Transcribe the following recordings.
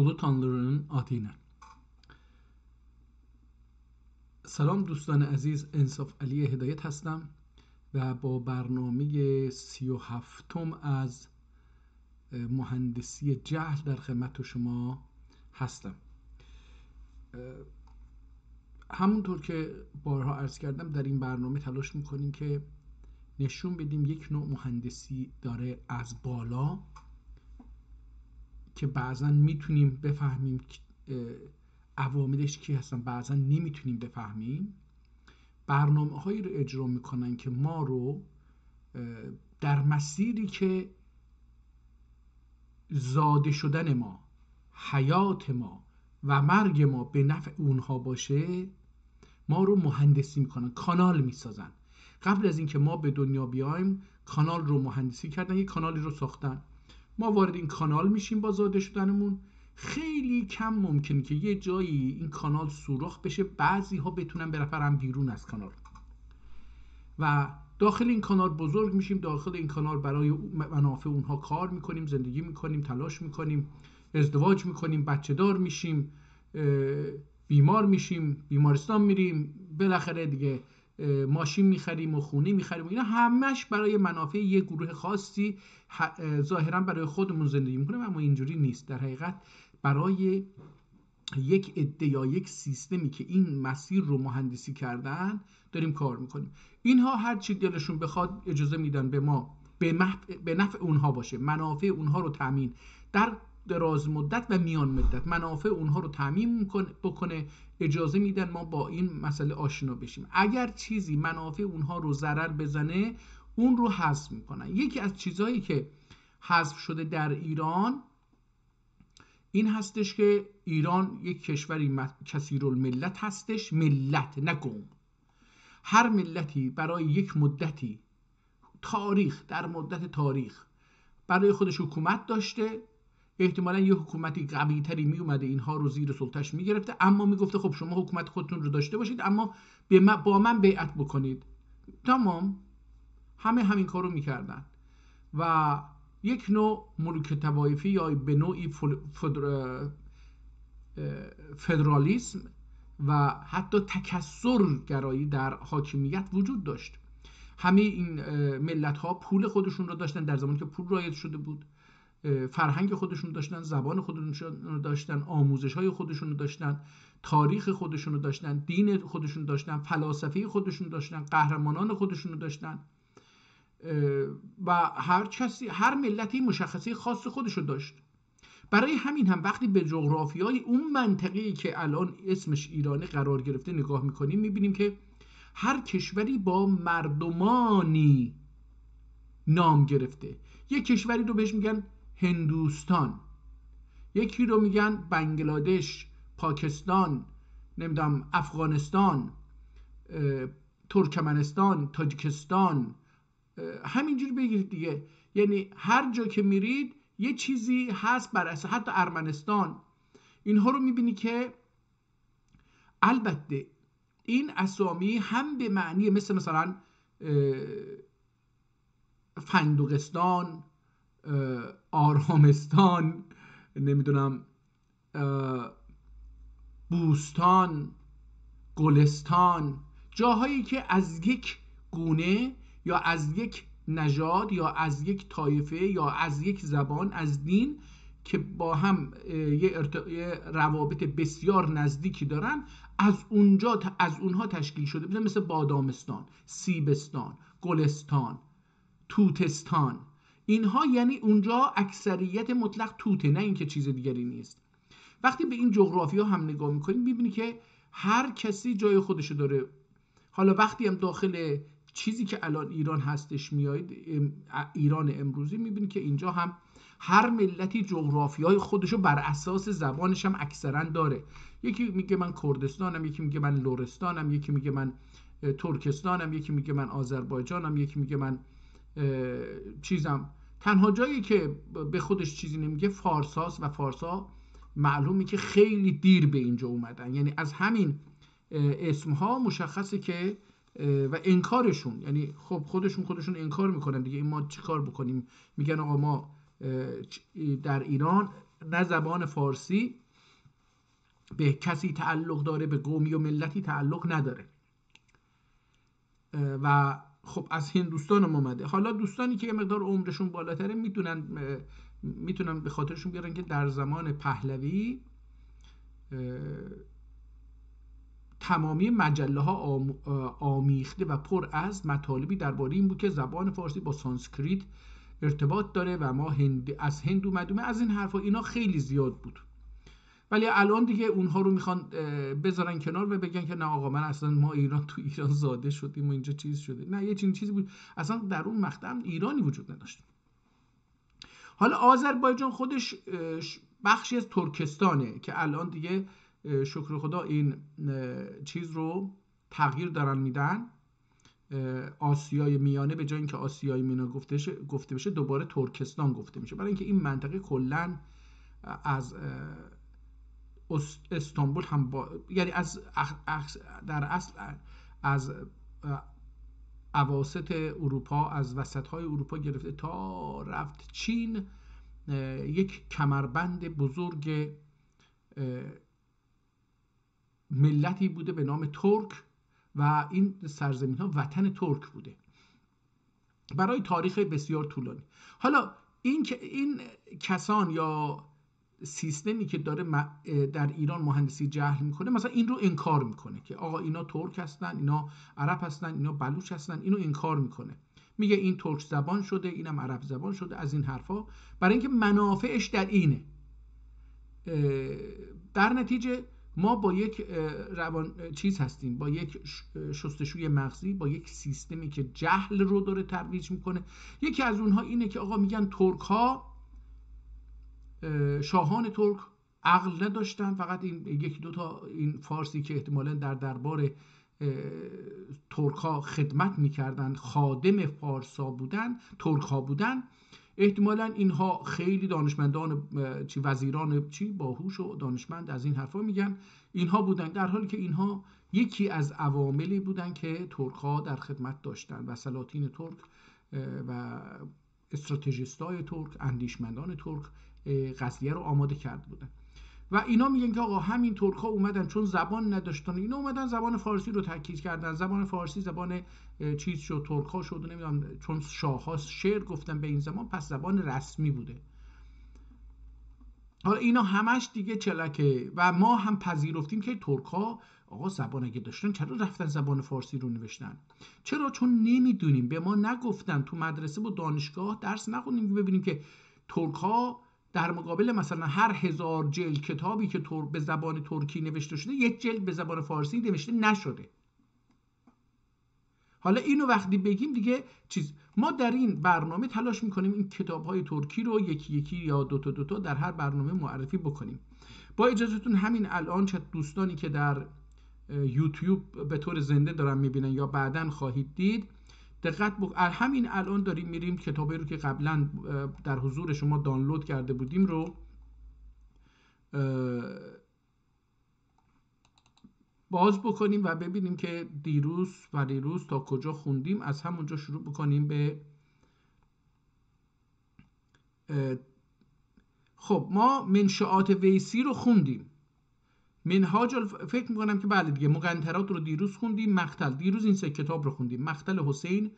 Ulu Tanrı'nın adıyla. سلام دوستان عزیز، انصاف علی هدایت هستم و با برنامه 37م از مهندسی جهل در خدمت شما هستم. همونطور که بارها عرض کردم در این برنامه تلاش میکنیم که نشون بدیم یک نوع مهندسی داره از بالا که بعضا میتونیم بفهمیم عواملش کی هستن، بعضا نمیتونیم بفهمیم. برنامه هایی رو اجرا میکنن که ما رو در مسیری که زاده شدن ما، حیات ما و مرگ ما به نفع اونها باشه، ما رو مهندسی میکنن، کانال میسازن. قبل از اینکه ما به دنیا بیایم کانال رو مهندسی کردن، یک کانالی رو ساختن. ما وارد این کانال میشیم با زاده شدنمون. خیلی کم ممکنه که یه جایی این کانال سوراخ بشه، بعضی ها بتونن برن بیرون از کانال و داخل این کانال بزرگ میشیم. داخل این کانال برای منافع اونها کار میکنیم، زندگی میکنیم، تلاش میکنیم، ازدواج میکنیم، بچه دار میشیم، بیمار میشیم، بیمارستان میریم، بالاخره دیگه ماشین میخریم و خونه میخریم. اینا همش برای منافع یک گروه خاصی، ظاهرا برای خودمون زندگی میکنیم، اما اینجوری نیست. در حقیقت برای یک عده یا یک سیستمی که این مسیر رو مهندسی کردن داریم کار میکنیم. اینها هر چی دلشون بخواد اجازه میدن به ما به نفع اونها باشه، منافع اونها رو تامین در دراز مدت و میان مدت منافع اونها رو تامین بکنه. اجازه میدن ما با این مسئله آشنا بشیم. اگر چیزی منافع اونها رو ضرر بزنه اون رو حذف میکنن. یکی از چیزهایی که حذف شده در ایران این هستش که ایران یک کشوری کثیرالملت هستش، ملت نه قوم. هر ملتی برای یک مدتی در مدت تاریخ برای خودش حکومت داشته. احتمالا یه حکومتی قوی تری می اومده اینها رو زیر سلطش می گرفته، اما می گفته خب شما حکومت خودتون رو داشته باشید اما با من بیعت بکنید. تمام، همین کار رو می کردن و یک نوع ملوک طوایفی یا به نوعی فدرالیسم و حتی تکثر گرایی در حاکمیت وجود داشت. همه این ملت ها پول خودشون رو داشتن در زمانی که پول رایج شده بود، فرهنگ خودشون داشتن، زبان خودشون رو داشتن، آموزش های خودشون رو داشتن، تاریخ خودشون رو داشتن، دین خودشون داشتن، فلاسفه خودشون داشتن، قهرمانان خودشون رو داشتن و هر ملتی مشخصه خاص خودش رو داشت. برای همین هم وقتی به جغرافیای اون منطقه‌ای که الان اسمش ایرانه قرار گرفته نگاه میکنیم، میبینیم که هر کشوری با مردمانی نام گرفته. یک کشوری رو بهش میگن هندوستان، یکی رو میگن بنگلادش، پاکستان، نمیدونم افغانستان، ترکمنستان، تاجیکستان، همینجوری بگیرید دیگه. یعنی هر جا که میرید یه چیزی هست بر اساس، حتی ارمنستان. اینها رو میبینی که البته این اسامی هم به معنی مثلا فندقستان، آرامستان، نمیدونم بوستان، گلستان، جاهایی که از یک گونه یا از یک نژاد یا از یک طایفه یا از یک زبان، از دین که با هم یه روابط بسیار نزدیکی دارن، از اونها تشکیل شده. مثل بادامستان، سیبستان، گلستان، توتستان. اینها یعنی اونجا اکثریت مطلق توته، نه اینکه چیز دیگری نیست. وقتی به این جغرافیا هم نگاه میکنیم میبینی که هر کسی جای خودشو داره. حالا وقتی هم داخل چیزی که الان ایران هستش میایید، ایران امروزی، میبینی که اینجا هم هر ملتی جغرافیای خودشو بر اساس زبانش هم اکثرا داره. یکی میگه من کردستانم، یکی میگه من لرستانم، یکی میگه من ترکستانم، یکی میگه من آذربایجانم، یکی میگه من چیزم. تنها جایی که به خودش چیزی نمیگه فارساست و فارسا معلومه که خیلی دیر به اینجا اومدن. یعنی از همین اسمها مشخصه که و انکارشون، یعنی خب خودشون انکار میکنن دیگه. این ما چی کار بکنیم؟ میگن آقا ما در ایران نه زبان فارسی به کسی تعلق داره، به قومی و ملتی تعلق نداره و خب از هندوستان هم اومده. حالا دوستانی که یه مقدار عمرشون بالاتره میتونن به خاطرشون بیارن که در زمان پهلوی تمامی مجله ها آمیخته و پر از مطالبی درباره این بود که زبان فارسی با سانسکریت ارتباط داره و ما از هند اومدیم. از این حرفا اینا خیلی زیاد بود، ولی الان دیگه اونها رو میخوان بذارن کنار و بگن که نه آقا من اصلا ما تو ایران زاده شدیم و اینجا چیز شده. نه، یه چیزی بود اصلا در اون مقطع ایرانی وجود نداشت. حالا آذربایجان خودش بخشی از ترکستانه که الان دیگه شکر خدا این چیز رو تغییر دارن میدن. آسیای میانه به جای اینکه آسیای میانه گفته بشه دوباره ترکستان گفته میشه، برای اینکه این منطقه کلا از استانبول هم یعنی در اصل از اواسط اروپا، از وسط‌های اروپا گرفته تا رفت چین، یک کمربند بزرگ ملتی بوده به نام ترک و این سرزمین ها وطن ترک بوده برای تاریخ بسیار طولانی. حالا این کسان یا سیستمی که داره در ایران مهندسی جهل میکنه، مثلا این رو انکار میکنه که آقا اینا ترک هستن، اینا عرب هستن، اینا بلوچ هستن، اینو انکار میکنه، میگه این ترک زبان شده، اینم عرب زبان شده، از این حرفا، برای اینکه منافعش در اینه. در نتیجه ما با یک هستیم، با یک شستشوی مغزی، با یک سیستمی که جهل رو داره ترویج میکنه. یکی از اونها اینه که آقا میگن ترک ها، شاهان ترک عقل نداشتن، فقط این یکی دو تا این فارسی که احتمالاً در دربار ترک ها خدمت میکردن، خادم فارسا بودن، ترک ها بودن، احتمالاً اینها خیلی دانشمندان وزیران باهوش و دانشمند از این حرفا میگن اینها بودن، در حالی که اینها یکی از عواملی بودن که ترک ها در خدمت داشتن و سلاطین ترک و استراتژیستای ترک، اندیشمندان ترک قضیه رو آماده کرده بودن. و اینا میگن که آقا همین ترک ها اومدن چون زبان نداشتن، اینا اومدن زبان فارسی رو تأکید کردن، زبان فارسی زبان چیز شد، ترک ها شد، نمیدونم چون شاه ها شعر گفتن به این زمان پس زبان رسمی بوده. حالا اینا همش دیگه چلکه و ما هم پذیرفتیم که ترک ها آقا زبان اگه داشتن چرا رفتن زبان فارسی رو نوشتن؟ چرا؟ چون نمیدونیم، به ما نگفتن، تو مدرسه و دانشگاه درس نخوندیم ببینیم که ترک ها در مقابل مثلا هر 1000 جلد کتابی که به زبان ترکی نوشته شده، یک جلد به زبان فارسی نوشته نشده. حالا اینو وقتی بگیم دیگه ما در این برنامه تلاش میکنیم این کتاب‌های ترکی رو یکی یکی یا دو تا در هر برنامه معرفی بکنیم. با اجازهتون همین الان چه دوستانی که در یوتیوب به طور زنده دارن میبینن یا بعداً خواهید دید، دقت همین الان داریم میریم کتابی رو که قبلا در حضور شما دانلود کرده بودیم رو باز بکنیم و ببینیم که دیروز تا کجا خوندیم. از همونجا شروع بکنیم به خب ما منشآت ویسی رو خوندیم، منهاج فکر میکنم که بله دیگه، مقنطرات رو دیروز خوندیم، دیروز این 3 کتاب رو خوندیم، مقتل حسین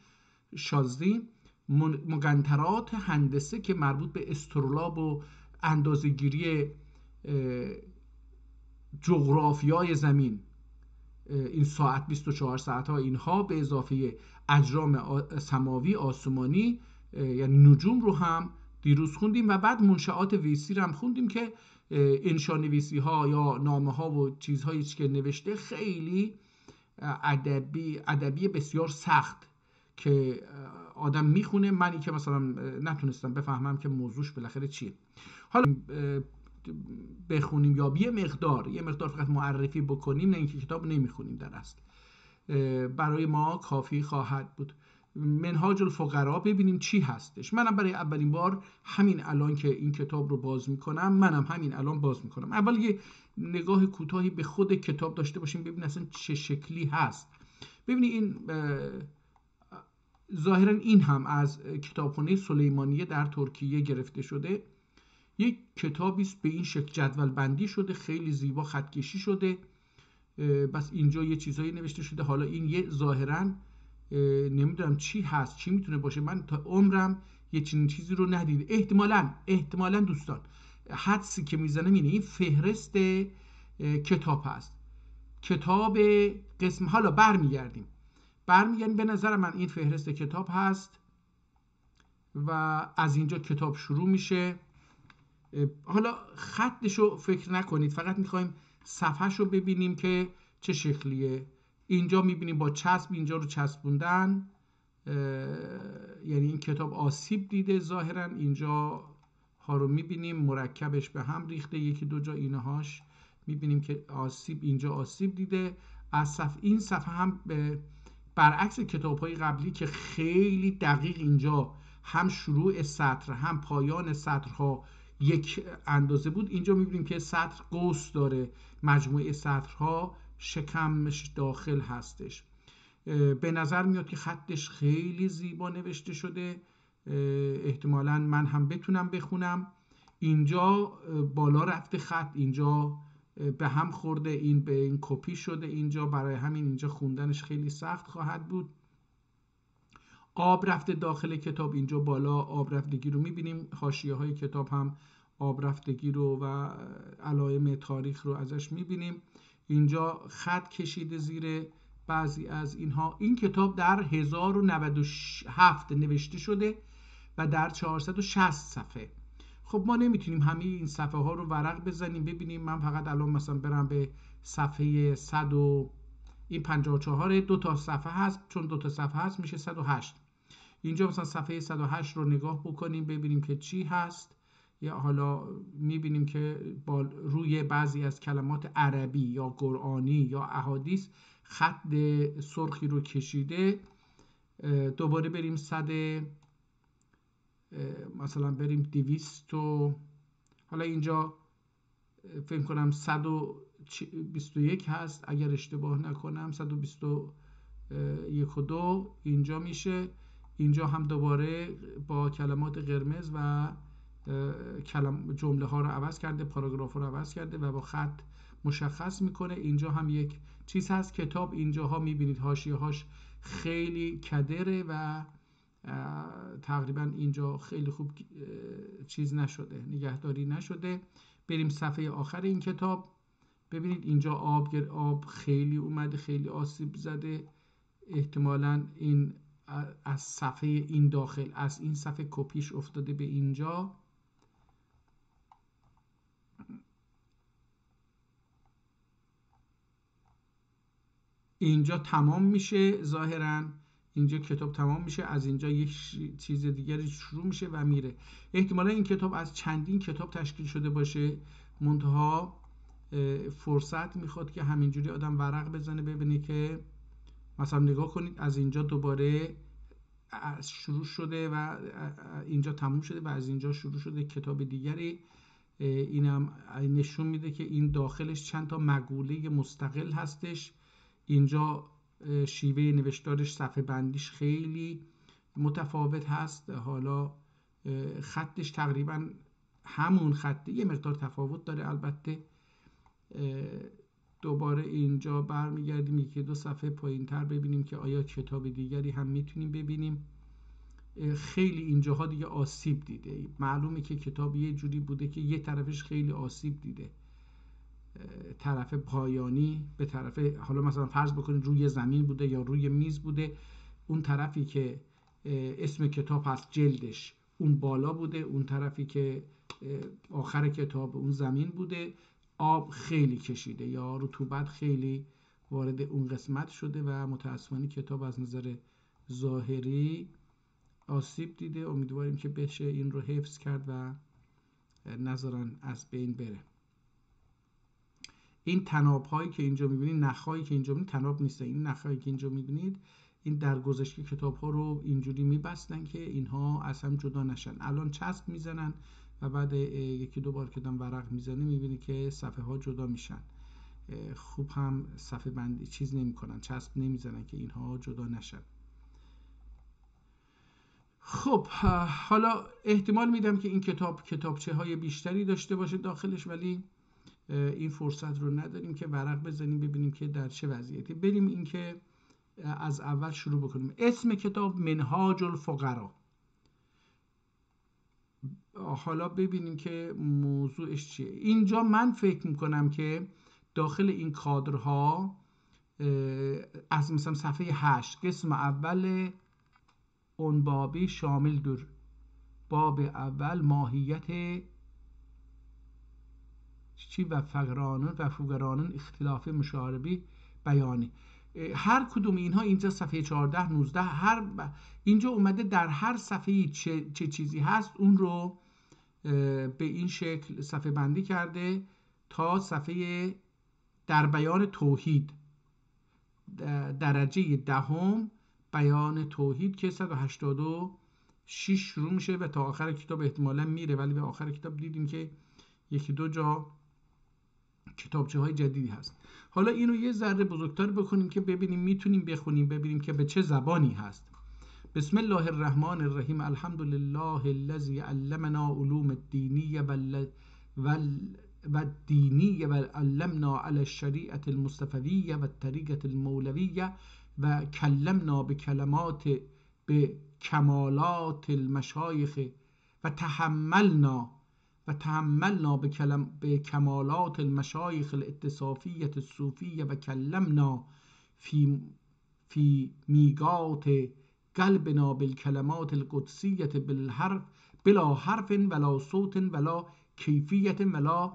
شازده، مقنطرات هندسه که مربوط به استرولاب و اندازه‌گیری جغرافیای زمین، این ساعت 24 ساعت ها، اینها به اضافه اجرام سماوی آسمانی یعنی نجوم رو هم دیروز خوندیم و بعد منشآت ویسی رو هم خوندیم که انشانویسی ها یا نامه ها و چیزهایی که نوشته خیلی ادبی بسیار سخت که آدم میخونه، منی که مثلا نتونستم بفهمم که موضوعش بالاخره چیه. حالا بخونیم یا یه مقدار فقط معرفی بکنیم، نه اینکه کتاب نمیخونیم، در اصل برای ما کافی خواهد بود. منهاج الفقرا ببینیم چی هستش. منم برای اولین بار همین الان که این کتاب رو باز میکنم، اول یه نگاه کوتاهی به خود کتاب داشته باشیم ببینیم اصلا چه شکلی هست. ببینید این ظاهرا این هم از کتابخانه سلیمانیه در ترکیه گرفته شده. یک کتابی است به این شکل جدول بندی شده، خیلی زیبا خط کشی شده، بس اینجا یه چیزایی نوشته شده. حالا این یه ظاهرا نمیدونم چی هست، چی میتونه باشه، من تا عمرم یه چنین چیزی رو ندیده. احتمالاً دوستان حدسی که میزنم اینه این فهرست کتاب هست، کتاب قسم. حالا برمیگردیم به نظر من این فهرست کتاب هست و از اینجا کتاب شروع میشه. حالا خطشو فکر نکنید، فقط میخوایم صفحهشو ببینیم که چه شکلیه. اینجا میبینیم با چسب اینجا رو چسبوندن، یعنی این کتاب آسیب دیده ظاهرا. اینجا ها رو میبینیم مرکبش به هم ریخته، یکی دو جا اینهاش میبینیم که اینجا آسیب دیده. از این صفحه هم برعکس کتاب‌های قبلی که خیلی دقیق اینجا هم شروع سطر هم پایان سطرها یک اندازه بود، اینجا میبینیم که سطر قوس داره، مجموعه سطرها شکمش داخل هستش. به نظر میاد که خطش خیلی زیبا نوشته شده، احتمالاً من هم بتونم بخونم. اینجا بالا رفته خط، اینجا به هم خورده، این به این کپی شده اینجا، برای همین اینجا خوندنش خیلی سخت خواهد بود. آب رفته داخل کتاب، اینجا بالا آب رفتگی رو میبینیم، حاشیه های کتاب هم آب رفتگی رو و علائم تاریخ رو ازش میبینیم. اینجا خط کشیده زیر بعضی از اینها. این کتاب در 1097 نوشته شده و در 460 صفحه. خب ما نمیتونیم همه این صفحه ها رو ورق بزنیم ببینیم. من فقط الان مثلا برم به صفحه 100 و این 54 دو تا صفحه هست، چون دو تا صفحه هست میشه 108. اینجا مثلا صفحه 108 رو نگاه بکنیم ببینیم که چی هست. یا حالا میبینیم که روی بعضی از کلمات عربی یا قرآنی یا احادیث خط سرخی رو کشیده. دوباره بریم مثلا بریم 200 و حالا اینجا فکر کنم 121 هست اگر اشتباه نکنم، 121 و 2 اینجا میشه. اینجا هم دوباره با کلمات قرمز و جمله ها رو عوض کرده، پاراگراف رو عوض کرده و با خط مشخص میکنه. اینجا هم یک چیز هست. کتاب اینجاها میبینید حاشیه هاش خیلی کدره و تقریبا اینجا خیلی خوب چیز نشده، نگهداری نشده. بریم صفحه آخر این کتاب، ببینید اینجا آب خیلی اومده، خیلی آسیب زده. احتمالاً این از صفحه این داخل، از این صفحه کپیش افتاده به اینجا. اینجا تمام میشه ظاهراً، اینجا کتاب تمام میشه، از اینجا یک چیز دیگری شروع میشه و میره. احتمالا این کتاب از چندین کتاب تشکیل شده باشه، منتها فرصت میخواد که همینجوری آدم ورق بزنه ببینه که مثلا نگاه کنید از اینجا دوباره شروع شده و اینجا تموم شده و از اینجا شروع شده کتاب دیگری. اینم نشون میده که این داخلش چند تا مقوله مستقل هستش. اینجا شیوه نوشتارش، صفحه بندیش خیلی متفاوت هست. حالا خطش تقریبا همون خطه، یه مقدار تفاوت داره البته. دوباره اینجا برمیگردیم یکی دو صفحه پایین تر ببینیم که آیا کتاب دیگری هم میتونیم ببینیم. خیلی اینجاها دیگه آسیب دیده، معلومه که کتاب یه جوری بوده که یه طرفش خیلی آسیب دیده، طرف پایانی به طرف، حالا مثلا فرض بکنید روی زمین بوده یا روی میز بوده، اون طرفی که اسم کتاب هست جلدش اون بالا بوده، اون طرفی که آخر کتاب اون زمین بوده. آب خیلی کشیده یا رطوبت خیلی وارد اون قسمت شده و متاسفانه کتاب از نظر ظاهری آسیب دیده. امیدواریم که بشه این رو حفظ کرد و نذارن از بین بره. این تناب هایی که اینجا میبینید، نخ هایی که اینجا میبینید تناب نیست، این نخ هایی که اینجا میبینید این در گذشته کتاب ها رو اینجوری میبستن که اینها از هم جدا نشن. الان چسب میزنن و بعد یکی دو بار که دم ورق میزنه میبینی که صفحه ها جدا میشن. خوب هم صفحه بندی چیز نمیکنن، چسب نمیزنن که اینها جدا نشن. خب حالا احتمال میدم که این کتاب کتابچه های بیشتری داشته باشه داخلش، ولی این فرصت رو نداریم که ورق بزنیم ببینیم که در چه وضعیتی. بریم این که از اول شروع بکنیم. اسم کتاب منهاج الفقرا. حالا ببینیم که موضوعش چیه. اینجا من فکر میکنم که داخل این کادرها از مثلا صفحه 8 قسم اول اون بابی شامل در باب اول ماهیت چی و فقرانون اختلاف مشاربی بیانی. هر کدوم اینها اینجا صفحه 14 19 اینجا اومده در هر صفحه چه چیزی هست اون رو به این شکل صفحه بندی کرده تا صفحه در بیان توحید درجه دهم بیان توحید که 186 شروع میشه و تا آخر کتاب احتمالا میره، ولی به آخر کتاب دیدیم که یکی دو جا کتابچه های جدیدی هست. حالا اینو یه ذره بزرگتر بکنیم که ببینیم میتونیم بخونیم، ببینیم که به چه زبانی هست. بسم الله الرحمن الرحیم. الحمد لله الذی علمنا علوم الدینیه و الدینیه و علمنا علی الشریعة المصطفویه و الطریقة المولویه و کلمنا به کمالات المشایخ و تحملنا به کمالات المشایخ الاتصافیه الصوفیه و کلمنا فی میقات قلبنا بالکلمات القدسیه بلا حرف ولا صوت ولا کیفیت ولا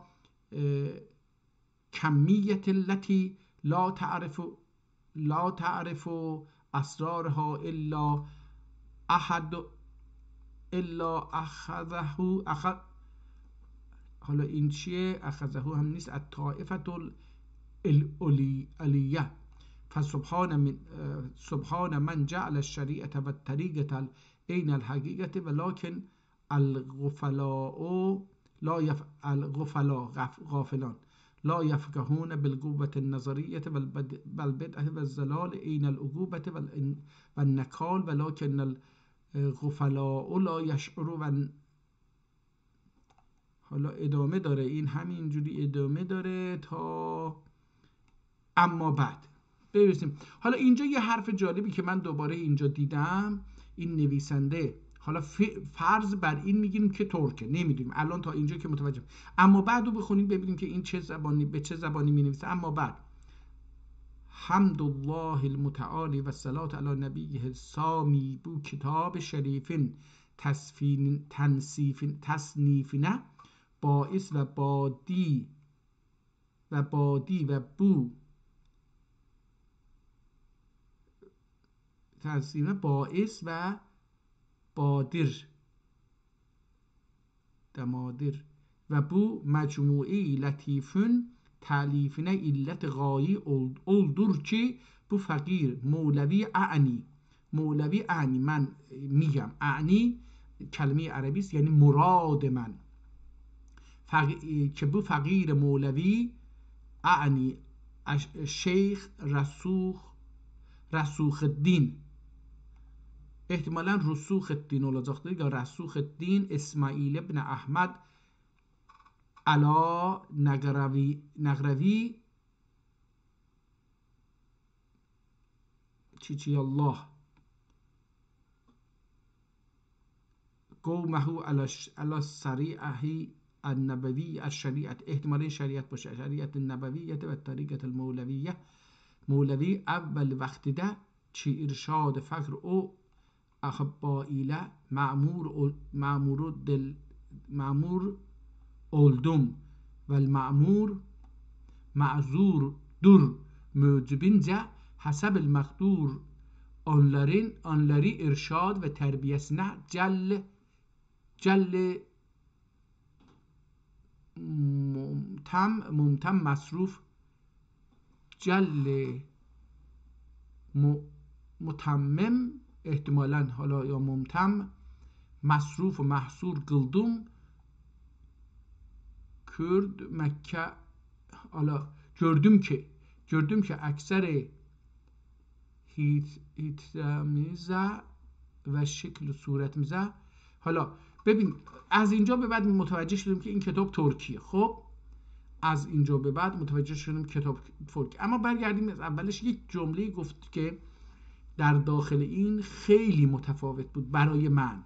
کمیت التي لا تعرف اسرارها الا اخذه. حالا این چیه؟ اخذه هم نیست. الطائفه الالیه. فسبحان من جعل الشریعه و الطریقه عین الحقیقه ولكن الغفلاء غافلان لا يفقهون بالقوة النظرية والبدعة والزلال عین العقوبة والنکال ولكن الغفلاء لا يشعرون. حالا ادامه داره، این همینجوری ادامه داره تا اما بعد برسیم. حالا اینجا یه حرف جالبی که من دوباره اینجا دیدم، این نویسنده، حالا فرض بر این میگیریم که ترکه، نمیدونیم الان تا اینجا که متوجه، اما بعد رو بخونیم ببینیم که این چه زبانی به چه زبانی مینویسه. اما بعد حمد الله المتعالی و صلات علی نبیه سامی بو کتاب شریفین تصنیفینه باعث و بادی و بو تصنیفینه باعث و بادر دمادر و بو مجموعی لطیفون تالیفینه علت غایی اولدور که بو فقیر مولوی اعنی من میگم اعنی کلمه عربی است یعنی مراد من، که بو فقیر مولوی اعنی شیخ رسوخ الدین، احتمالا رسوخ الدین اولاجاقته یا رسوخ الدین اسماعیل ابن احمد علا نقروی چی الله قومه علا سریعه النبوی الشریعت، احتمال شریعت باشه، شریعت النبویت و طریقت المولویه. مولوی اول وقتی ده چی ارشاد فقر او اخبائیله معمور اولدم و المعمور معذور در موجبینجا حسب المقدور آنلاری ارشاد و تربیسنه جل ممتم مصروف جل متمم، احتمالا حالا یا ممتم مصروف و محصور قلدم کرد مکه. حالا gördüm که اکثر هیتمیزه و شکل و صورت میزه. حالا ببین از اینجا به بعد متوجه شدیم که این کتاب ترکیه. خب از اینجا به بعد متوجه شدیم کتاب ترکی. اما برگردیم از اولش. یک جمله گفت که در داخل این خیلی متفاوت بود برای من.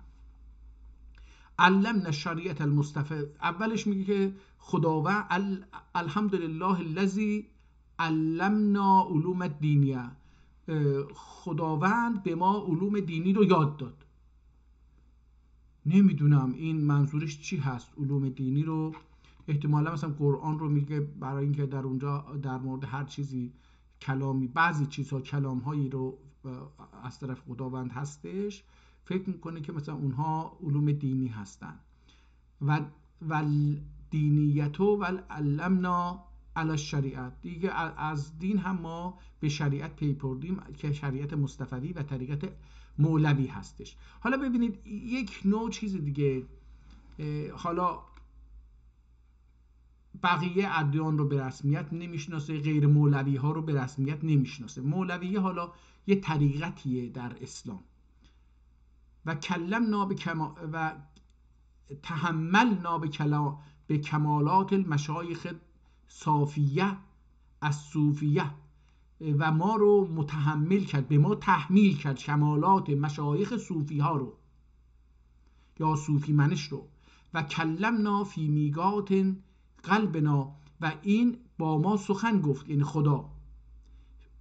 علمنا شریعت المصطفى. اولش میگه که خداوند الحمدلله الذی علمنا علوم الدینیه، خداوند به ما علوم دینی رو یاد داد. نمیدونم این منظورش چی هست علوم دینی رو. احتمالا مثلا قرآن رو میگه برای اینکه در اونجا در مورد هر چیزی کلامی، بعضی چیزها کلامهایی رو از طرف خداوند هستش، فکر میکنه که مثلا اونها علوم دینی هستن. و دینیتو و علمنا علی الشریعت، دیگه از دین هم ما به شریعت پی بردیم که شریعت مصطفوی و طریقت مولوی هستش. حالا ببینید یک نوع چیز دیگه، حالا بقیه ادیان رو به رسمیت نمیشناسه، غیر مولوی ها رو به رسمیت نمیشناسه. مولوی حالا یه طریقتیه در اسلام. و کلمنا و تحملنا به کمالات المشایخ صافیه الصوفیه، و ما رو متحمل کرد، به ما تحمیل کرد کمالات مشایخ صوفی ها رو یا صوفی منش رو. و کلمنا فی میقات قلبنا، و این با ما سخن گفت، یعنی خدا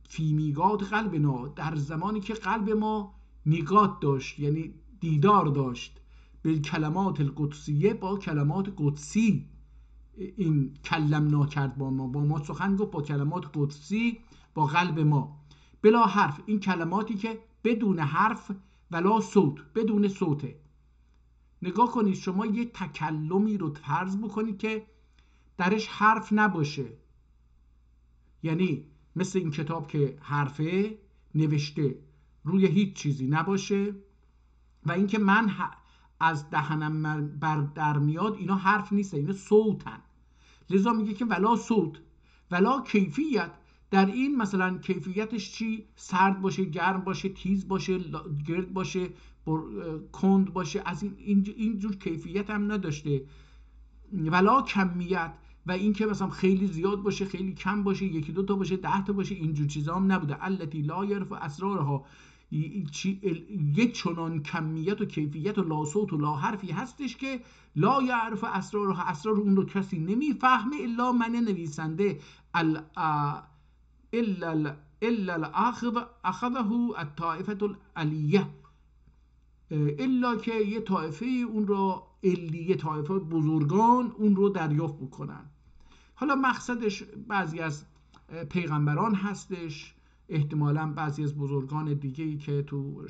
فی میقات قلبنا، در زمانی که قلب ما میقات داشت، یعنی دیدار داشت، بالکلمات القدسیه، با کلمات قدسی این کلمنا کرد، با ما سخن گفت با کلمات قدسی با قلب ما، بلا حرف. این کلماتی که بدون حرف ولا صوت، بدون صوته. نگاه کنید شما یه تکلمی رو فرض بکنید که درش حرف نباشه، یعنی مثل این کتاب که حرفه نوشته روی هیچ چیزی نباشه، و اینکه من از دهنم در میاد، اینا حرف نیست، اینا صوتن. لذا میگه که ولا صوت ولا کیفیت. در این مثلا کیفیتش چی؟ سرد باشه، گرم باشه، تیز باشه، گرد باشه، کند باشه، از اینجور کیفیت هم نداشته. ولا کمیت، و این که مثلا خیلی زیاد باشه، خیلی کم باشه، یکی دو تا باشه، 10 تا باشه، اینجور چیزا هم نبوده. التی لا یعرف اسرارها، یک چنان کمیت و کیفیت و لا صوت و لا حرفی هستش که لا یعرف اسرارها، اسرار اون رو کسی نمیفهمه الا من نویسنده، الا اخذه الطائفه العلیه، الا که یه طایفه اون رو علیه، طایفه بزرگان اون رو دریافت بکنن. حالا مقصدش بعضی از پیغمبران هستش، احتمالاً بعضی از بزرگان دیگه‌ای که تو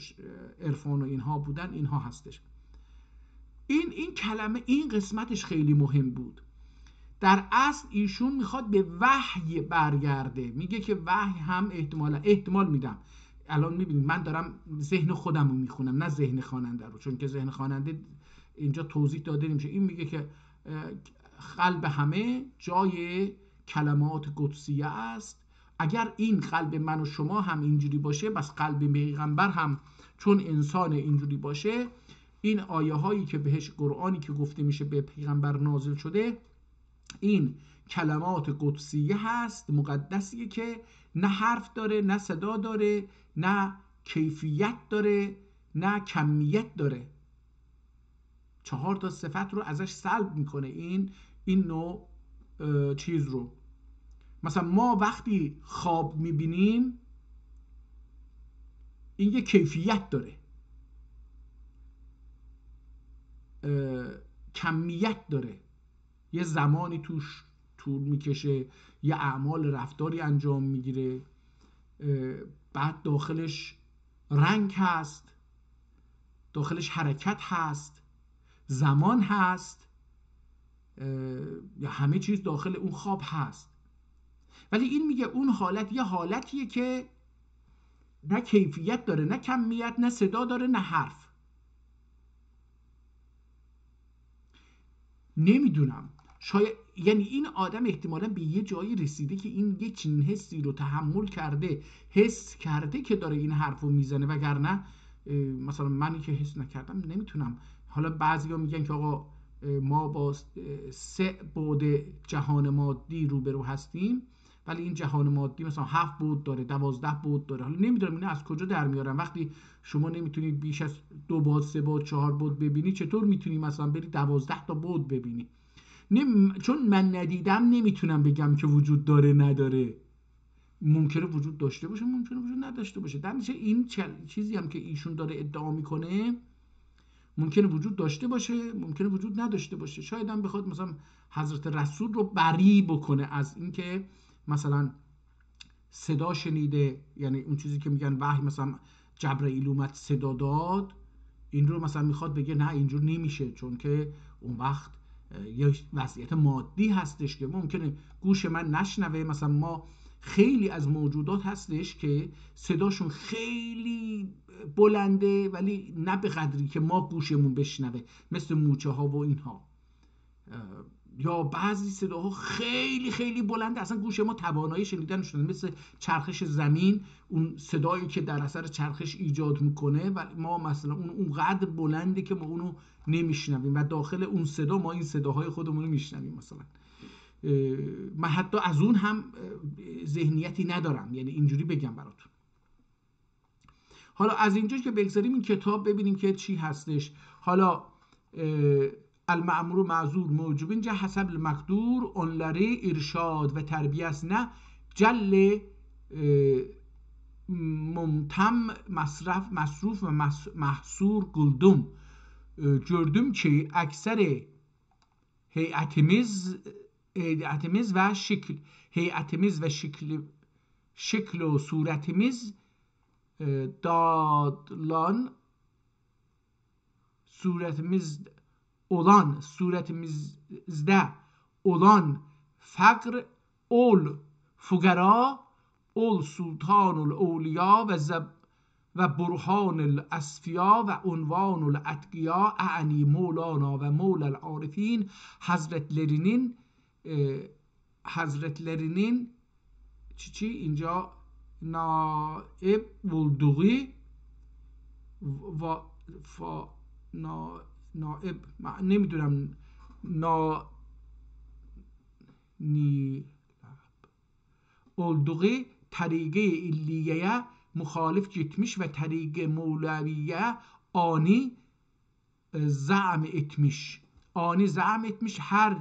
عرفان و اینها بودن، اینها هستش. این کلمه، این قسمتش خیلی مهم بود. در اصل ایشون میخواد به وحی برگرده. میگه که وحی هم احتمال میدم. الان میبینید من دارم ذهن خودم رو میخونم، نه ذهن خواننده رو، چون که ذهن خواننده اینجا توضیح داده نمیشه. این میگه که قلب همه جای کلمات قدسیه است. اگر این قلب من و شما هم اینجوری باشه، بس قلب پیغمبر هم چون انسان اینجوری باشه، این آیه هایی که بهش، قرآنی که گفته میشه به پیغمبر نازل شده، این کلمات قدسیه هست، مقدسیه، که نه حرف داره، نه صدا داره، نه کیفیت داره، نه کمیت داره. 4 تا صفت رو ازش سلب میکنه این نوع چیز رو. مثلا ما وقتی خواب میبینیم، این یه کیفیت داره، کمیت داره، یه زمانی توش طول میکشه، یه اعمال رفتاری انجام میگیره، بعد داخلش رنگ هست، داخلش حرکت هست، زمان هست، یا همه چیز داخل اون خواب هست. ولی این میگه اون حالت یه حالتیه که نه کیفیت داره، نه کمیت، نه صدا داره، نه حرف. نمیدونم، شاید یعنی این آدم احتمالاً به یه جایی رسیده که این یه چنین حسی رو تحمل کرده، حس کرده که داره این حرف رو میزنه، وگرنه مثلا منی که حس نکردم نمیتونم. حالا بعضیا میگن که آقا ما با 3 بعد جهان مادی روبرو هستیم، ولی این جهان مادی مثلا 7 بعد داره، 12 بعد داره. حالا نمیدونم اینا از کجا در میارن. وقتی شما نمیتونید بیش از 2 بعد، 3 بعد، 4 بعد ببینی، چطور میتونی مثلا بری 12 تا بعد ببینی؟ چون من ندیدم نمیتونم بگم که وجود داره نداره. ممکنه وجود داشته باشه، ممکنه وجود نداشته باشه. در نتیجه این چیزی هم که ایشون داره ادعا میکنه ممکنه وجود داشته باشه، ممکنه وجود نداشته باشه. شاید هم بخواد مثلا حضرت رسول رو بری بکنه از اینکه مثلا صدا شنیده، یعنی اون چیزی که میگن وحی، مثلا جبرائیل اومد صدا داد، این رو مثلا میخواد بگه نه اینجور نمیشه، چون که اون وقت یه وضعیت مادی هستش که ممکنه گوش من نشنوه. مثلا ما خیلی از موجودات هستش که صداشون خیلی بلنده ولی نه به قدری که ما گوشمون بشنوه، مثل موچه ها و اینها. یا بعضی صداها خیلی خیلی بلنده اصلا گوش ما توانایی شنیدنش نداره، مثل چرخش زمین، اون صدایی که در اثر چرخش ایجاد میکنه و ما مثلا اونقدر بلنده که ما اونو نمیشنویم و داخل اون صدا ما این صداهای خودمون رو میشنویم. مثلا من حتی از اون هم ذهنیتی ندارم، یعنی اینجوری بگم براتون. حالا از اینجا که بگذاریم این کتاب ببینیم که چی هستش. حالا المأمور و معذور موجوبین جه حسب المقدور onları ارشاد و تربیت نه جل ممتم مصروف و محصور گلدم. gördüm ki اکثر هیئتimiz و şekil و صورتimiz دادلان صورتimizde olan فقر ol fugara ol sultanul اولیا و برهان الاسفیا و عنوان الاتقیا اعنی مولانا و مولا العارفین حضرتlerinin چی اینجا نائب ولدوغی و نائب نمیدونم olduğu طریقه illiye muhalif gitmiş ve طریقه مولویه ani زعم etmiş her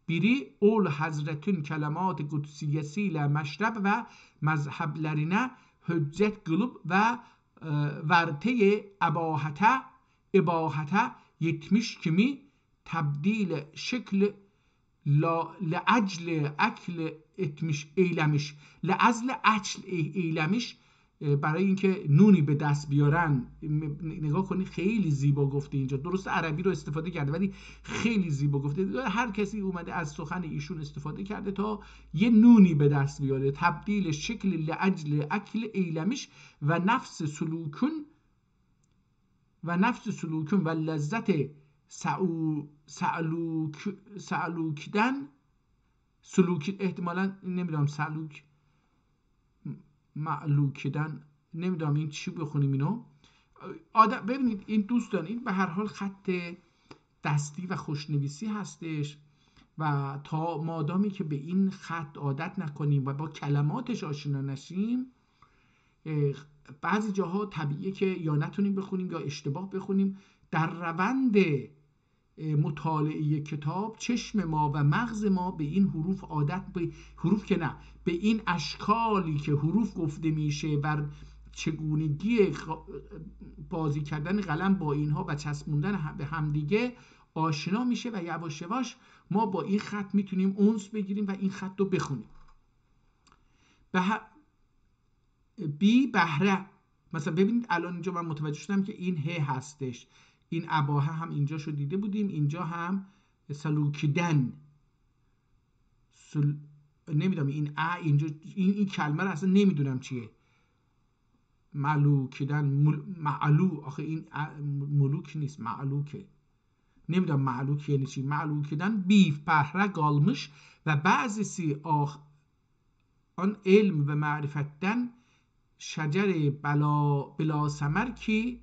biri ol Hazretin kelimat-ı kudsiyesiyle meşrep ve mezheplerine hüccet kılıp ve verte ibahete yetmiş kimi tebdil şekli لعجل اکل eylemiş لعجل اکل eylemiş برای اینکه نونی به دست بیارن. نگاه کنید خیلی زیبا گفته اینجا، درست عربی رو استفاده کرده ولی خیلی زیبا گفته. هر کسی اومده از سخن ایشون استفاده کرده تا یه نونی به دست بیاره. تبدیل شکل لعجل اکل eylemiş و نفس سلوکن و لذت سلوک احتمالا نمیدونم معلوکیدن، نمیدونم این چی بخونیم اینو. ببینید این دوستان، این به هر حال خط دستی و خوشنویسی هستش و تا مادامی که به این خط عادت نکنیم و با کلماتش آشنا نشیم، بعضی جاها طبیعیه که یا نتونیم بخونیم یا اشتباه بخونیم. در روند مطالعه کتاب چشم ما و مغز ما به این حروف به این اشکالی که حروف گفته میشه و چگونگی بازی کردن قلم با اینها و چسبوندن به همدیگه آشنا میشه و یواش یواش ما با این خط میتونیم انس بگیریم و این خط رو بخونیم. بی بهره، مثلا ببینید الان اینجا من متوجه شدم که این ه هستش، این اباهه هم اینجا شو دیده بودیم، اینجا هم سلوکیدن نمیدونم این اینجا این کلمه رو اصلا نمیدونم چیه. معلوکیدن معلو، آخه این ملوک نیست معلوکه، نمیدونم معلوک یعنی چی. معلوکیدن بیف بهره qalmış و بعضی آن علم و معرفتن شجر بلا ثمر کی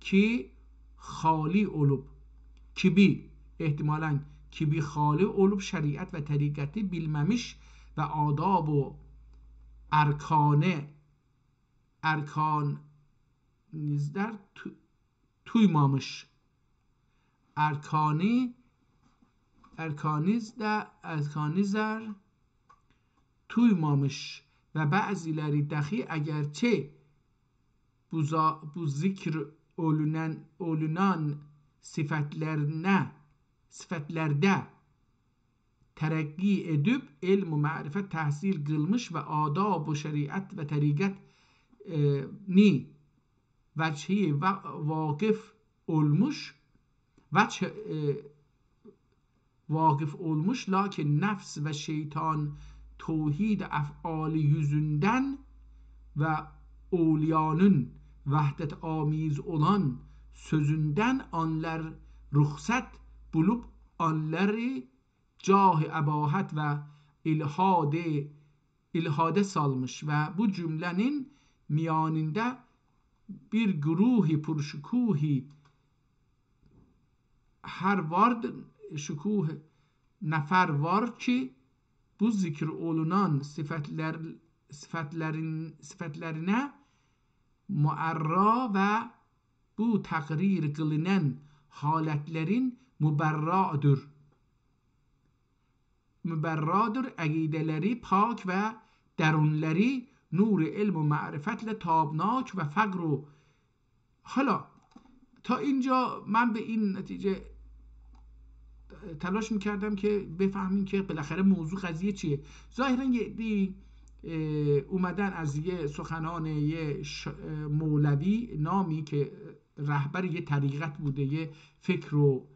کی خالی علوب کی احتمالاً کی خالی علوب شریعت و طریقتی bilmemiş ve adab و erkan nizler tuymamış erkanizler tuymamış ve bazıları dahi egerçe bu zikr olunan sıfatlerde terakki edip ilm-i marifet tahsil kılmış ve adab و şeriat ve tarikat ni vecihi vakıf olmuş lakin nefs ve şeytan توحید افعال yüzünden ve evliyanın vahdet amiz olan sözünden onlar ruhsat bulup onları cah abahat ve ilhade salmış ve bu cümlenin miyaninde bir güruhi purşukuhi her vardır şukuh nefer var ki bu zikir olunan sıfatlarına muarra ve bu takrir kılınan haletlerin müberradır akideleri pak ve derunleri nur ilm و معرفت تابناک و فقر حالا تا اینجا من به این نتیجه تلاش میکردم که بفهمیم که بالاخره موضوع قضیه چیه. ظاهرا یه اومدن از یه سخنان یه مولوی نامی که رهبر یه طریقت بوده، یه فکر و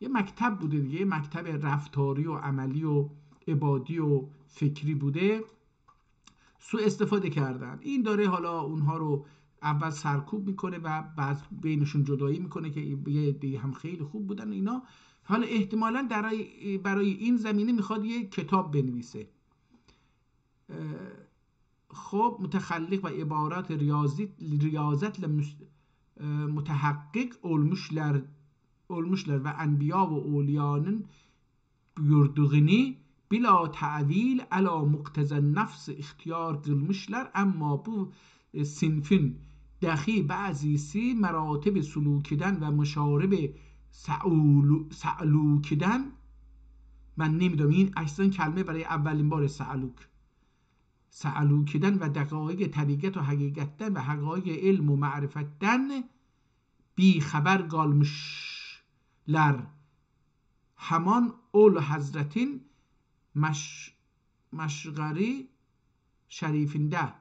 یه مکتب بوده دیگه، یه مکتب رفتاری و عملی و عبادی و فکری بوده، سوء استفاده کردن. این داره حالا اونها رو اول سرکوب میکنه و بعد بینشون جدایی میکنه که یه عده هم خیلی خوب بودن اینا. حالا احتمالاً برای این زمینه میخواد یه کتاب بنویسه. خب متخلق و عبارات ریاضت متحقق olmuşlar ve enbiya ve evliyanın buyurduğunu bila ta'vil ala muktezan nefs ihtiyar kılmışlar. Ama bu sinfin dahi bazısı meratib sulukiden ve müşarib sa'lukiden، من نمیدونم این اصلا کلمه برای اولین بار سعلوکیدن و دقایق طریقت و حقیقتن و حقایق علم و معرفتن بی خبر kalmışlar. همان اول حضرتین مشغری شریفنده.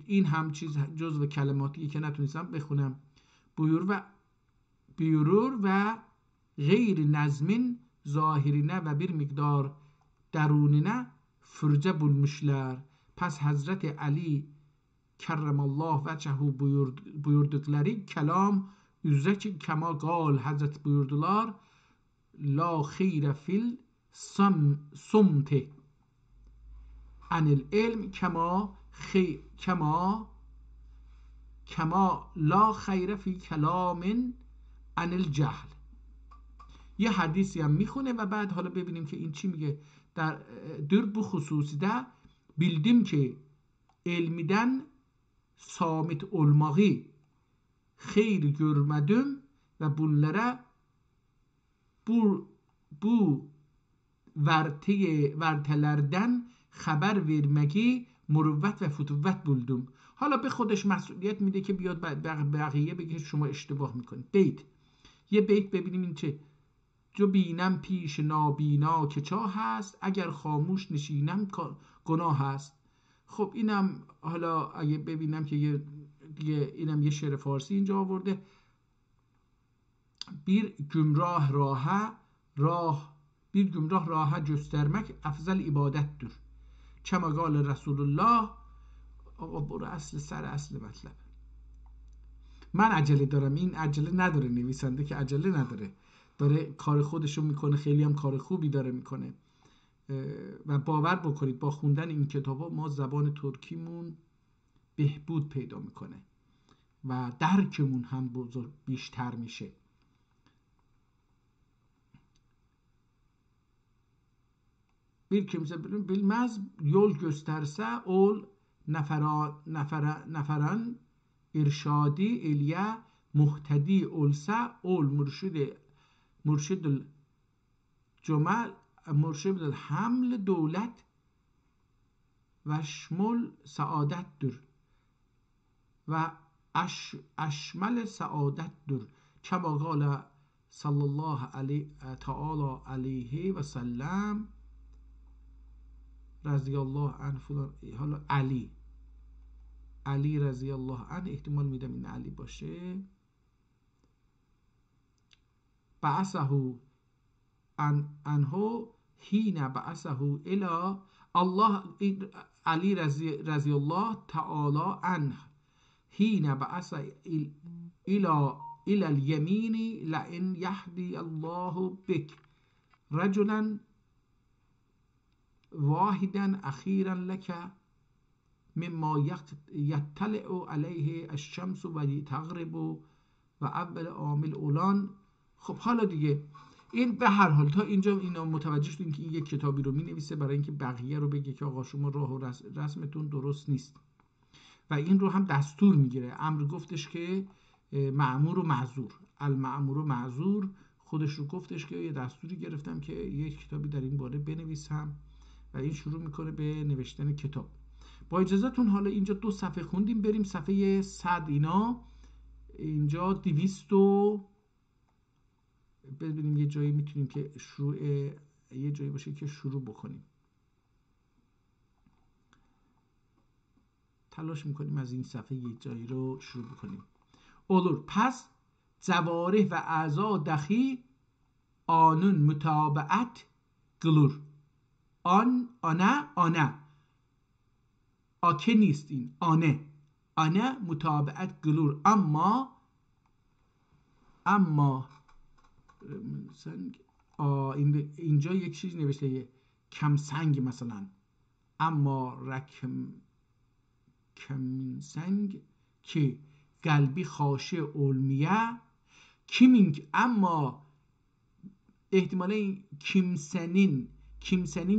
این هم چیز جزو کلماتی که نتونستم بخونم. buyurur ve غیر نظمین ظاهرینه و bir miktar درونینه فرجه bulmuşlar. پس حضرت علی کرم الله وجهه buyurdukları kelam üzere ki kema gal Hazret buyurdular la khayre fil sumti anil ilm kema la khayre fi kelamin anil jahl. یه حدیثی هم میخونه و بعد حالا ببینیم که این چی میگه. در bu خصوصیده bildim ki elmiden samit olmağı hayır görmedim ve bunlara bu vertelerden haber vermeyi muruvvet ve futuvvet buldum. حالا به خودش مسئولیت میده که بیاد بقیه بگه شما اشتباه میکنید. یه بیت ببینیم این چه. جو بینم پیش نابینا که چاه هست، اگر خاموش نشینم گناه هست. خب اینم حالا اگه ببینم که اینم یه شعر فارسی اینجا آورده. bir gümrah raha göstermek afzal ibadettir. Kema gâle Resulullah. آقا برو اصل مطلب. من عجله دارم، این عجله نداره، نویسنده که عجله نداره، داره کار خودشو میکنه، خیلی هم کار خوبی داره میکنه و باور بکنید با خوندن این کتابا ما زبان ترکیمون بهبود پیدا میکنه و درکمون هم بیشتر میشه. Bir kimse bilmez yol gösterse ol neferan irşadi ilye muhtedi olsa ol mürşidül cumel mürşidül haml devlet ve şmul saadettir ve aşmel saadettir kema gâle sallallahu aleyhi ve sellem رضی الله عنه فلان. حالا علی رضی الله عنه احتمال میدم این علی باشه. بعثه انه حین بعثه الی الله علی رضی الله تعالی عنه حین بعث الی الیمین لئن یهدی الله بک رجلا واحدا اخیرا لك مما یطلع علیه الشمس و تغرب و اول عامل اولان. خب حالا دیگه این به هر حال تا اینجا اینا متوجه شدیم که این یک کتابی رو می نویسه برای اینکه بقیه رو بگه که آقا شما راه و رسمتون درست نیست و این رو هم دستور میگیره. امر گفتش که مأمور و معذور، المأمور و معذور، خودش رو گفتش که یه دستوری گرفتم که یک کتابی در این باره بنویسم و این شروع میکنه به نوشتن کتاب. با اجازهتون حالا اینجا 2 صفحه خوندیم، بریم صفحه 100. اینا اینجا 200 ببینیم یه جایی میتونیم که یه جایی باشه که شروع بکنیم. تلاش میکنیم از این صفحه یه جایی رو شروع بکنیم. olur پس جوارح و اعضا دخی آنون متابعت قلور. آنه آکه نیست، این آنه متابعت قلور. اما اینجا یک چیز نوشته کم سنگ مثلا، اما کم سنگ که قلبی خاشه علمیه کیمینگ. اما احتمالا کیمسنین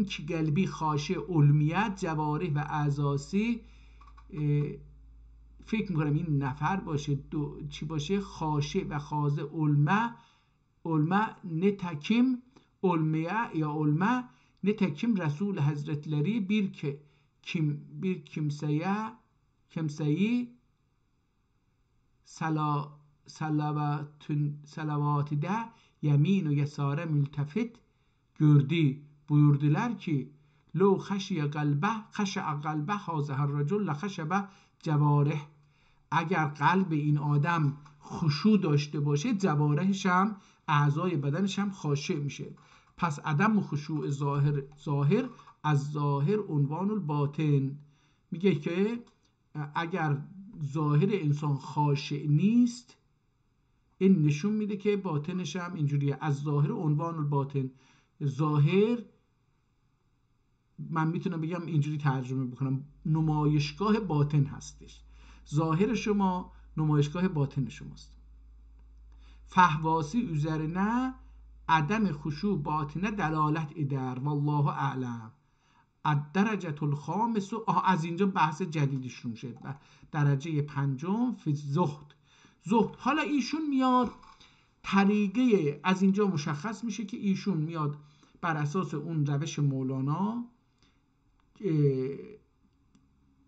که قلبی خاشه علمیه جوارح و اعضاسی، فکر میکنم این نفر باشه، چی باشه، خاشه و خازه علمه نتکیم علمیه یا علمه نتکیم رسول حضرتleri bir kimseyi salavat de yemin و yesare mültefit gördü. buyurdular ki لو خشی قلبه هذا الرجل لخشب جوارح. اگر قلب این آدم خشوع داشته باشه جوارحش هم، اعضای بدنش هم خاشع میشه. پس عدم خشوع ظاهر از ظاهر عنوان الباطن. میگه که اگر ظاهر انسان خاشع نیست این نشون میده که باطنش هم اینجوریه. از ظاهر عنوان الباطن، ظاهر من میتونم بگم اینجوری ترجمه بکنم، نمایشگاه باطن هستش. ظاهر شما نمایشگاه باطن شماست. فهواسی üzerine عدم خشوع باطنه دلالت eder والله اعلم. الدرجه الخامس از اینجا بحث جدیدی شروع شد و درجه 5 فی زهد. حالا ایشون میاد طریقه، از اینجا مشخص میشه که ایشون میاد بر اساس اون روش مولانا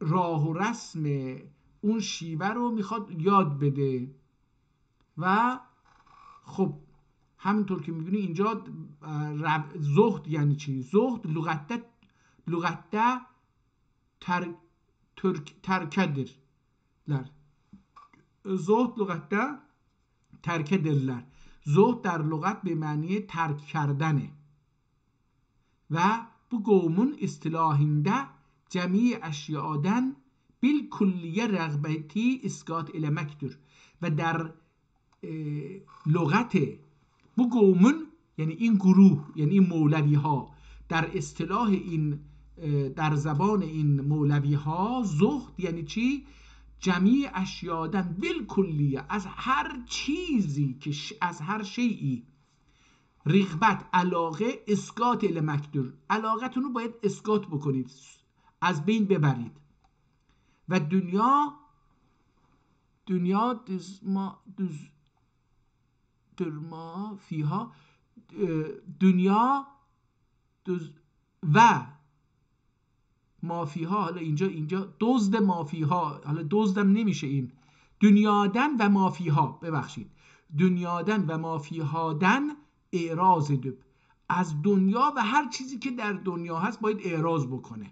راه و رسم اون شیوه رو میخواد یاد بده و خب همینطور که میبینی اینجا زهد یعنی چی؟ زهد لغت ترکدر. زهد لغت ترکدرler. زهد در لغت به معنی ترک کردنه و bu qavmun istilahində cəmi əşyadan bil kulliyə rəğbəti isqat eləməkdir. و در لغت bu qavmun یعنی این گروه، یعنی این مولوی ها، در اصطلاح این در زبان این مولوی ها زهد یعنی چی؟ جمیع اشیادن بالکلیه، از هر چیزی که از هر شیئی رغبت، علاقه، اسقاط المکدور، علاقتون رو باید اسقاط بکنید، از بین ببرید. و دنیا ما فیها، دنیا و مافیها، حالا اینجا دزد مافیها، حالا دزدم نمیشه، این دنیادن و مافیها، ببخشید، دنیادن و مافیهادن اعراض دب، از دنیا و هر چیزی که در دنیا هست باید اعراض بکنه.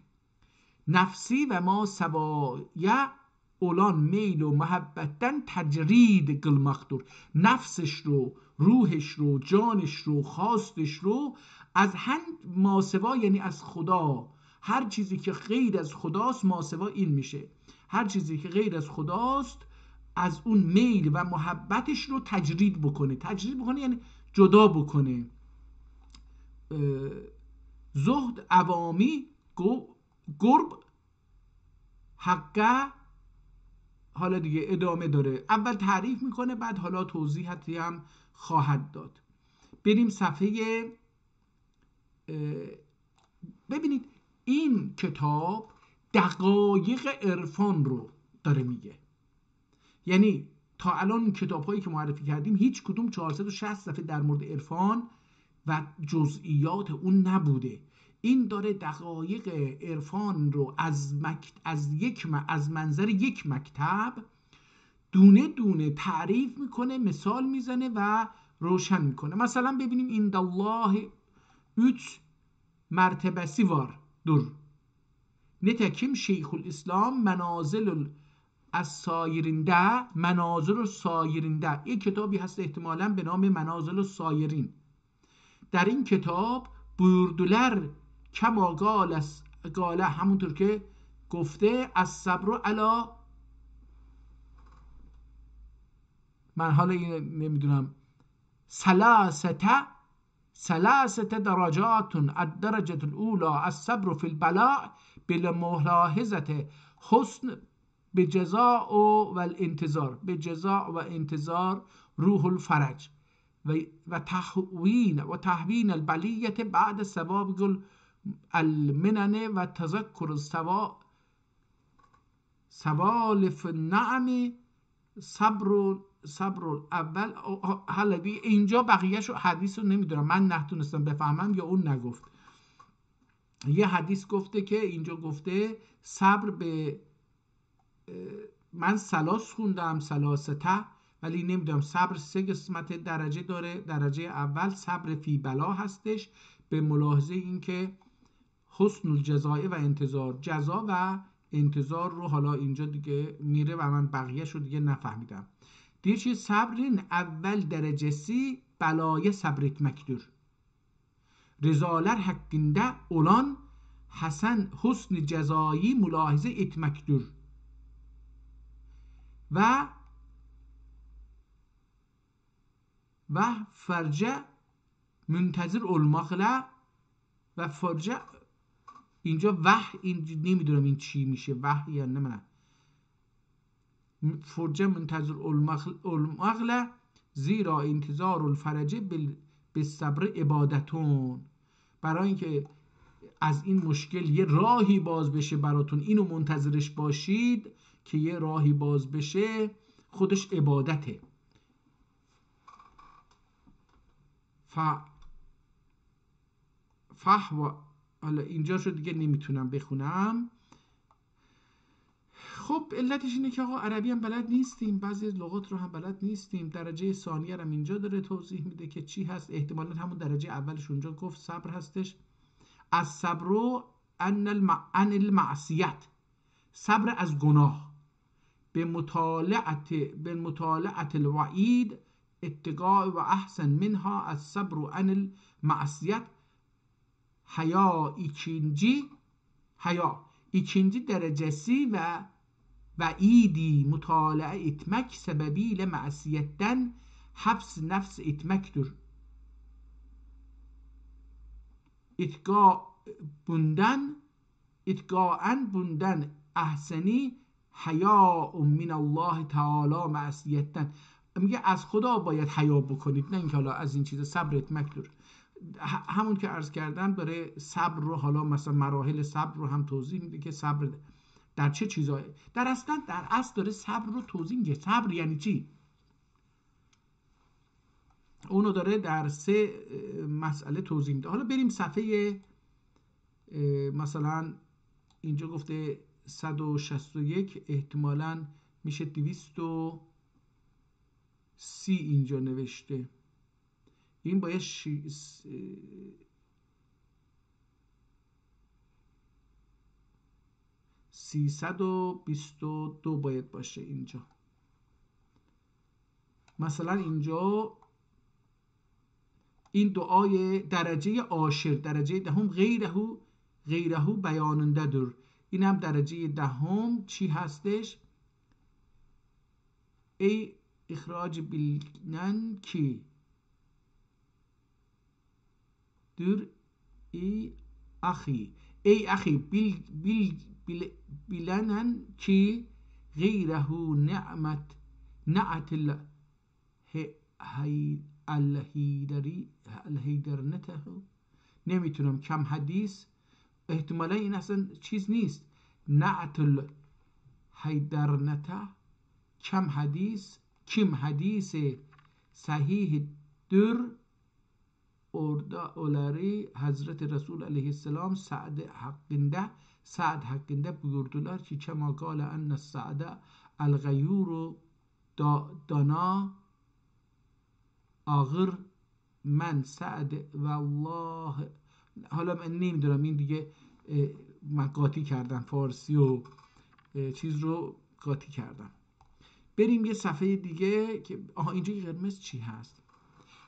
نفسی و ما سوایه اولان میل و محبتن تجرید گل مخدور، نفسش رو، روحش رو، جانش رو، خواستش رو از ماسوا یعنی از خدا، هر چیزی که غیر از خداست ماسوا این میشه، هر چیزی که غیر از خداست از اون میل و محبتش رو تجرید بکنه. تجرید بکنه یعنی جدا بکنه. زهد عوامی گرب حقه، حالا دیگه ادامه داره، اول تعریف میکنه بعد حالا توضیحاتی هم خواهد داد. بریم صفحه، ببینید این کتاب دقایق عرفان رو داره میگه، یعنی تا الان کتاب هایی که معرفی کردیم هیچ کدوم 460 صفحه در مورد عرفان و جزئیات اون نبوده. این داره دقایق عرفان رو از منظر یک مکتب دونه دونه تعریف میکنه، مثال میزنه و روشن میکنه. مثلا ببینیم این الله 3 مرتبسی vardır. Nitekim Şeyhülislam منازل السایرینده، منازل السایرینده، یک کتابی هست احتمالاً به نام منازل السایرین. در این کتاب buyurdular کما قال، همونطور که گفته، از صبر علی، من حالا این نمیدونم، ثلاثه درجات، الدرجه الاولى الصبر في البلاء بالملاحظه حسن بجزاء و الانتظار، بجزاء و انتظار روح الفرج و تهوین البلیت بعد ثواب المنن و تذکر سوالف النعم صبر اول. حالا اینجا بقیه‌شو حدیث رو نمیدونم، من نتونستم بفهمم یا اون نگفت. یه حدیث گفته که اینجا گفته صبر به، من سلاس خوندم سلاسته، ولی نمیدونم، صبر 3 قسمت درجه داره. درجه اول صبر فی بلا هستش، به ملاحظه این که حسن الجزاء و انتظار، جزا و انتظار رو حالا اینجا دیگه میره و من بقیه‌ش رو دیگه نفهمیدم. دیگه چیه؟ صبرین اول derecesi belaya sabretmektir. Rızalar hakkında olan hasen husn cezayı mülahize etmektir. و فرجه منتظر olmakla و فرجه، اینجا وحی، این نمیدونم این چی میشه، وحی یا نه، فرجه منتظر المغل زیرا انتظار الفرجه به صبر عبادتون، برای اینکه از این مشکل یه راهی باز بشه براتون، اینو منتظرش باشید که یه راهی باز بشه، خودش عبادته. حالا اینجا شو دیگه نمیتونم بخونم. خب علتش اینه که آقا عربی هم بلد نیستیم، بعضی لغات رو هم بلد نیستیم. درجه ثانیه هم اینجا داره توضیح میده که چی هست، احتمالاً همون درجه اولش اونجا گفت صبر هستش. از صبر عن المعصیت، صبر از گناه، به مطالعت الوعید اتقاء و احسن منها از صبر عن المعصیت. ikinci derecesi ve vaidi mutala'a etmek sebebiyle masiyetten haps nefs etmektir. İtqa bundan اتقاءن بوندن احسنی حیا من الله تعالی معصیتن. میگه از خدا باید حیا بکنید، نه اینکه حالا از این چیز. صبرت مکدور، همون که عرض کردم داره صبر رو، حالا مثلا مراحل صبر رو هم توضیح میده که صبر در چه چیزایی، در اصل داره صبر رو توضیح میده. صبر یعنی چی؟ اونو داره در 3 مسئله توضیح میده. حالا بریم صفحه مثلا اینجا گفته 161، احتمالاً میشه 230 اینجا نوشته. این باید 322 باید باشه اینجا. مثلا اینجا این دعای درجه عاشر، درجه دهم غیره بیاننده در. این هم درجه دهم چی هستش؟ ای اخراج بیلنن کی در ای اخی بیلنن کی غیره نعت الهیدرنته. نمیتونم، کم حدیث، احتمالا این اصلا چیز نیست. نعت الهیدرنته کم حدیث صحیح در اولاری حضرت رسول علیه السلام سعد حقنده بگردولار که کما قال ان السعد الغیور دانا آغر من سعد والله. حالا من نمیدونم، این دیگه من قاطی کردم، فارسی و چیز رو قاطی کردم. بریم یه صفحه دیگه که اینجا قرمز چی هست؟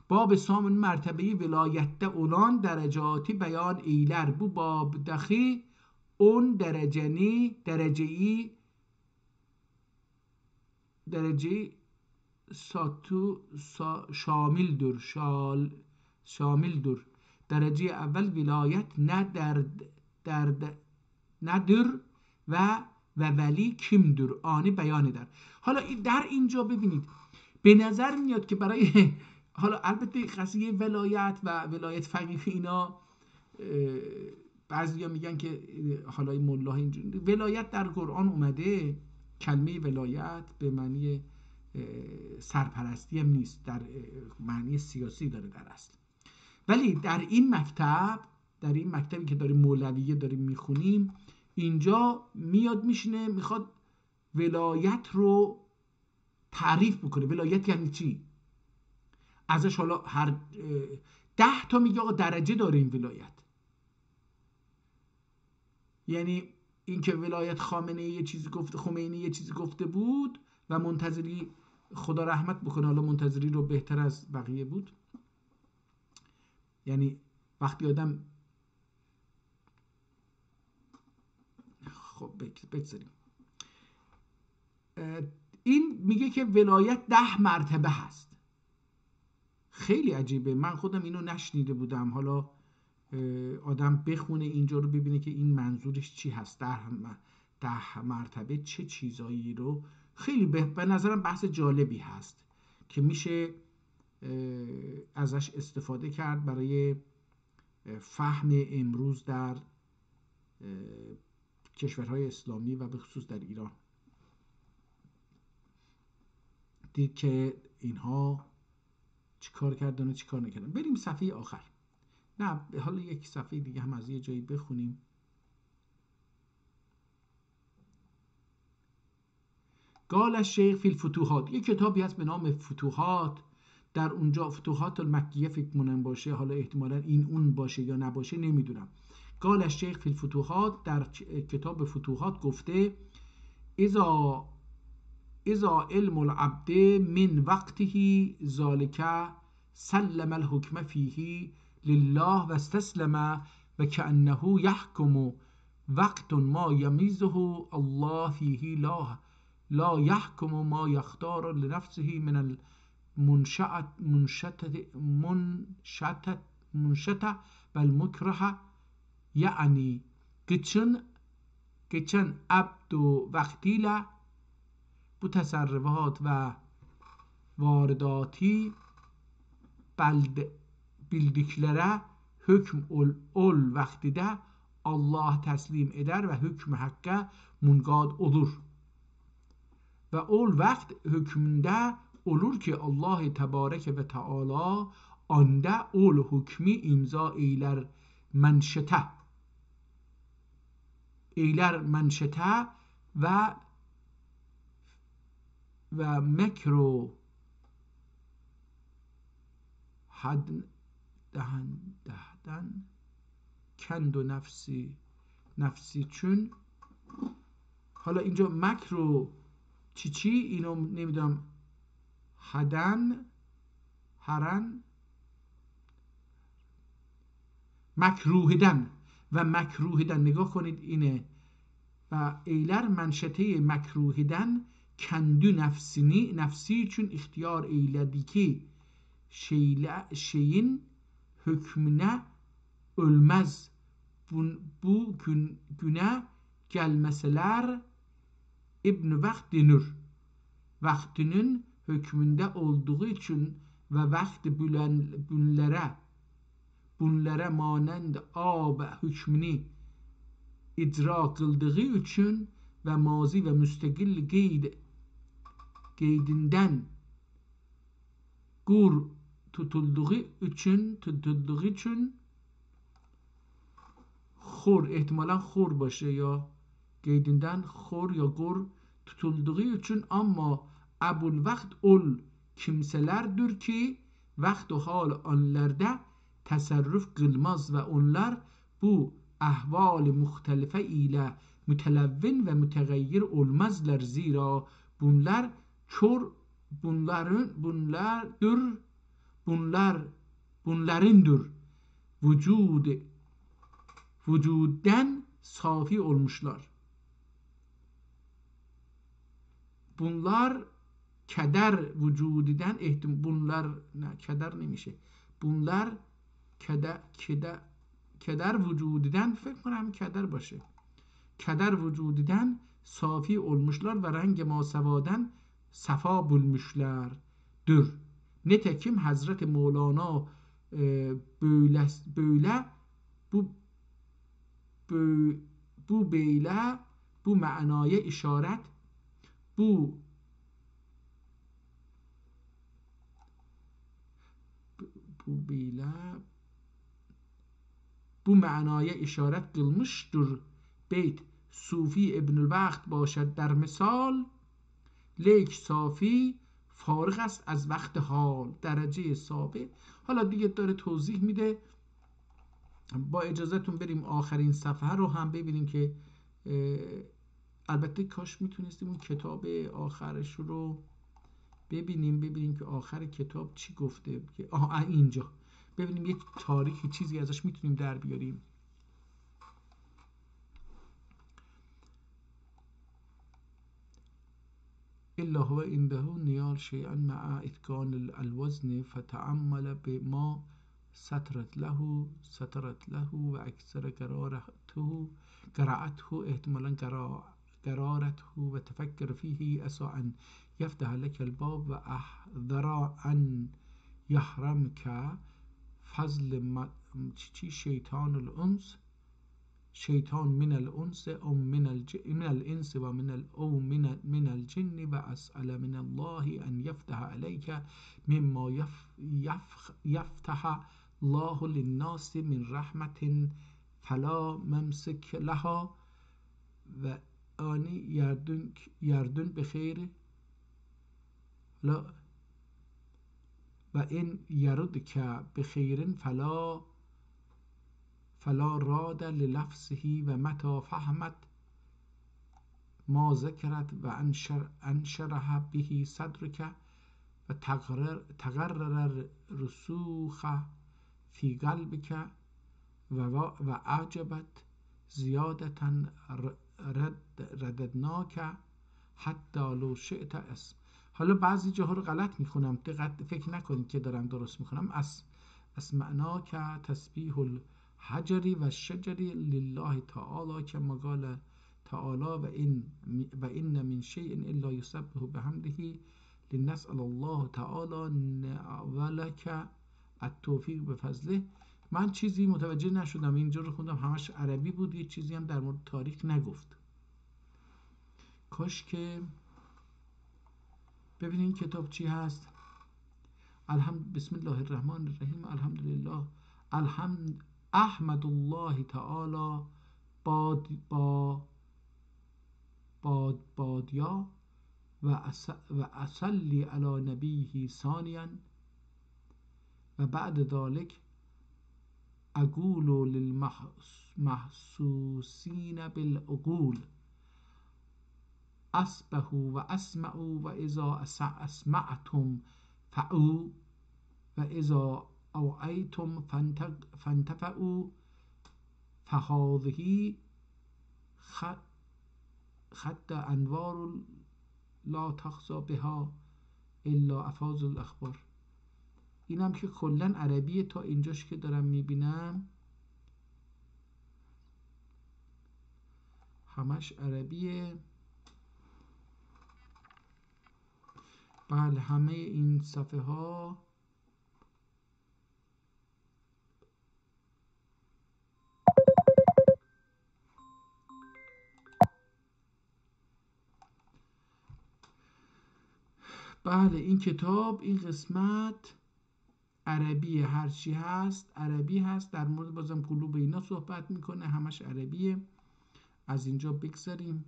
باب سامن مرتبه ولایت اولان درجاتی بیان ایلر. bu babdaki 10 derece şamildir. درجه اول ولایت ندر و ولی کیمدر آنی بیان در. حالا در اینجا ببینید به نظر میاد که برای حالا البته قضیه ولایت و ولایت فقیه اینا بعضیا میگن که حالا این ملا اینجوری، ولایت در قرآن اومده، کلمه ولایت به معنی سرپرستی هم نیست، در معنی سیاسی داره در اصل. ولی در این مکتبی که داریم مولویه داریم میخونیم، اینجا میاد میشینه میخواد ولایت رو تعریف بکنه. ولایت یعنی چی؟ ازش حالا هر 10 تا میگه آقا درجه داره این ولایت. یعنی اینکه ولایت خامنه یه چیزی گفته، خمینی یه چیزی گفته بود و منتظری خدا رحمت بکنه، حالا منتظری رو بهتر از بقیه بود. یعنی وقتی آدم خب بگذاریم، این میگه که ولایت 10 مرتبه هست. خیلی عجیبه، من خودم اینو نشنیده بودم. حالا آدم بخونه اینجا رو ببینه که این منظورش چی هست. 10 مرتبه چه چیزایی رو، خیلی به نظرم بحث جالبی هست که میشه ازش استفاده کرد برای فهم امروز در کشورهای اسلامی و به خصوص در ایران. دید که اینها چی کار کردن و چی کار نکردن. بریم صفحه آخر. نه حالا یک صفحه دیگه هم از یه جایی بخونیم. قال الشیخ فی الفتوحات، یک کتابی هست به نام فتوحات. در اونجا فتوحات المکیه فکر کنم باشه، حالا احتمالا این اون باشه یا نباشه نمیدونم. قال الشیخ فی الفتوحات، در کتاب فتوحات گفته اذا علم العبد من وقته ذالک سلم الحکم فیه لله و استسلم و کأنه یحکم وقت ما یمیزه الله فیه لا یحکم ما یختار لنفسه من المنشطه و المکره. یعنی که چون geçen abdu vaktiyle bu tasarrufat ve varidati bildiklere hükm ol vaktide Allah teslim eder ve hükmü hakka mungad olur. Ve ol vakt hükmünde olur ki Allah tebarek ve teala anda ol hükmü imza eyler menşete ve mekru dehden kendo nفسی چون. حالا اینجا مکرو چی اینو نمیدونم، هرن مکروهدن و مکروهدن نگاه کنید اینه و ایلر منشته مکروهدن کندو نفسی چون اختیار eyledi ki şeyin hükmüne ölmez bu güne gelmeseler İbn vakt denir. Vaktinin hükmünde olduğu için ve vakti bunlara manend ab hükmünü icra kıldığı için ve mazi ve müstakil qeydinden gur tutulduğu için خور احتمالا خور باشه یا قیدیندن خور یا gur tutulduğu için ama ebulvakt ol kimselerdir ki vakt و hal onlarda tasarruf kılmaz ve onlar bu ahval muhtelife ile mütelevvin ve mütegayyir olmazlar, zira bunlar bunlarındır vücuden safi olmuşlar. Bunlar keder vücudiden bunlar ne keder neymiş? Bunlar keder vücudiden فکر کنم keder باشه. Keder vücudiden safi olmuşlar ve rengi masavadan safa bulmuşlardır. Nitekim Hazreti Mevlana böyle bu beyle bu manaya işaret bu manaya işaret kılmıştır. Beyt Sufi İbnül Vakt باشد در مثال لیک صافی فارغ است از وقت حال درجه ثابت. حالا دیگه داره توضیح میده. با اجازهتون بریم آخرین صفحه رو هم ببینیم که البته کاش میتونستیم اون کتاب آخرش رو ببینیم که آخر کتاب چی گفته. اینجا ببینیم یک تاریخی چیزی ازش میتونیم در بیاریم. إلا هو عنده نيال شيئا مع إتقان الوزن فتعمل بما سترت له وأكثر قرأته احتمالا قرارته وتفكر فيه أسى أن يفتح لك الباب وأحذر أن يحرمك فضل شيطان الأنس شیطان من الانس او من الانس و من الجن و اسأل من الله ان یفتح علیک مما یفتح الله للناس من رحمت فلا ممسک لها و آنی یردن بخیر و این یردک بخیر فلا راد للفظه و متى فهمت ما ذکرت و انشرح به صدرک و تقرر رسوخ فی قلبک و اعجبت زیادتا رددناک حتی لو شئت اسم. حالا بعضی جاها رو غلط میخونم، دقت فکر نکنید که دارم درست میخونم. اسمعناک تسبیح حجری و شجری لله تعالی کما قال تعالی و این من شیء الا یسبح بحمده لنسأل الله تعالی ولک التوفیق بفضله. من چیزی متوجه نشدم، اینجا رو خوندم همش عربی بود، یه چیزی هم در مورد تاریخ نگفت. کاش که ببینین کتاب چی هست. بسم الله الرحمن الرحیم. الحمدلله احمد الله تعالی بادیا و اصلی علی نبیه ثانیا و بعد ذلك اقول للمحسوسین بالعقول اسبحوا و اسمعوا و اذا اسمعتم فعوا و اذا اوعیتم فانتفعوا فهذه خط انوار لا تخزا بها الا افاض الاخبار. اینم که کلا عربیه تا اینجاش که دارم میبینم همش عربیه. بله همه این صفحه ها بله این کتاب این قسمت عربیه، هرچی هست عربی هست. در مورد بازم قلوب اینا صحبت میکنه، همش عربیه. از اینجا بگذاریم.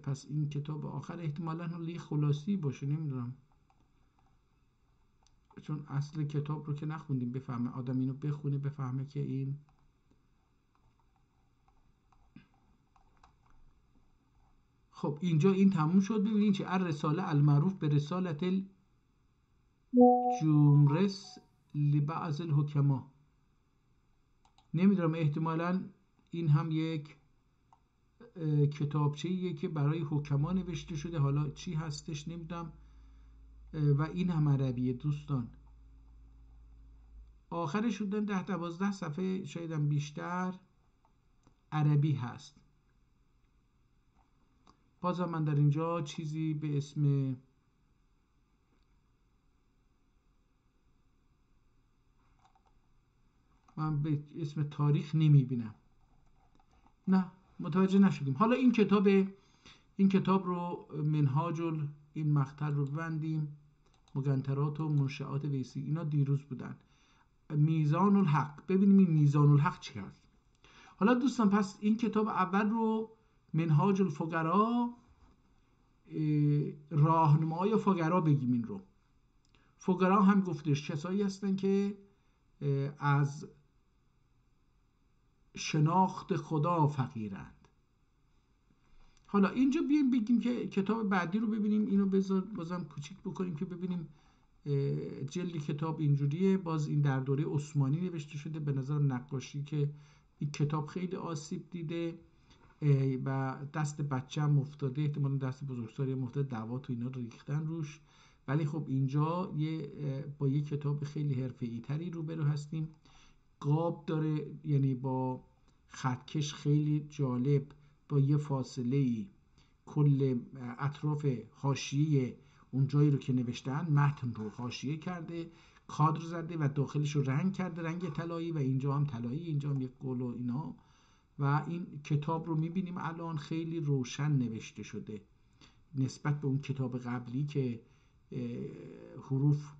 پس این کتاب آخر احتمالاً حالا خلاصی باشه، نمیدونم، چون اصل کتاب رو که نخوندیم بفهمه آدم اینو بخونه بفهمه که این خب اینجا این تموم شد. ببینید چه الرساله المعروف به رسالت الجمرس لبعض الحکما. نمیدونم احتمالاً این هم یک کتابچه‌ایه که برای حکما نوشته شده، حالا چی هستش نمیدونم. و این هم عربیه دوستان. آخرش شدن 10-12 صفحه شاید هم بیشتر عربی هست. بازم من در اینجا چیزی به اسم تاریخ نمیبینم. نه متوجه نشدیم. حالا این کتاب رو منهاج این مقطع رو ببندیم. مگنترات و منشعات ویسی اینا دیروز بودن. میزان الحق، ببینیم این میزان الحق چی هست. حالا دوستان پس این کتاب اول رو منهاج الفقرا، راهنمای فقرا بگیم. این رو فقرا هم گفتش کسایی هستن که از شناخت خدا فقیرند. حالا اینجا بیایم بگیم که کتاب بعدی رو ببینیم. اینو بازم کوچیک بکنیم که ببینیم جلد کتاب اینجوریه. باز این در دوره عثمانی نوشته شده. به نظرم نقاشی که این کتاب خیلی آسیب دیده و دست بچه هم افتاده، احتمالا دست بزرگسالی هم افتاده، دوات و اینا رو ریختن روش. ولی خب اینجا با یه کتاب خیلی حرفه‌ای تری روبرو هستیم. قاب داره، یعنی با خطکش خیلی جالب، با یه فاصله ای کل اطراف حاشیه اون جایی رو که نوشتن متن رو حاشیه کرده، کادر زده و داخلش رو رنگ کرده، رنگ طلایی، و اینجا هم طلایی، اینجا هم یک گل و اینا. و این کتاب رو میبینیم الان خیلی روشن نوشته شده نسبت به اون کتاب قبلی که حروف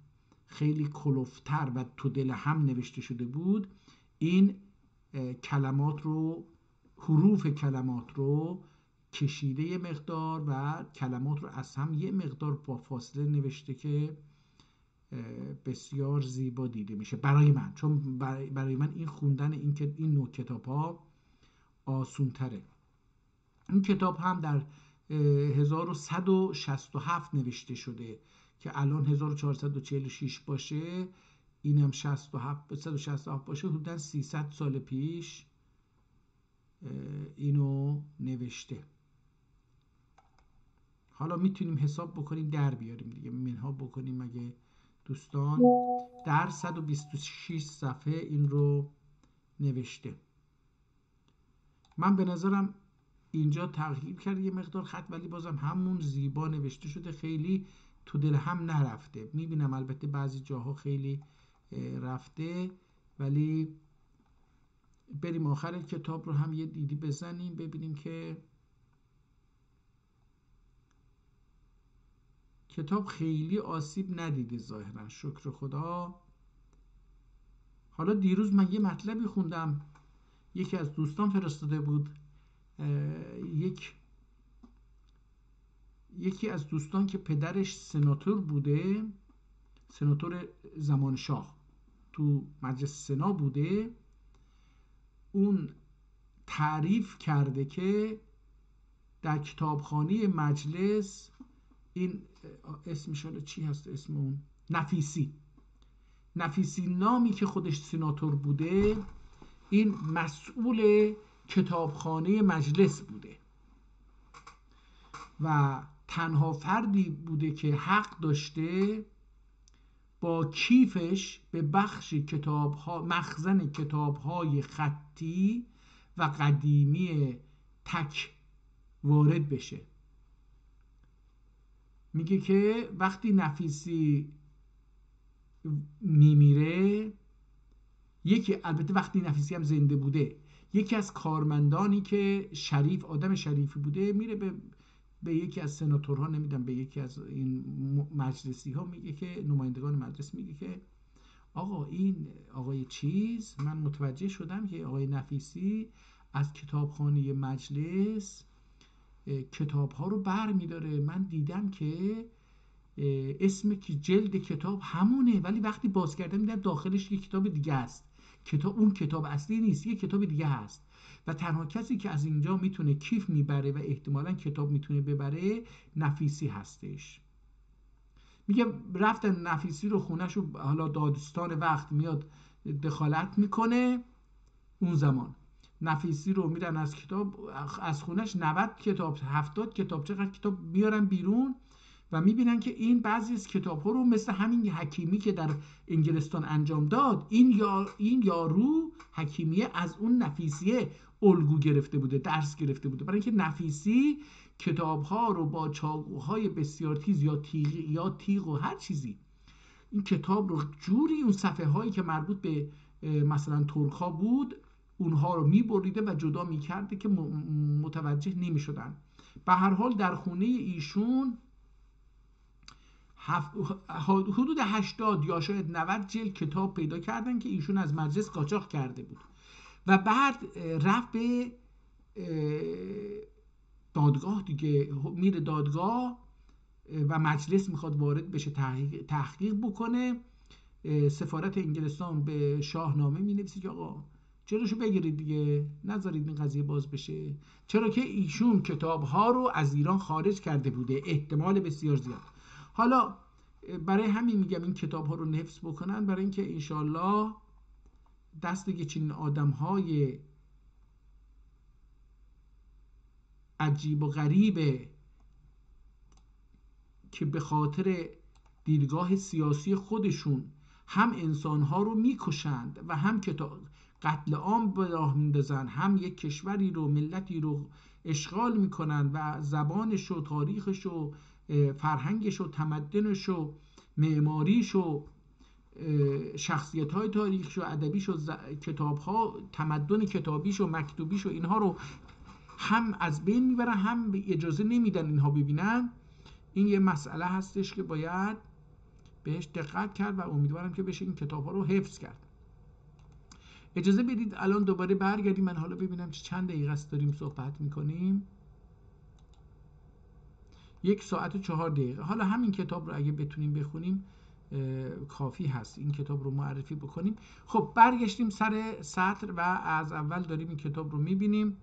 خیلی کلفتر و تو دل هم نوشته شده بود. این حروف کلمات رو کشیده یه مقدار و کلمات رو از هم یه مقدار با فاصله نوشته که بسیار زیبا دیده میشه برای من. چون برای من این خوندن این نوع کتاب ها آسون تره. این کتاب هم در 1167 نوشته شده که الان 1446 باشه، اینم 167 باشه، حدوداً 300 سال پیش اینو نوشته. حالا میتونیم حساب بکنیم در بیاریم دیگه، منها بکنیم اگه دوستان. در 126 صفحه این رو نوشته. من به نظرم اینجا تغییر کرد یه مقدار خط، ولی بازم همون زیبا نوشته شده، خیلی تو دل هم نرفته. میبینم البته بعضی جاها خیلی رفته، ولی بریم آخر کتاب رو هم یه دیدی بزنیم ببینیم که کتاب خیلی آسیب ندیده ظاهرا، شکر خدا. حالا دیروز من یه مطلبی خوندم، یکی از دوستان فرستاده بود، یکی از دوستان که پدرش سناتور بوده، سناتور زمان شاه تو مجلس سنا بوده، اون تعریف کرده که در کتابخانه مجلس این اسمش حالا چی هست، اسم اون نفیسی نامی که خودش سناتور بوده، این مسئول کتابخانه مجلس بوده و تنها فردی بوده که حق داشته با کیفش به بخش مخزن کتاب‌های خطی و قدیمی تک وارد بشه. میگه که وقتی نفیسی میمیره، البته وقتی نفیسی هم زنده بوده، یکی از کارمندانی که آدم شریفی بوده میره به یکی از سناتورها، نمیدونم به یکی از این مجلسی ها، میگه که نمایندگان مجلس، میگه که آقا این آقای چیز، من متوجه شدم که آقای نفیسی از کتابخانه مجلس کتاب ها رو بر میداره، من دیدم که اسم جلد کتاب همونه، ولی وقتی باز کردم دیدم داخلش یک کتاب دیگه است، اون کتاب اصلی نیست، یک کتاب دیگه هست و تنها کسی که از اینجا میتونه کیف میبره و احتمالاً کتاب میتونه ببره نفیسی هستش. میگه رفتن نفیسی رو خونه‌شو، حالا دادستان وقت میاد دخالت میکنه، اون زمان نفیسی رو میرن از خونش 90 کتاب 70 کتاب چقدر کتاب میارن بیرون و میبینن که این بعضی از کتاب ها رو مثل همین حکیمی که در انگلستان انجام داد، این یارو حکیمیه از اون نفیسیه الگو گرفته بوده، درس گرفته بوده، برای اینکه نفیسی کتاب ها رو با چاقوهای بسیار تیز یا تیغ و هر چیزی، این کتاب رو جوری اون صفحه هایی که مربوط به مثلا ترک ها بود اونها رو میبریده و جدا میکرده که متوجه نمیشدن. به هر حال در خونه ایشون حدود 80 یا شاید 90 جلد کتاب پیدا کردن که ایشون از مجلس قاچاق کرده بود و بعد رفت به دادگاه دیگه، میره دادگاه و مجلس میخواد وارد بشه تحقیق بکنه. سفارت انگلستان به شاه نامه مینویسه که آقا جلوشو بگیرید دیگه، نذارید این قضیه باز بشه، چرا که ایشون کتاب‌ها رو از ایران خارج کرده بوده، احتمال بسیار زیاد. حالا برای همین میگم این کتاب‌ها رو حفظ بکنن، برای اینکه انشالله دست دیگه چنین آدم‌های عجیب و غریبه که به خاطر دیدگاه سیاسی خودشون هم انسان‌ها رو میکشند و هم قتل عام به راه میندازن، هم یک کشوری رو، ملتی رو اشغال میکنن و زبانش و تاریخش و فرهنگش و تمدنش و معماریش و شخصیت‌های تاریخش و ادبیش و کتاب‌ها، تمدن کتابیش و مکتوبیش و اینها رو هم از بین میبرن، هم اجازه نمیدن اینها ببینن. این یه مسئله هستش که باید بهش دقت کرد و امیدوارم که بشه این کتاب‌ها رو حفظ کرد. اجازه بدید الان دوباره برگردیم، من حالا ببینم چند دقیقه است داریم صحبت میکنیم. 1 ساعت و 4 دقیقه. حالا همین کتاب رو اگه بتونیم بخونیم کافی هست، این کتاب رو معرفی بکنیم. خب برگشتیم سر سطر و از اول داریم این کتاب رو میبینیم،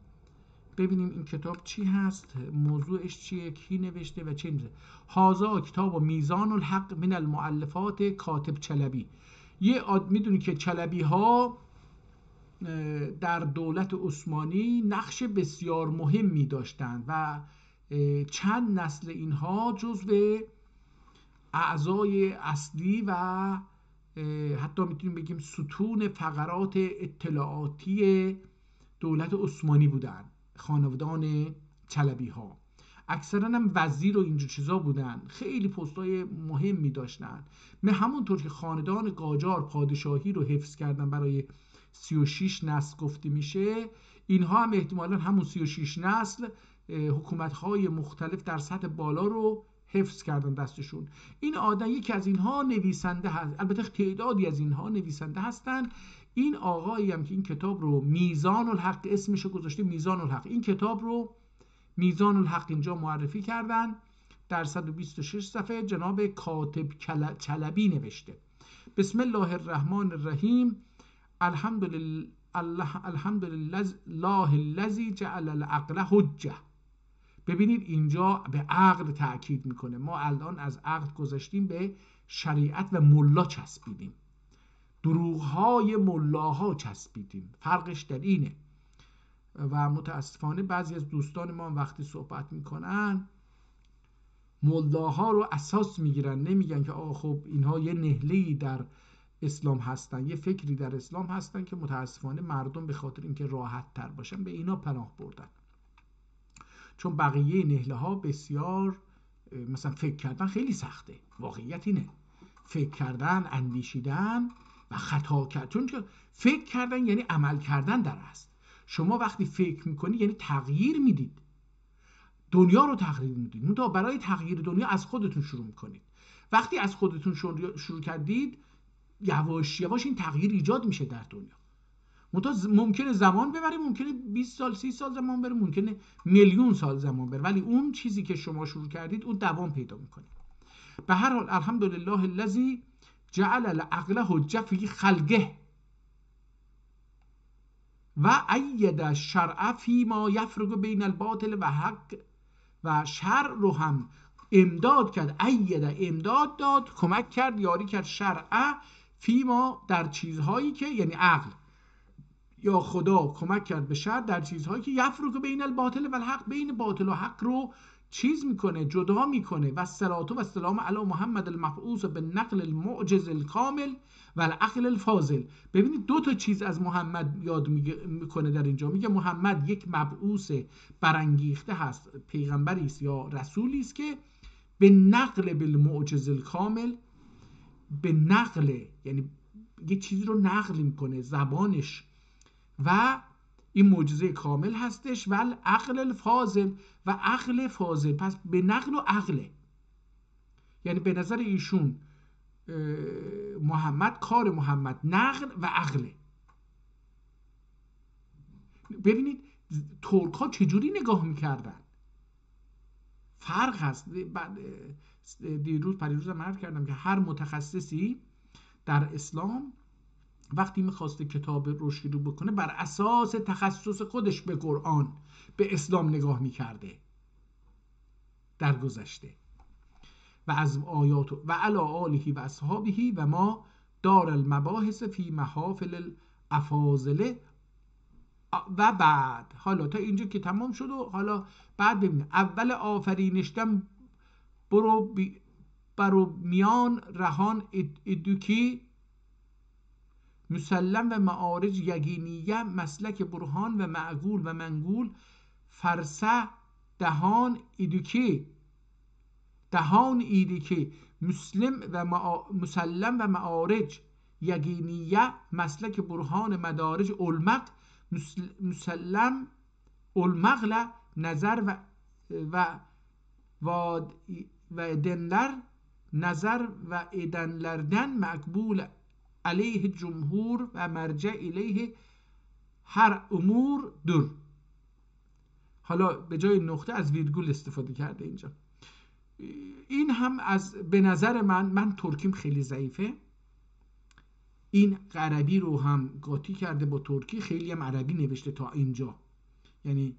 ببینیم این کتاب چی هست، موضوعش چیه، کی نوشته و چه میشه. هازا کتاب و میزان الحق من المؤلفات کاتب چلبی. میدونی که چلبی ها در دولت عثمانی نقش بسیار مهمی داشتند و چند نسل اینها جزو اعضای اصلی و حتی میتونیم بگیم ستون فقرات اطلاعاتی دولت عثمانی بودند. خانوادان چلبی ها. اکثرا هم وزیر و اینجور چیزا بودن، خیلی پستای مهمی داشتن. همونطور که خاندان قاجار پادشاهی رو حفظ کردن برای 36 نسل گفته میشه، اینها هم احتمالا همون 36 نسل حکومت‌های مختلف در سطح بالا رو حفظ کردن دستشون. این آدم یکی از اینها نویسنده هست، البته تعدادی از اینها نویسنده هستن. این آقایی هم که این کتاب رو میزان الحق اسمش گذاشته، میزان الحق، این کتاب رو میزان الحق اینجا معرفی کردن، در 126 صفحه جناب کاتب چلبی نوشته. بسم الله الرحمن الرحیم. الحمدلله الذی جعل العقل حجه. ببینید اینجا به عقل تأکید میکنه. ما الان از عقل گذاشتیم به شریعت و ملا چسبیدیم، دروغهای ملاها چسبیدیم. فرقش در اینه. و متاسفانه بعضی از دوستان ما وقتی صحبت میکنن ملاها رو اساس میگیرن، نمیگن که آقا خب اینها یه نهله‌ای در اسلام هستن، یه فکری در اسلام هستن که متاسفانه مردم به خاطر اینکه راحت تر باشن به اینا پناه بردن. چون بقیه نهله ها بسیار مثلا فکر کردن خیلی سخته. واقعیت اینه، فکر کردن، اندیشیدن و خطا کردن. چون که فکر کردن یعنی عمل کردن در است. شما وقتی فکر میکنید یعنی تغییر میدید، دنیا رو تغییر میدید. منتها برای تغییر دنیا از خودتون شروع میکنید. وقتی از خودتون شروع کردید یواش یواش این تغییر ایجاد میشه در دنیا. ممکنه زمان ببره، ممکنه 20 سال 30 سال زمان بره، ممکنه میلیون سال زمان بره، ولی اون چیزی که شما شروع کردید اون دوام پیدا میکنه. به هر حال الحمدلله الذی جعل العقل حجه فی خلقه و اید الشرع فی ما یفرق بین الباطل و حق. و شرع رو هم امداد کرد، اید امداد داد، کمک کرد، یاری کرد شرع فی ما در چیزهایی که یعنی عقل یا خدا کمک کرد به شرع در چیزهایی که یفرق بین الباطل و الحق، بین باطل و حق رو چیز میکنه، جدا میکنه. و الصلاة و السلام علی محمد المبعوث بالنقل المعجز الکامل و العقل الفاضل. ببینید دو تا چیز از محمد یاد میکنه در اینجا. میگه محمد یک مبعوث برانگیخته هست، پیغمبری است یا رسولی است که به نقل بالمعجز الکامل، به نقل یعنی یه چیزی رو نقل میکنه زبانش و این معجزه کامل هستش. و عقل الفاضل و عقل فاضل، پس به نقل و عقله. یعنی به نظر ایشون محمد، کار محمد نقل و عقله. ببینید ترک ها چجوری نگاه میکردن، فرق هست. دیروز پریروز عرض کردم که هر متخصصی در اسلام وقتی میخواسته کتاب رو شروع بکنه بر اساس تخصص خودش به قرآن، به اسلام نگاه میکرده در گذشته. و از آیات و علی آله و اصحابه و ما دار المباحث فی محافل الافاضله. و بعد حالا تا اینجا که تمام شد و حالا بعد ببینید اول آفرینشتن برو میان رهان ادوکی مسلم و معارج یقینیه مسلک برهان و معقول و منقول فرسه دهان ایدوکی مسلم و معارج یقینیه مسلک برهان مدارج علمق مسلم علمقل نظر و دنلر نظر و ادنلردن مقبول علیه جمهور و مرجع الیه هر امور در. حالا به جای نقطه از ویرگول استفاده کرده اینجا. این هم از به نظر من ترکیم خیلی ضعیفه. این عربی رو هم قاطی کرده با ترکی، خیلی هم عربی نوشته تا اینجا. یعنی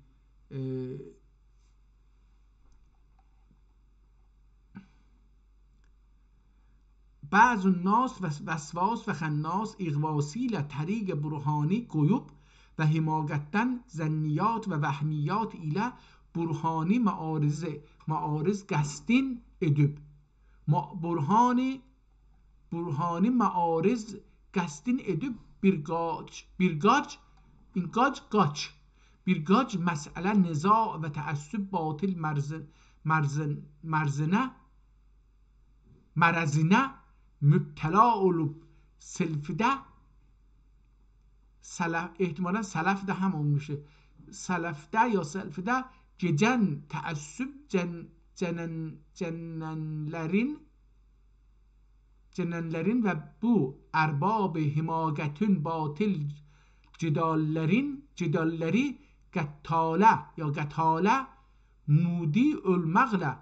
بعض الناس وسواس و خناس اغواسیل طریق برهانی گویوب و حماقتن زنیات و وهمیات ایله برهانی معارض گستین ادوب. برهانی معارض گستین ادوب بیرگاج این گاج birgaç mesele niza ve taassüp batil مرزینه مبتلا olup سلفده احتمالا سلفده همون میشه سلفده یا سلفده gecen taassüp cenenlerin ve bu erbab himagetün batil cidalleri gattale ya gattale mudi المغله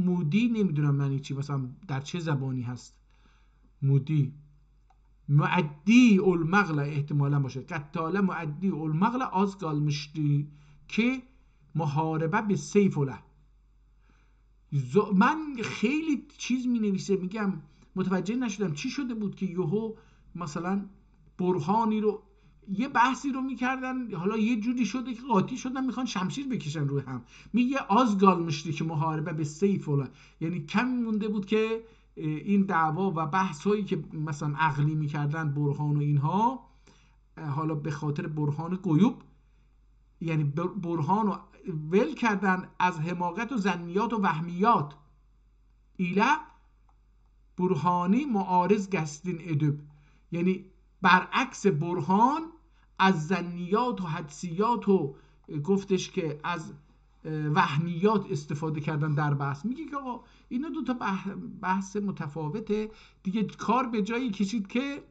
مودی نمیدونم معنی چی، مثلا در چه زبانی هست مودی، معدی المغله احتمالا باشه، قتاله معدی المغله az kalmıştı که محاربه به سیف له. من خیلی چیز می نویسه میگم متوجه نشدم چی شده بود که یهو مثلا برهانی رو یه بحثی رو میکردن، حالا یه جوری شده که قاطی شدن میخوان شمشیر بکشن روی هم. میگه az kalmıştı که محاربه به سیف له، یعنی کم مونده بود که این دعوا و بحث هایی که مثلا عقلی میکردن برهان و اینها، حالا به خاطر برهان غیوب، یعنی برهان رو ول کردن از حماقت و ظنیات و وهمیات. ایله برهانی معارض گستین ادب، یعنی برعکس برهان از ظنیات و حدسیات و گفتش که از وهمیات استفاده کردن در بحث. میگه که آقا اینا دو تا بحث متفاوته دیگه، کار به جایی کشید که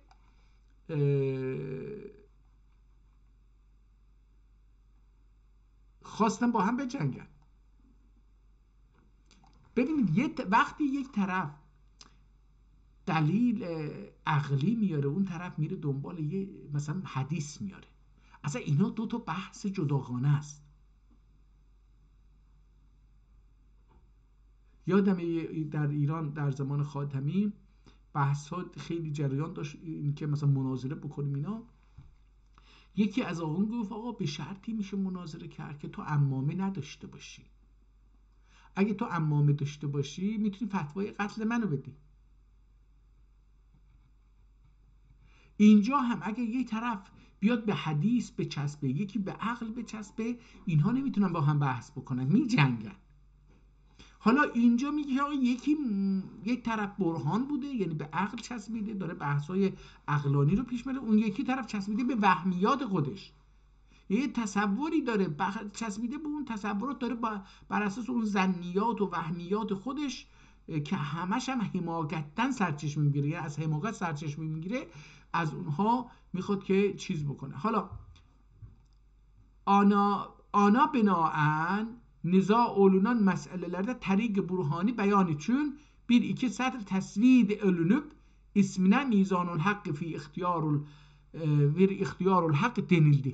خواستن با هم بجنگن. ببینید وقتی یک طرف دلیل عقلی میاره، اون طرف میره دنبال یه مثلا حدیث میاره، اصلا اینا دو تا بحث جداگانه است. یادم در ایران در زمان خاتمی بحث ها خیلی جریان داشت این که مثلا مناظره بکنیم اینا. یکی از آقایون گفت آقا به شرطی میشه مناظره کرد که تو عمامه نداشته باشی. اگه تو عمامه داشته باشی میتونی فتوای قتل منو بدی. اینجا هم اگه یک طرف بیاد به حدیث بچسبه، یکی به عقل بچسبه، اینها نمیتونن با هم بحث بکنن، میجنگن. حالا اینجا میگه یک طرف برهان بوده، یعنی به عقل چسبیده، داره بحث‌های عقلانی رو پیش میره، اون یکی طرف چسبیده به وهمیات خودش، یه تصوری داره چسبیده به اون تصورات، داره بر اساس اون ظنیات و وهمیات خودش که همش هم حماقتاً سرچشمه میگیره، یعنی از حماقت سرچشمه میگیره، از اونها میخواد که چیز بکنه. حالا آنا بناen niza olunan meselelerde tariq burhani beyan için bir iki satr tesvid olunup ismine mizanul hak fi ihtiyarul hak denildi.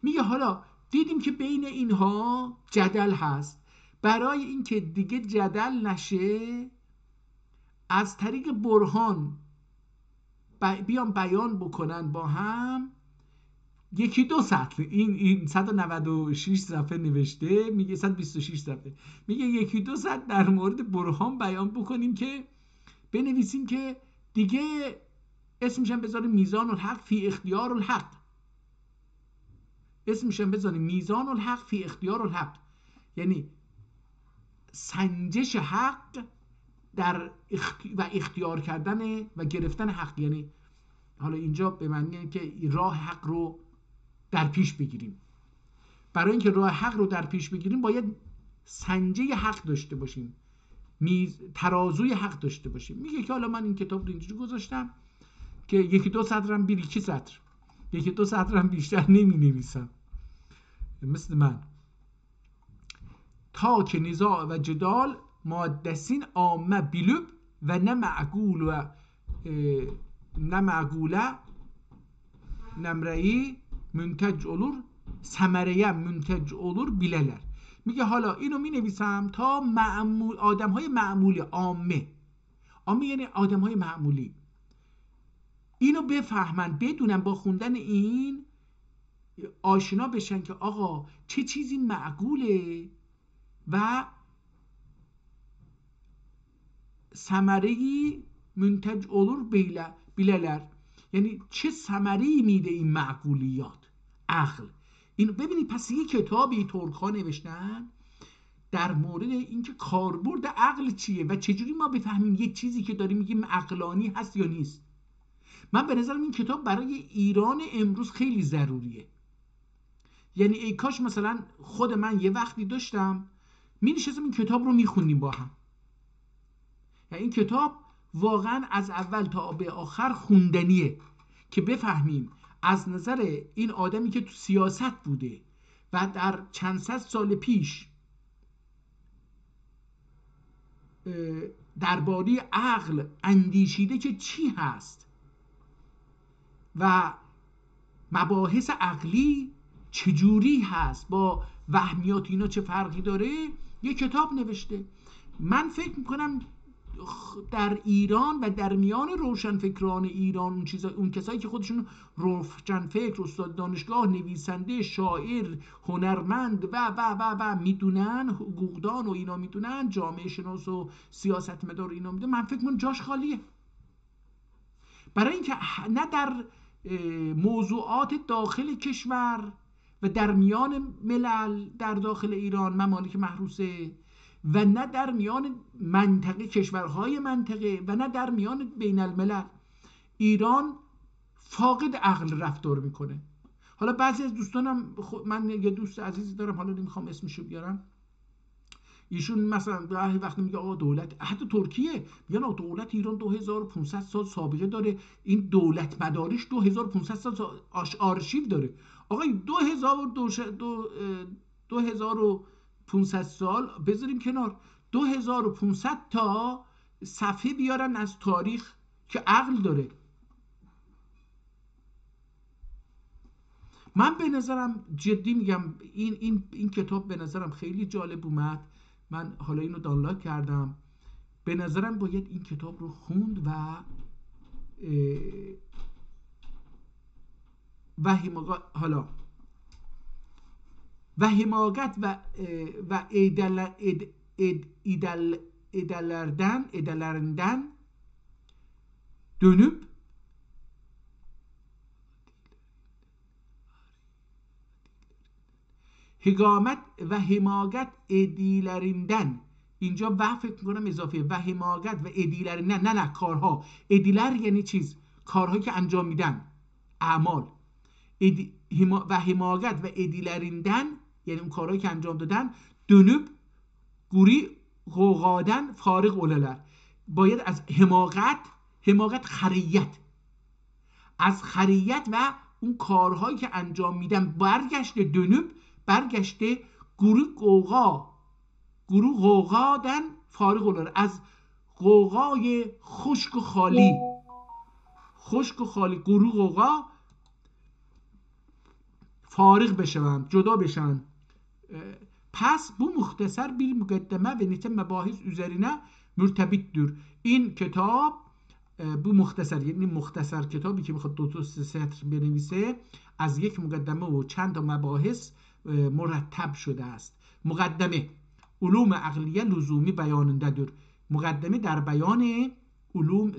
میگه حالا دیدیم که بین اینها جدل هست، برای اینکه دیگه جدل نشه از طریق برهان بیان بیان بکنن با هم. یکی دو سطر، این 196 صفحه نوشته، میگه 126 صفحه، میگه یکی دو سطر در مورد برهان بیان بکنیم که بنویسیم که دیگه اسمشم بذاریم میزان الحق فی اختیار الحق، اسمشم بذاریم میزان الحق فی اختیار الحق، یعنی سنجش حق در و اختیار کردن و گرفتن حق. یعنی حالا اینجا به معنی که راه حق رو در پیش بگیریم. برای اینکه راه حق رو در پیش بگیریم باید سنجه حق داشته باشیم، ترازوی حق داشته باشیم. میگه که حالا من این کتاب رو اینجوری گذاشتم که یکی دو سطرم بیر یکی سطر، یکی دو سطرم بیشتر نمی نویسم مثل من، تا که نزاع و جدال مادسین عامه بیلوب و نه معقوله نمرهی منتج olur ثمره منتج olur bileler. میگه حالا اینو می نویسم تا آدم های معمولی، عامه یعنی آدم های معمولی اینو بفهمن، بدونن، با خوندن این آشنا بشن که آقا چه چیزی معقوله و ثمره‌ای منتج olur bileler، یعنی چه ثمره‌ای میده این معقولیات. عقل. این ببینید پس یه کتابی ترک‌ها نوشتن در مورد اینکه کاربرد عقل چیه و چجوری ما بفهمیم یه چیزی که داریم میگیم عقلانی هست یا نیست. من به نظرم این کتاب برای ایران امروز خیلی ضروریه. یعنی ای کاش مثلا خود من یه وقتی داشتم می نشستم این کتاب رو میخوندیم با هم. یعنی این کتاب واقعا از اول تا به آخر خوندنیه که بفهمیم از نظر این آدمی که تو سیاست بوده و در چند صد سال پیش درباره عقل اندیشیده که چی هست و مباحث عقلی چجوری هست، با وهمیات اینا چه فرقی داره، یه کتاب نوشته. من فکر میکنم در ایران و در میان روشنفکران ایران اون کسایی که خودشون روشنفکر، استاد دانشگاه، نویسنده، شاعر، هنرمند و میدونن، حقوقدان و اینا میدونن، جامعه شناس و سیاستمدار اینا میدونن، من فکر میکنم جاش خالیه. برای اینکه نه در موضوعات داخل کشور و در میان ملل در داخل ایران ممالک محروسه و نه در میان منطقه کشورهای منطقه و نه در میان بین الملل ایران فاقد عقل رفتار میکنه. حالا بعضی از دوستانم من یه دوست عزیزی دارم، حالا نمیخوام اسمشو بیارم، ایشون مثلا وقتی میگه آقا دولت، حتی ترکیه میگن آقا دولت ایران 2500 سال سابقه داره، این دولت مدارش 2500 سال آرشیو داره. آقا 2500 سال بذاریم کنار، 2500 تا صفحه بیارن از تاریخ که عقل داره. من به نظرم جدی میگم این کتاب به نظرم خیلی جالب اومد. من حالا اینو دانلود کردم، به نظرم باید این کتاب رو خوند و حماقت و ایدلردن dönüp حکامت و حماقت ادیلریندن، اینجا فکر کنم اضافه و حماقت و ادیلریندن، نه کارها، ادیلر یعنی چیز، کارهایی که انجام میدن، اعمال، و حماقت و ادیلریندن یعنی اون کارهایی که انجام دادن، dönüp گوری قوقادن فارغ اوللر، باید از حماقت خریت، از خریت و اون کارهایی که انجام میدن برگشته برگشته گروه قوقادن فارغ اوللر، از قوقای خشک و خالی گروه قوقا فارغ بشن، جدا بشن. پس bu muhtasar bir mukaddeme ve nice mebahis üzerine mürtebittir. این کتاب bu muhtasar یعنی مختصر کتابی که میخواد 2 تا 3 سطر بنویسه از یک مقدمه و چند تا مباحث مرتب شده است. مقدمه علوم عقلیه لزومی بیاننده‌دür. مقدمه در بیان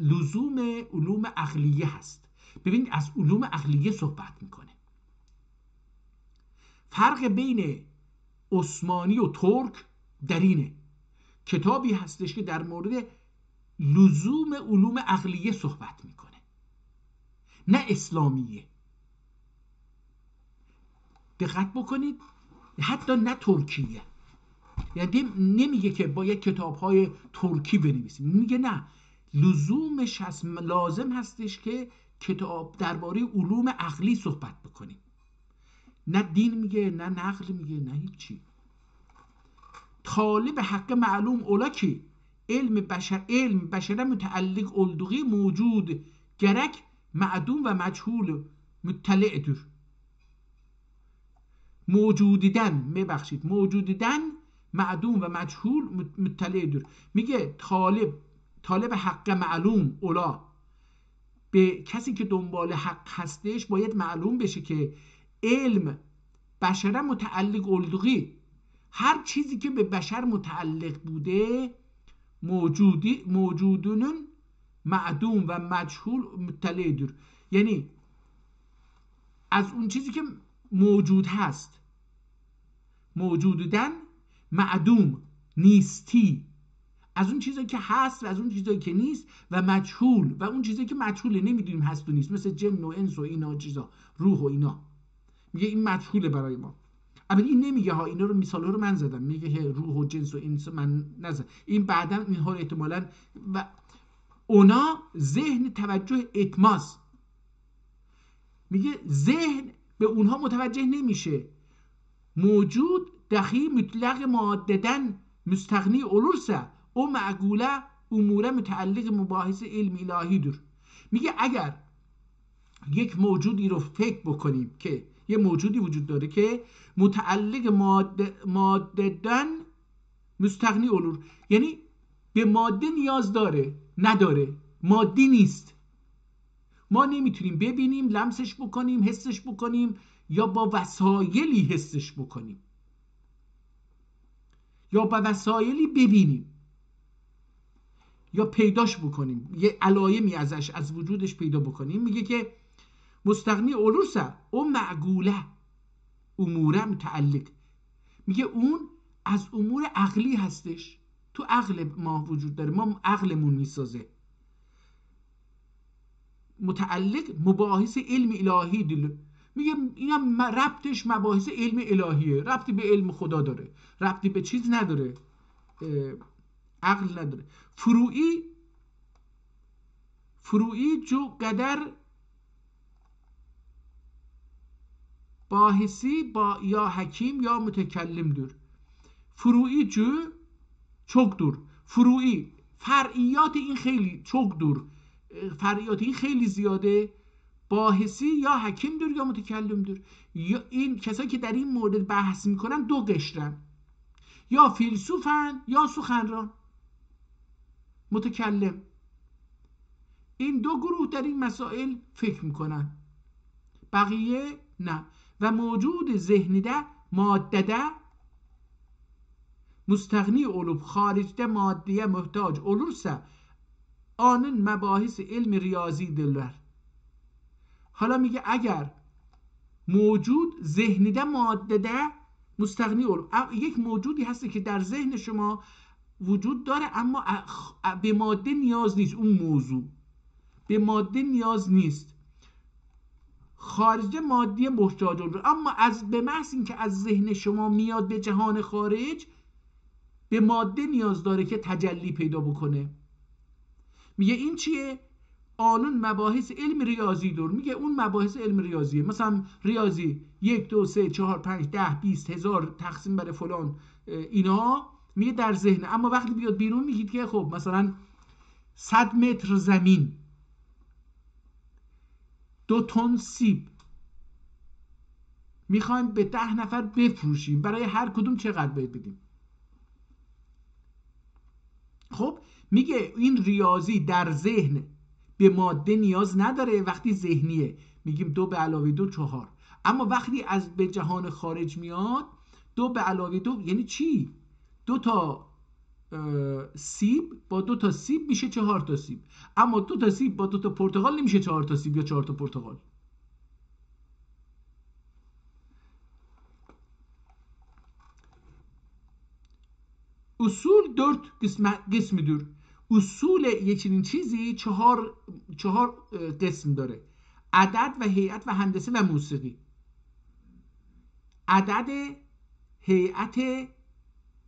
لزوم علوم عقلیه هست. ببینید از علوم عقلیه صحبت میکنه. فرق بین عثمانی و ترک در اینه، کتابی هستش که در مورد لزوم علوم عقلیه صحبت میکنه، نه اسلامیه. دقت بکنید، حتی نه ترکیه، یعنی نمیگه که باید کتاب‌های ترکی بنویسیم، میگه نه، لزومش هست، لازم هستش که کتاب درباره علوم عقلی صحبت بکنیم. نه دین میگه، نه نقل میگه، نه هیچی. طالب حق معلوم اولا کی علم بشر متعلق olduğu موجود gerek معدوم و مجهول مطلع‌دür. موجودیدن معدوم و مجهول مطلع‌دür. میگه طالب حق معلوم اولا، به کسی که دنبال حق هستش باید معلوم بشه که علم بشر متعلق olduğu، هر چیزی که به بشر متعلق بوده موجودون معدوم و مجهول مطلع‌دür، یعنی از اون چیزی که موجود هست، موجودن، معدوم، نیستی، از اون چیزایی که هست و از اون چیزایی که نیست، و مجهول و اون چیزایی که مجهوله نمیدونیم هست و نیست، مثل جن و انس و اینا چیزا، روح و اینا. میگه این مجهوله برای ما. البته این نمیگه ها، اینا رو مثال ها رو من زدم، میگه که روح و جنس و انس من نزدم، این بعدا اینها رو احتمالاً و اونا ذهن توجه اتماس، میگه ذهن به اونها متوجه نمیشه. موجود دخی مطلق ماددن مستغنی الورسه او معقوله اموره متعلق مباحث علم الهی دور. میگه اگر یک موجودی رو فکر بکنیم که یه موجودی وجود داره که متعلق ماددن مستغنی الور، یعنی به ماده نیاز داره، نداره، مادی نیست، ما نمیتونیم ببینیم، لمسش بکنیم، حسش بکنیم، یا با وسایلی حسش بکنیم، یا با وسایلی ببینیم، یا پیداش بکنیم، یه علایمی ازش، از وجودش پیدا بکنیم. میگه که مستغنی الورسه او معقوله اموره متعلق، میگه اون از امور عقلی هستش، تو عقل ما وجود داره، ما عقلمون میسازه. متعلق مباحث علم الهی دل، میگه اینم ربطش مباحث علم الهیه، ربطی به علم خدا داره، ربطی به چیز نداره، عقل نداره. فروعی جو قدر باحثی با یا حکیم یا متکلم دور. فروعی جو çok دور، فروعی فرعیات این خیلی çok دور، فرعیات این خیلی زیاده، باحثی یا حکیم دور یا متکلم دور. یا این کسایی که در این مورد بحث میکنن دو قشرن، یا فیلسوفن یا سخنران متکلم. این دو گروه در این مسائل فکر میکنن، بقیه نه. و موجود ذهنی ده ماده ده مستغنی علوب خارج ده مادیه محتاج علورسه آنن مباحث علم ریاضی دلور. حالا میگه اگر موجود ذهنی ده ماده ده مستغنی علوب، یک موجودی هسته که در ذهن شما وجود داره اما به ماده نیاز نیست، اون موضوع به ماده نیاز نیست، خارج مادی محتاج الور، اما از به محض اینکه از ذهن شما میاد به جهان خارج به ماده نیاز داره که تجلی پیدا بکنه. میگه این چیه؟ آنون مباحث علم ریاضی دور. میگه اون مباحث علم ریاضیه، مثلا ریاضی 1 2 3 4 5 10 20 هزار تقسیم بر فلان، اینا میگه در ذهن، اما وقتی بیاد بیرون میگید که خب مثلا 100 متر زمین، 2 تن سیب میخوایم به 10 نفر بفروشیم، برای هر کدوم چقدر باید بدیم؟ خب میگه این ریاضی در ذهن به ماده نیاز نداره، وقتی ذهنیه میگیم 2 به علاوه 2 4، اما وقتی از به جهان خارج میاد 2 به علاوه 2 یعنی چی؟ 2 تا سیب با 2 تا سیب میشه 4 تا سیب، اما 2 تا سیب با 2 تا پرتقال نمیشه 4 تا سیب یا 4 تا پرتقال. اصول 4 قسمدür. اصول یک چنین چیزی 4 قسم داره: عدد و هیئت و هندسه و موسیقی. عدد، هیئت،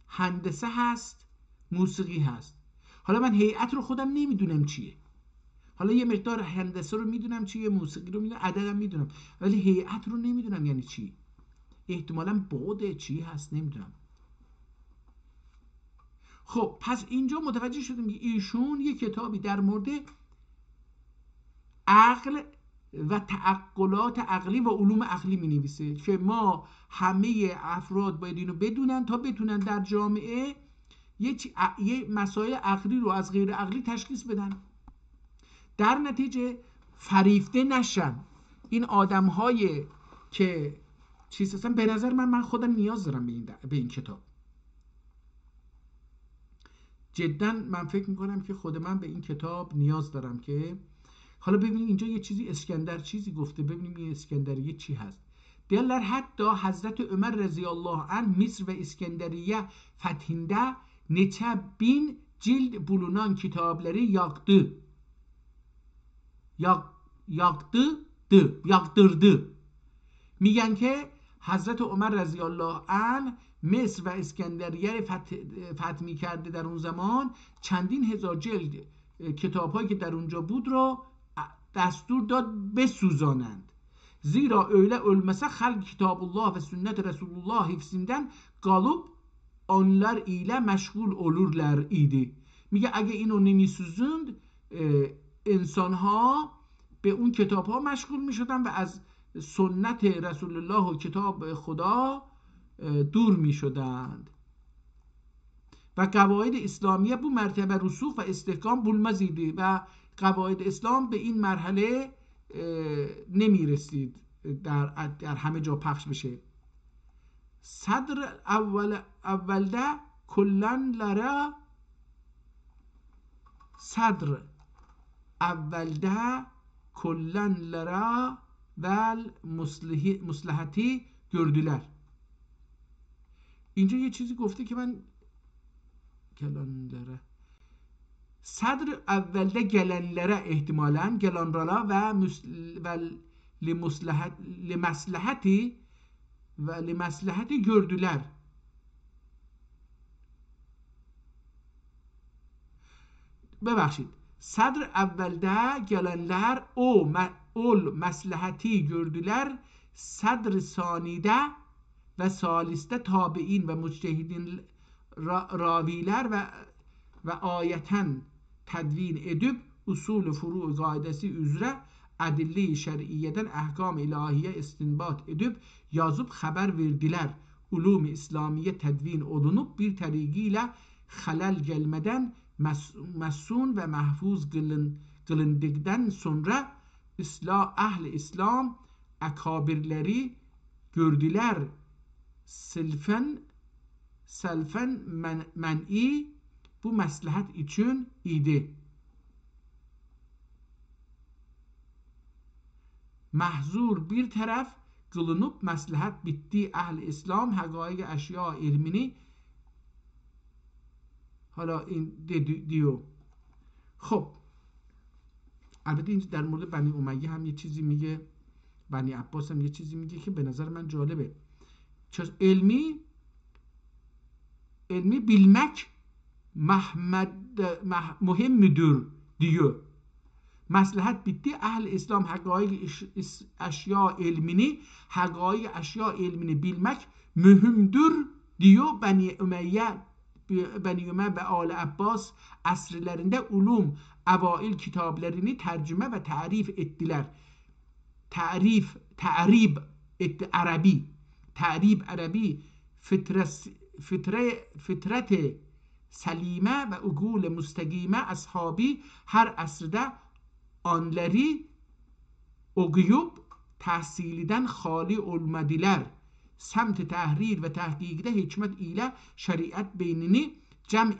هندسه هست، موسیقی هست. حالا من هیئت رو خودم نمیدونم چیه، حالا یه مقدار هندسه رو میدونم چیه، موسیقی رو میدونم، عددم میدونم، ولی هیئت رو نمیدونم یعنی چی، احتمالاً بعد چی هست نمیدونم. خب پس اینجا متوجه شدیم که ایشون یک کتابی در مورد عقل و تعقلات عقلی و علوم عقلی می نویسه که ما همه افراد باید اینو بدونن تا بتونن در جامعه یه مسائل عقلی رو از غیر عقلی تشخیص بدن، در نتیجه فریفته نشن. این آدم‌های که چیز هستن، به نظر من خودم نیاز دارم به این کتاب، جدا من فکر میکنم که خود من به این کتاب نیاز دارم. که حالا ببینیم اینجا یه چیزی اسکندر چیزی گفته، ببینیم این اسکندریه چی هست. derler hatta Hazreti Ömer radıyallahu anh Mısır ve İskenderiye fethinde neçe bin cild bulunan kitapları yaktırdı. میگن که حضرت عمر رضی الله عنه مصر و اسکندریه رو فتح می‌کرده در اون زمان، چندین هزار جلد کتاب‌هایی که در اونجا بود رو دستور داد بسوزانند. Zira öyle ölməsə xalq kitabullah və sünnət Resulullah hifzindən qalıb onlar ilə məşğul olurlar idi. میگه اگه اینو نمیسوزوند انسان‌ها به اون کتاب‌ها مشغول می‌شدن و از سنت رسول الله و کتاب خدا دور می‌شدند. و قواعد اسلامیه bu مرتبه رسوخ و استحکام bulmaz idi و قواعد اسلام به این مرحله نمی رسید در همه جا پخش بشه. صدر اولده kullanlara vel muslahati gördüler. اینجا یه چیزی گفته که من gelenlere صدر اولده gelenlere احتمالاً gelenlara ve limaslahati gördüler. ببخشید صدر اولده gelenler ol maslahati gördüler. صدر ثانیده ve saliste tabi'in ve müçtehidin raviler ve ayeten tedvin edip usul furu qaidesi üzere adilli şer'iyeden ahkam ilahiye istinbat edip yazıp haber verdiler. Ulum-i İslamiye tedvin olunup bir tariqiyle halal gelmeden mesun ve mahfuz kılındıktan sonra ehl-i İslam akabirleri gördüler. Selfen men'i bu maslahat için idi. Mahzur bir taraf kılınıp maslahat bitti. Ehl-i İslam haqaiq eşya ilmini حالا این دیو. خب البته این در مورد بنی امیه هم یه چیزی میگه، بنی عباس هم یه چیزی میگه که به نظر من جالبه. علمی bilmek muhimmidir diyor. Maslahat bitti. Ehl-i İslam haqaiq eşya ilmini, haqaiq eşya ilmini bilmek mühimdir diyor. Beni Ömer ve Al Abbas asrlarında ulum avail kitaplarını tercüme ve tarif ettiler. Ta'rib etti Arabi. Ta'rib Arabi fitret selime ve ugul müstegime ashabi her asrda onları okuyup tahsiliden hali olmadılar. Semt tahrir ve tahkikde hikmet ile şeriat beynini cem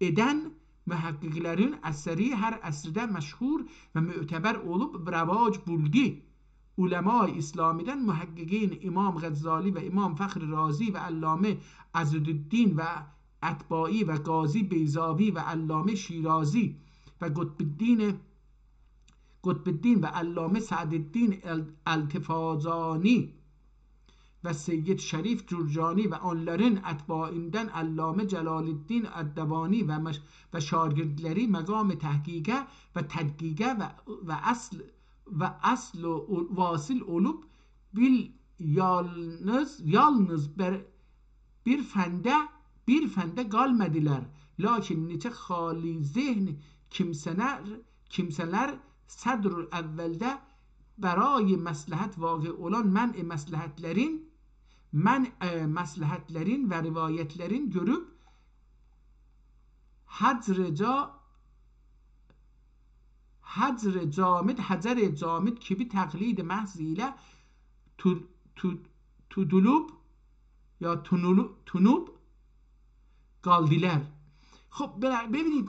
eden muhakkiklerin eseri her asrda meşhur ve müteber olup revac buldu. Ulema-i İslami'den muhakkikin İmam Gazali ve İmam Fahri Razi ve Allame Azuddin ve Etbai ve Gazi Beyzavi ve Allame Şirazi ve Qutbuddin ve Allame Sa'deddin Eltifazani ve Seyyid Şerif Curcani ve onların etbainden Allame Celaleddin Eddevani ve şagirdleri megam tahkike ve tedkike ve asl vasıl olup yalnız bir fende kalmadılar. Lakin nice hali zihn kimseler sadrul evvelde برای maslahat واقع olan maslahatlerin ve rivayetlerin görüp hacer camid gibi taklid mahz ile tudulup ya tunup kaldılar. خب ببینید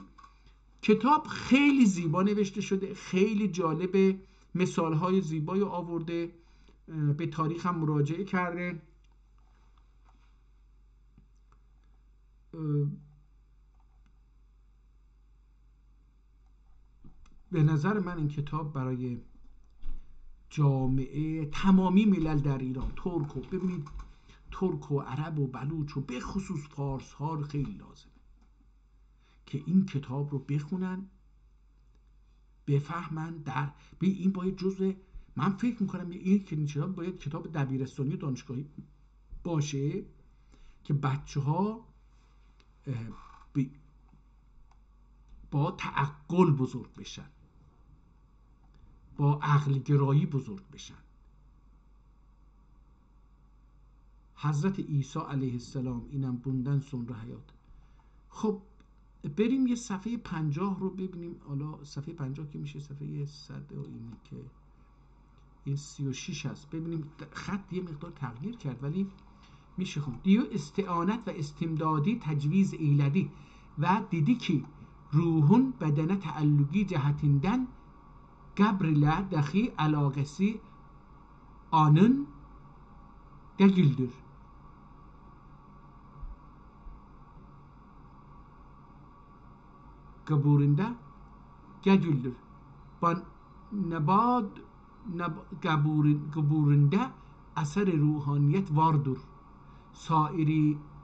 کتاب خیلی زیبا نوشته شده، خیلی جالبه، مثالهای زیبایی آورده به تاریخ هم مراجعه کرده. به نظر من این کتاب برای جامعه تمامی ملل در ایران، ببینید ترک و عرب و بلوچ و به خصوص فارس ها رو خیلی لازمه که این کتاب رو بخونن، بفهمن. به این باید جزء، من فکر میکنم این کتاب باید کتاب دبیرستانی و دانشگاهی باشه که بچه ها با تعقل بزرگ بشن، با عقل گرایی بزرگ بشن. حضرت عیسی علیه السلام اینم بوندن سنر حیات. خب بریم یه صفحه 50 رو ببینیم. حالا صفحه 50 که میشه صفحه 100 و اینه که این 36 هست. ببینیم خط یه مقدار تغییر کرد ولی میشه خوند. دیو استعانت و استمدادی تجویز ایلدی و دیدی که روحون بدنه تعلقی جهتیندن قبرله دخی علاقسی آنın değildir. Kaburinde gecüldür. Kaburinde eser ruhaniyet vardır.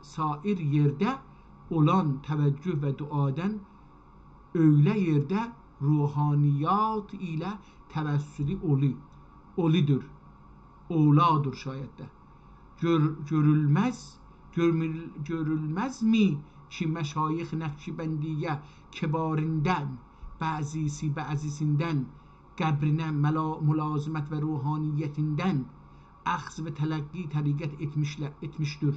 Sair yerde olan teveccüh ve duaden öyle yerde ruhaniyat ile tevessülü olidir. Oğladır şayet de. Görülmez mi ki meşayih Nakşibendiye kebarinden bazisinden قبرine mülazimet ve ruhaniyetinden akhz ve telakki tarikat etmiştir.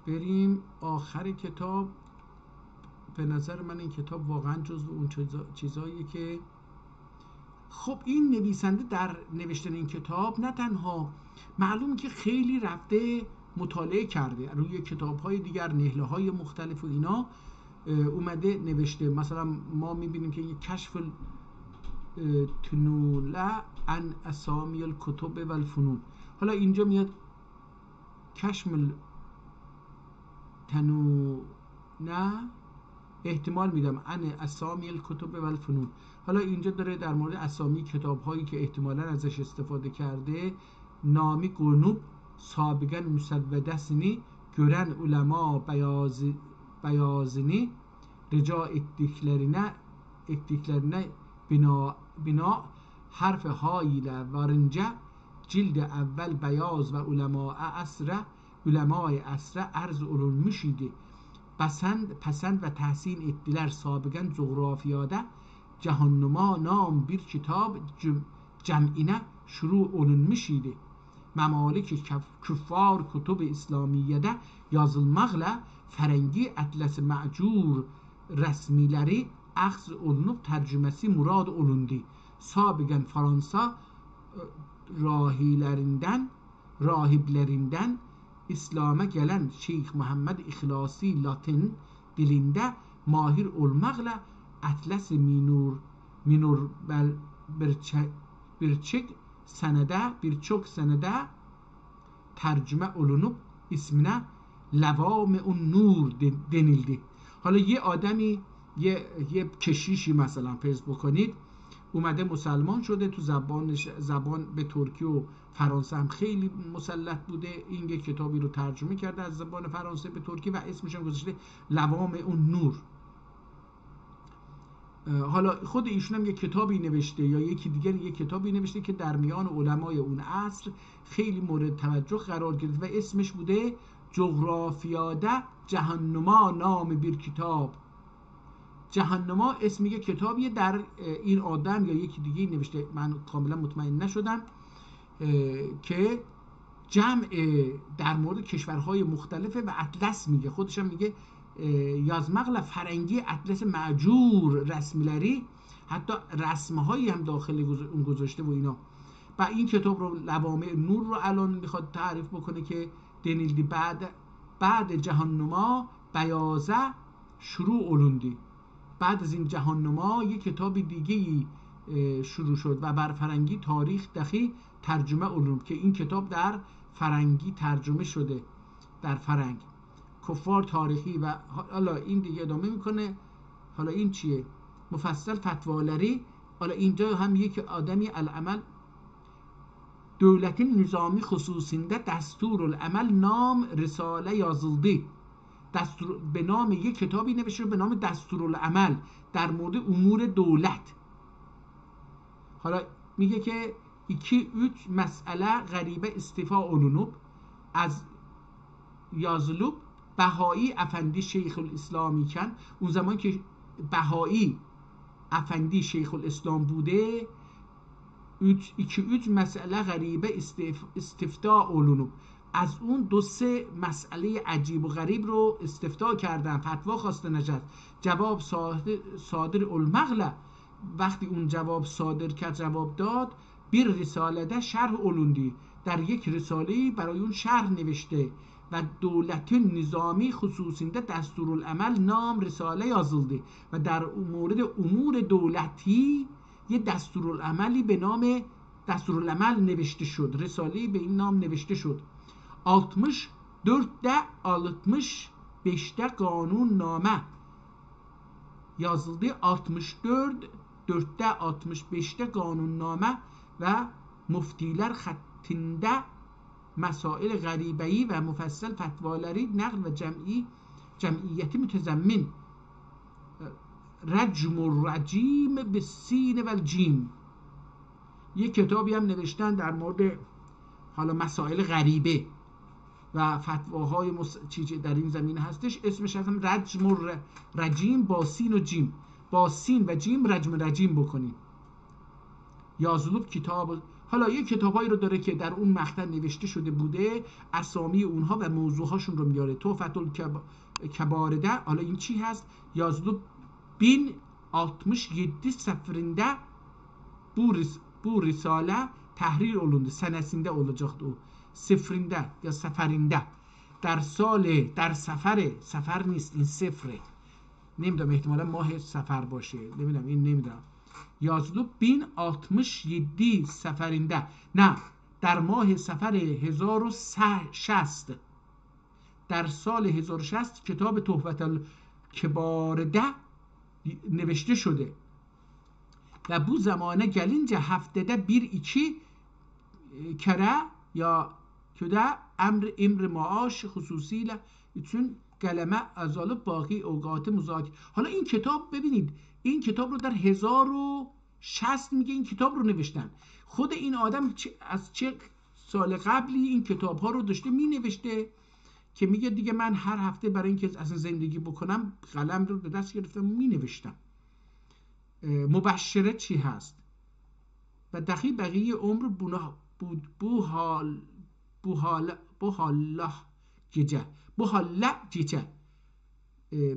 بریم آخر کتاب. به نظر من این کتاب واقعا جزو اون چیزاییه که خب این نویسنده در نوشتن این کتاب نه تنها معلوم که خیلی رفته مطالعه کرده روی کتاب‌های دیگر، نهله‌های مختلف و اینا اومده نوشته. مثلا ما می‌بینیم که این کشف تنوله عن اسامی الکتب و الفنون، حالا اینجا میاد کشف تنونه، احتمال میدم ان اسامی الکتب و الفنون. حالا اینجا داره در مورد اسامی کتاب هایی که احتمالاً ازش استفاده کرده. نامی گنوب سابقاً مسودسنی gören ulema beyazini rica ettiklerine bina harf ha ile varınca cild evvel beyaz ve ulemای asre arz olunmuş idi. پسند و تحسین ettiler سابقاً coğrafiyada cehannuma nam bir kitap cem'ine şuru olunmuş idi. Memalik küffar kutub İslamiye'de yazılmakla Ferengi Atlas-ı Ma'cur resmileri akhz olunup tercümesi murad olundu. Sabiqen Fransa rahiblerinden İslam'a gelen Şeyh Muhammed İhlasi Latin dilinde mahir olmakla Atlas-ı Minur birçok senede tercüme olunup ismine Levam-ı Nur denildi. حالا یه آدمی یه کشیشی مثلا فرض بکنید اومده مسلمان شده، تو زبان به ترکی و فرانسه هم خیلی مسلط بوده، این یک کتابی رو ترجمه کرده از زبان فرانسه به ترکی و اسمش هم گذاشته لوام اون نور. حالا خود ایشون هم یک کتابی نوشته یا یکی دیگر یک کتابی نوشته که در میان علمای اون عصر خیلی مورد توجه قرار گرفت و اسمش بوده جغرافیاده جهنما نام بیر کتاب. جهنما اسم یک کتابیه در این آدم یا یکی دیگه نوشته، من کاملا مطمئن نشدم، که جمع در مورد کشورهای مختلفه و اطلس میگه، خودش هم میگه یازمغل فرنگی اطلس معجور رسمیلری، حتی رسمهایی هم داخل اون گذاشته و اینا. و این کتاب رو لوامع نور رو الان میخواد تعریف بکنه که دنیلدی بعد جهنما بیازه شروع اولوندی. بعد از این جهاننما یک کتاب دیگه‌ای شروع شد و بر فرنگی تاریخ دخی ترجمه علوم، که این کتاب در فرنگی ترجمه شده، در فرنگ کفار تاریخی. و حالا این دیگه ادامه میکنه. حالا این چیه؟ مفصل فتوالری. حالا اینجا هم یک آدمی العمل دولت نظامی خصوصینده دستور العمل نام رساله یازلدی، دستور به نام یک کتابی نوشته به نام دستورالعمل در مورد امور دولت. حالا میگه که 2-3 مسئله غریبه استیفا اولونوب از یازلوب بهایی افندی شیخ الاسلامی کن. اون زمان که بهایی افندی شیخ الاسلام بوده 2-3 مسئله غریبه استفتا اولونوب از اون 2-3 مسئله عجیب و غریب رو استفتا کردن، فتوا خواسته نجات. جواب صادر المغله، وقتی اون جواب صادر کرد، جواب داد، بیر رساله ده شرح اولوندی، در یک رساله برای اون شرح نوشته و دولت نظامی خصوصینده دستورالعمل نام رساله یازلدی و در مورد امور دولتی یه دستورالعملی به نام دستورالعمل نوشته شد، رساله‌ای به این نام نوشته شد. 64 قانون نامه yazıldı. 64 قانون نامه و مفتیler خطinde مسائل غریبه‌ای و مفصل فتوالری نقل و جمعیتی متضمن رجم و رجیم به سین و الجیم. یک کتابی هم نوشتن در مورد حالا مسائل غریبه و فتواهای چیزی در این زمینه هستش، اسمش هم رجم و رجیم با سین و جیم، با سین و جیم رجم و رجیم بکنیم. یازلوب کتاب. حالا یک کتابایی رو داره که در اون مقطع نوشته شده بوده، اسامی اونها و موضوعهاشون رو میاره. توفت الکبارده. حالا این چی هست؟ یازلوب 1067 səfərində bu risalə təhrir olundu. Sənəsində olacaqdı o. Səfərində یا سفرinde. در سفر نیست، این صفره. نمیدونم، احتمالا ماه سفر باشه، نمیدونم، این نمیدونم. یازلوب 1067 سفرinde. نه، در ماه سفر 1060 در سال 1060 کتاب تحفت الکبارده نوشته شده و bu zamana gelince haftada 1-2 kere ya köde emr maaş hususiyle için قلمه ازالب باقی اوقات مذاکره. حالا این کتاب ببینید، این کتاب رو در 1060 میگه این کتاب رو نوشتن. خود این آدم از چه سال قبلی این کتاب ها رو داشته می نوشته که میگه دیگه من هر هفته برای اینکه اصلا زندگی بکنم قلم رو به دست گرفتم می نوشتم. مبشره چی هست؟ و دقیق بقیه عمر بوحاله گیجه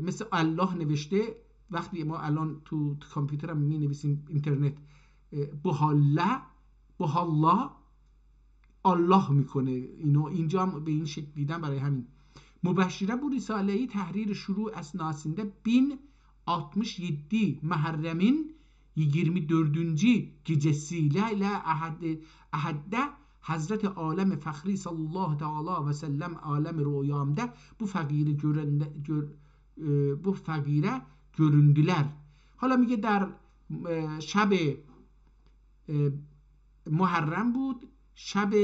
مثل الله نوشته. وقتی ما الان تو کامپیوترم می نویسیم اینترنت بوحالا الله میکنه اینو، اینجا هم به این شکل دیدم. برای همین مبشره bu risale-i تحریر شروع اسنasında 1067 Muharrem'in 24. gecesiyle ahadde Hazreti Alem Fahri sallallahu teala ve sellem alem rüyamda bu fakire göründüler. حالا میگه در شب محرم بود، شب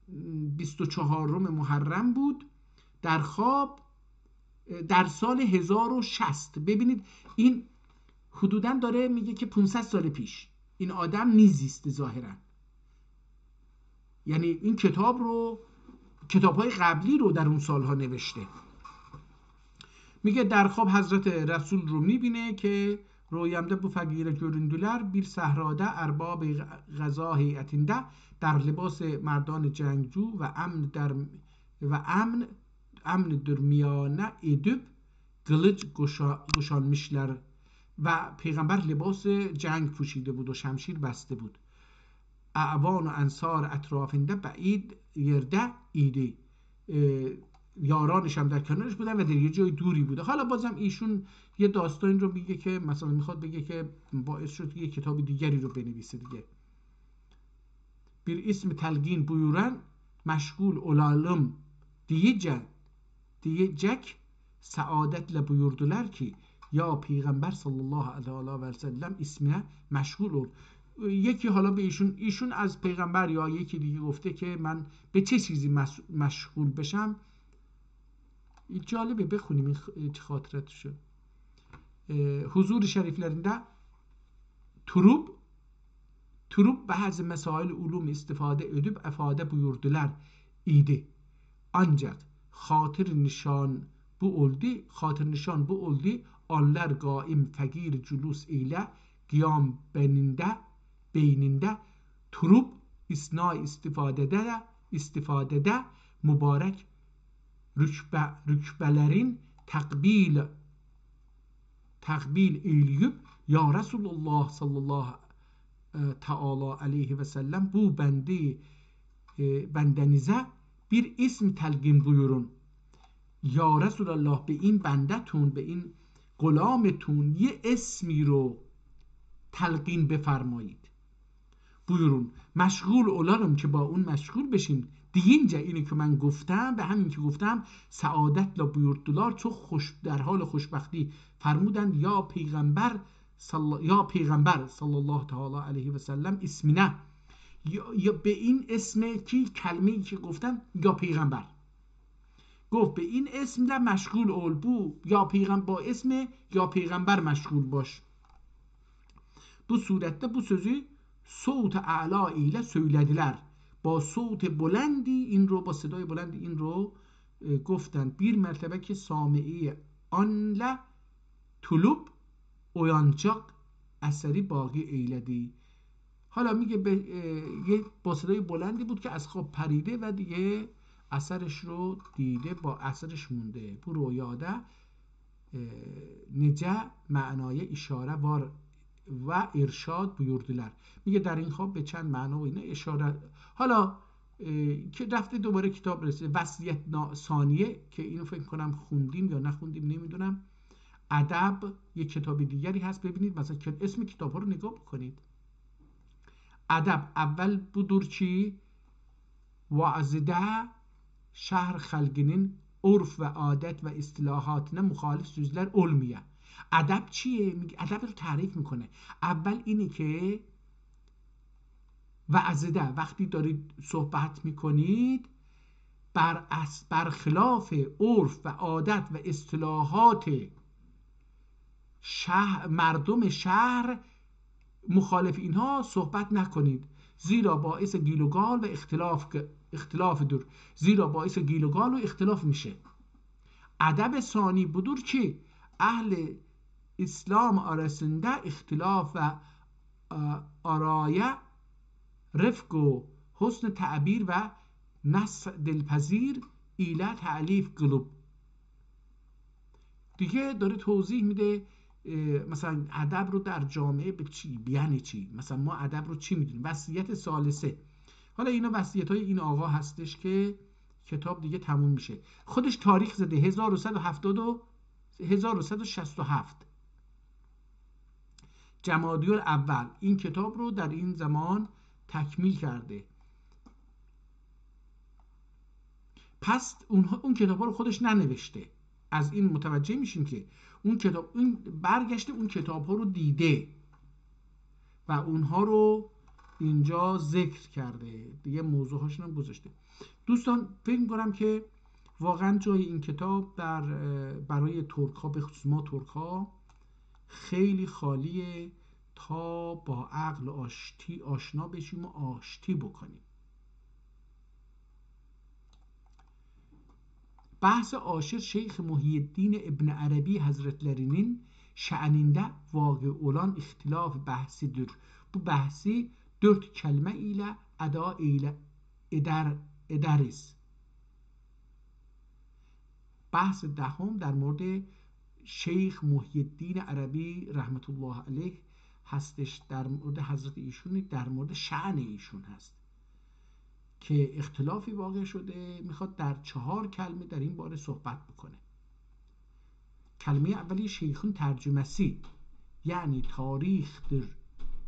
24 محرم بود، در خواب در سال 1060. ببینید این حدوداً داره میگه که 500 سال پیش این آدم نیزیست ظاهراً، یعنی این کتاب‌های قبلی رو در اون سالها نوشته. میگه در خواب حضرت رسول رو میبینه که رویامda bu fakire göründüler bir sahrada erbab غذا هیئتinde در لباس مردان جنگجو و امن درمیانه edip kılıç kuşanmışlar و پیغمبر لباس جنگ پوشیده بود و شمشیر بسته بود. اعوان و انصار اطرافنده بعید یرده ایدی، یارانش هم در کنارش بودن و در یه جای دوری بوده. حالا بازم ایشون یه داستان رو میگه که مثلا میخواد بگه که باعث شد یه کتاب دیگری رو بنویسه دیگه. bir ismi telgin buyuran meşgul olalım diyecek saadetle buyurdular ki ya Peygamber sallallahu aleyhi ve sellem ismine meşgul ol. یکی حالا به ایشون از پیغمبر یا یکی دیگه گفته که من به چه چیزی مشغول بشم. جالبه بخونیم این خاطراتشو. Huzur-i şeriflerinde Turub bazı mesail ulum istifade edip ifade buyurdular idi. Ancak hatır nişan bu oldu. Onlar gaim fegir culus ile qiyam beyninde turub isnai istifadede mübarek rükbelerin takbil eyleyip ya Resulullah sallallahu Teala aleyhi ve sellem bu bendenize bir ism telgin buyurun. Ya Resulallah, به این بندتون، به این غلامتون یه اسمی رو تلقین بفرمایید. buyurun. مشغول اولارم که با اون مشغول بشیم. deyince اینی که من گفتم، به همین که گفتم سعادت لا buyurdular، چون در حال خوشبختی فرمودند یا پیغمبر صلی الله تعالی علیه و سلم اسمینه، یا به این اسم کی کلمه‌ای که گفتن یا پیغمبر گفت به این اسم de مشغول ol bu یا پیغمبر با اسم یا پیغمبر مشغول باش. Bu surette bu sözü صوت اعلا ile söylediler. با صوت بلندی این رو، با صدای بلندی این رو گفتند. bir mertebe که سامعی آن طلوب oyanacak اثری باقی ایلدی. حالا میگه با صدای بلندی بود که از خواب پریده و دیگه اثرش رو دیده، با اثرش مونده. bu رویاده نجه معنای اشاره وار و ارشاد buyurdular. میگه در این خواب به چند معنا و اینا اشاره. حالا که رفته دوباره کتاب رسیده وصیت ثانیه که اینو فکر کنم خوندیم یا نخوندیم نمیدونم. ادب یک کتاب دیگری هست، ببینید مثلا اسم کتاب ها رو نگاه بکنید. ادب اول budur ki vazide şehir halkının urf ve adet ve istilahatına muhalif sözler olmuyor. ادب چیه؟ ادب رو تعریف میکنه. اول اینه که وعظده وقتی دارید صحبت میکنید بر خلاف عرف و عادت و اصطلاحات مردم شهر مخالف اینها صحبت نکنید، زیرا باعث گیل و گال و اختلاف میشه. ادب ثانی budur ki اهل اسلام arasında اختلاف و آرایه رفق و حسن تعبیر و نص دلپذیر ایله تعلیف قلوب. دیگه داره توضیح میده مثلا ادب رو در جامعه به چی، یعنی چی، مثلا ما ادب رو چی میدونیم. وصیت ثالثه، حالا اینا وصیت های این آقا هستش که کتاب دیگه تموم میشه. خودش تاریخ زده 1167 جمادی الاول این کتاب رو در این زمان تکمیل کرده. پس اون کتاب ها رو خودش ننوشته. از این متوجه میشیم که اون برگشته اون کتاب ها رو دیده و اونها رو اینجا ذکر کرده، دیگه موضوع هاشون هم گذاشته. دوستان فکر می‌کنم که واقعا جای این کتاب برای ترک ها، به خصوص ما ترک ها، خیلی خالیه تا با عقل آشنا بشیم و آشتی بکنیم. Bahs aşır Şeyh Muhyiddin İbn Arabi Hazretlerinin şanında vaqe olan ihtilaf bahsidir. Bu bahsi 4 kelime ile eda ederiz. بحث دهم در مورد شیخ محی الدین عربی رحمت الله علیه هستش، در مورد حضرت ایشون، در مورد شأن ایشون هست. که اختلافی واقع شده، میخواد در 4 کلمه در این باره صحبت بکنه. کلمه اولی شیخون ترجمه‌سی، یعنی تاریخ در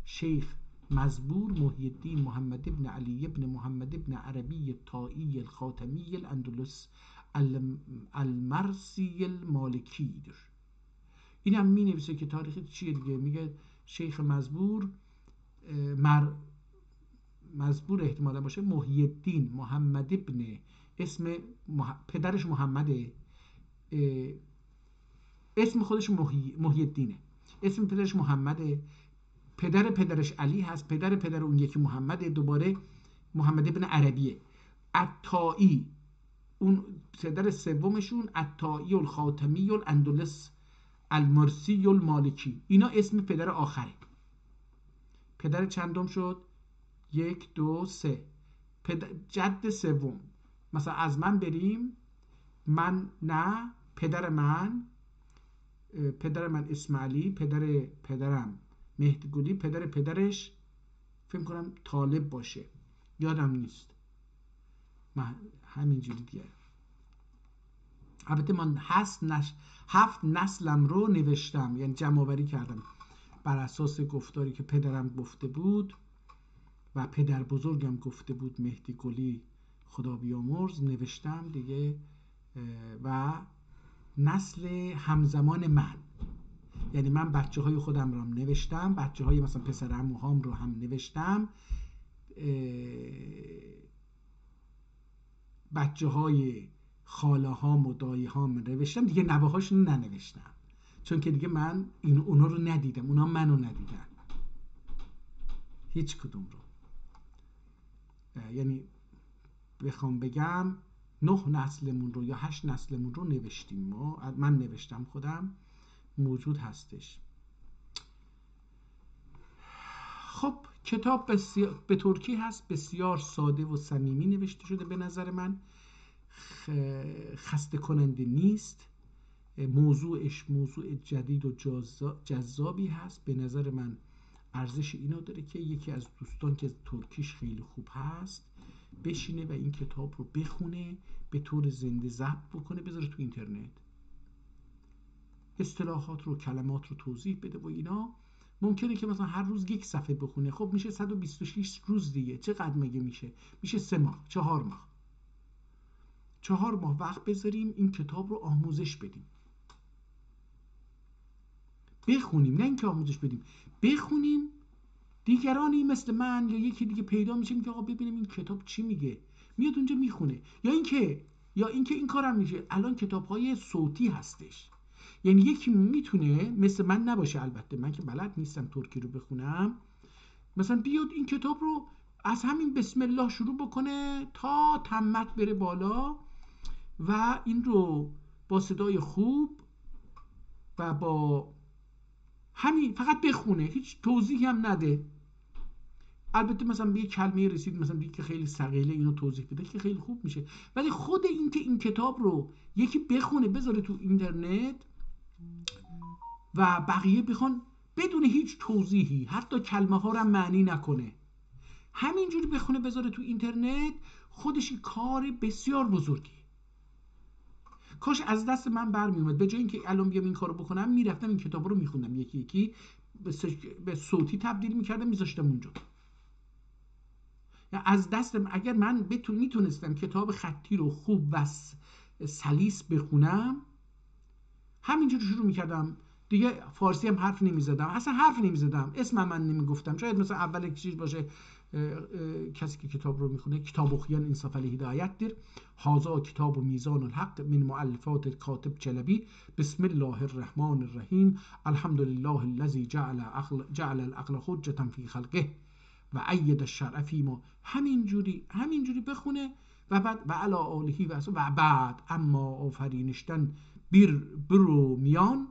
شیخ مزبور محی الدین محمد ابن علی ابن محمد ابن عربی الطائی الخاتمی الاندلس المرسی المالکی در. این هم می نویسه که تاریخ چیه دیگه، میگه شیخ مزبور احتمالا باشه محی الدین محمد ابن، اسم پدرش محمده، اسم خودش محی الدینه، اسم پدرش محمده، پدرش علی هست، پدر اون یکی محمده، دوباره محمد ابن عربیه. الطائی اون پدر سومشون الطائی الخاتمی الاندلس المرسی المالکی، اینا اسم پدر آخره. پدر چندم شد؟ 1 2 3. جد سوم، مثلا از من بریم، من نه، پدر من اسماعیلی، پدرم مهدی گلی، پدرش فکر کنم طالب باشه، یادم نیست، من همینجوری دیگه. البته من 7 نسلم رو نوشتم، یعنی جمع آوری کردم بر اساس گفتاری که پدرم گفته بود و پدر بزرگم گفته بود مهدی گلی خدا بیامرز، نوشتم دیگه. و نسل همزمان من، یعنی من بچه های خودم رو هم نوشتم، بچه های مثلا پسر عموهام رو هم نوشتم، بچه های خاله هام و دایی هام نوشتم دیگه، نوه هاشون ننوشتم، چون که دیگه من اونا رو ندیدم، اونا منو ندیدن، هیچ کدوم رو. یعنی بخوام بگم 9 نسلمون رو یا 8 نسلمون رو نوشتیم ما، من نوشتم خودم، موجود هستش. خب کتاب به ترکی هست، بسیار ساده و صمیمی نوشته شده، به نظر من خسته کننده نیست، موضوعش موضوع جدید و جذابی هست. به نظر من ارزش اینو داره که یکی از دوستان که ترکیش خیلی خوب هست بشینه و این کتاب رو بخونه، به طور زنده ضبط بکنه، بذاره تو اینترنت، اصطلاحات رو، کلمات رو توضیح بده و اینا. ممکنه که مثلا هر روز 1 صفحه بخونه، خب میشه 126 روز دیگه، چقدر مگه میشه؟ میشه 3 ماه، 4 ماه. 4 ماه وقت بذاریم این کتاب رو آموزش بدیم، بخونیم، نه اینکه آموزش بدیم، بخونیم. دیگرانی مثل من یا یکی دیگه پیدا میشه که آقا ببینیم این کتاب چی میگه، میاد اونجا میخونه. یا اینکه این کارم میشه، الان کتاب‌های صوتی هستش، یعنی یکی میتونه مثل من نباشه، البته من که بلد نیستم ترکی رو بخونم، مثلا بیاد این کتاب رو از همین بسم الله شروع بکنه تا تمت بره بالا و این رو با صدای خوب و با همین فقط بخونه، هیچ توضیحی هم نده. البته مثلا به یک کلمه رسید، مثلا دیگه که خیلی ثقیله، اینو توضیح بده که خیلی خوب میشه. ولی خود این که این کتاب رو یکی بخونه بذاره تو اینترنت و بقیه بخوان بدون هیچ توضیحی، حتی کلمه ها رو هم معنی نکنه، همینجوری بخونه بذاره تو اینترنت، خودش کار بسیار بزرگی. کاش از دست من برمی اومد، به جای اینکه الان بیام این کارو بکنم، میرفتم این کتاب رو میخوندم، یکی یکی به صوتی تبدیل میکردم، میذاشتم اونجا. یا از دستم، اگر من میتونستم کتاب خطی رو خوب و سلیس بخونم، همینجوری شروع میکردم دیگه. فارسی هم حرف نمیزدم، اصلا حرف نمیزدم، اسم من نمیگفتم. شاید مثلا اول چیز باشه کسی که کتاب رو میخونه، کتاب اخیان انصاف الهدایت در هازا کتاب و میزان الحق من مؤلفات کاتب چلبی، بسم الله الرحمن الرحیم، الحمدلله الذی جعل العقل حجة فی خلقه و اید الشرع فی ما. همینجوری بخونه و بعد و علی آله و بعد اما آفرینشتن برو میان.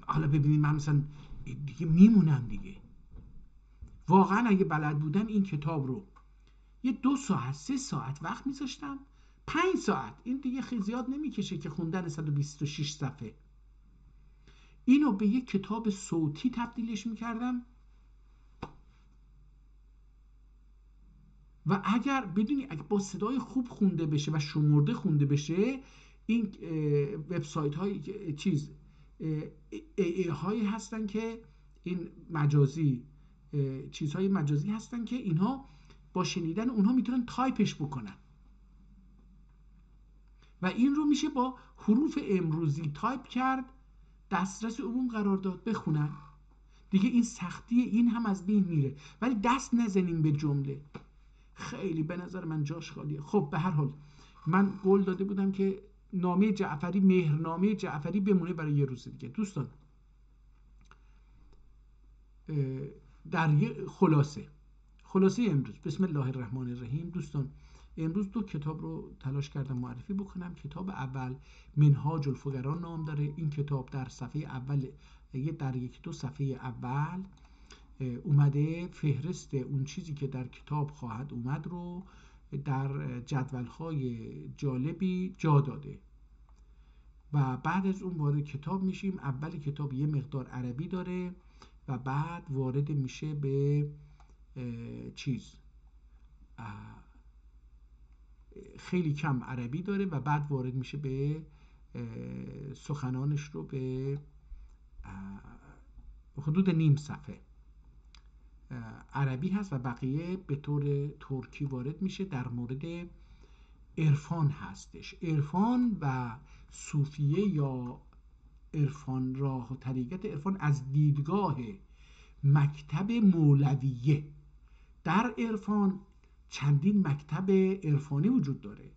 حالا ببینید من مثلا دیگه میمونم دیگه. واقعا اگه بلد بودم این کتاب رو یه 2 ساعت 3 ساعت وقت میذاشتم، 5 ساعت، این دیگه خیلی زیاد نمیکشه که خوندن 126 صفحه، اینو به یک کتاب صوتی تبدیلش میکردم و اگر بدونی اگر با صدای خوب خونده بشه و شمرده خونده بشه، این وبسایت های چیز ای هایی هستن که این مجازی چیزهای مجازی هستن که اینها با شنیدن اونها میتونن تایپش بکنن و این رو میشه با حروف امروزی تایپ کرد، دسترس عموم قرار داد، بخونن دیگه. این سختی این هم از بین میره. ولی دست نزنیم به جمله، خیلی به نظر من جاش خالیه. خب به هر حال من قول داده بودم که نامه جعفری، مهرنامه جعفری بمونه برای یه روز دیگه. دوستان در یه خلاصه امروز، بسم الله الرحمن الرحیم. دوستان امروز 2 کتاب رو تلاش کردم معرفی بکنم. کتاب اول منهاج الفقرا نام داره. این کتاب در صفحه اول، در 1-2 صفحه اول اومده فهرست اون چیزی که در کتاب خواهد اومد رو در جدول‌های جالبی جا داده و بعد از اون وارد کتاب میشیم. اول کتاب یه مقدار عربی داره و بعد وارد میشه به خیلی کم عربی داره و بعد وارد میشه به سخنانش رو به حدود نیم صفحه عربی هست و بقیه به طور ترکی وارد میشه. در مورد عرفان هستش، عرفان و صوفیه یا عرفان، راه و طریقت عرفان از دیدگاه مکتب مولویه. در عرفان چندین مکتب عرفانی وجود داره،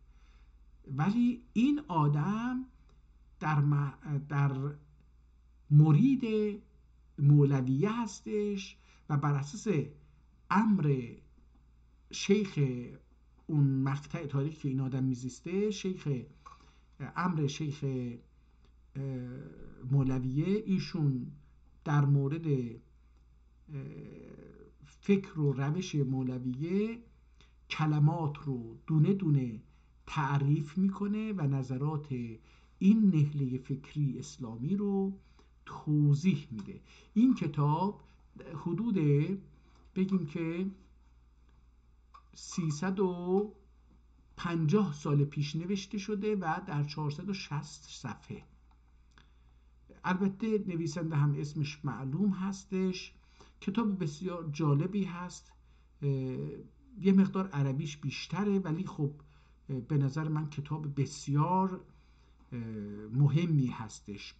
ولی این آدم در مرید مولویه هستش و بر اساس امر شیخ اون مقطع تاریخی که این آدم میزیسته، امر شیخ مولویه، ایشون در مورد فکر و روش مولویه کلمات رو دونه دونه تعریف میکنه و نظرات این نهله فکری اسلامی رو توضیح میده. این کتاب حدود بگیم که 350 سال پیش نوشته شده و در 460 صفحه. البته نویسنده هم اسمش معلوم هستش. کتاب بسیار جالبی هست. یه مقدار عربیش بیشتره ولی خب به نظر من کتاب بسیار مهمی هستش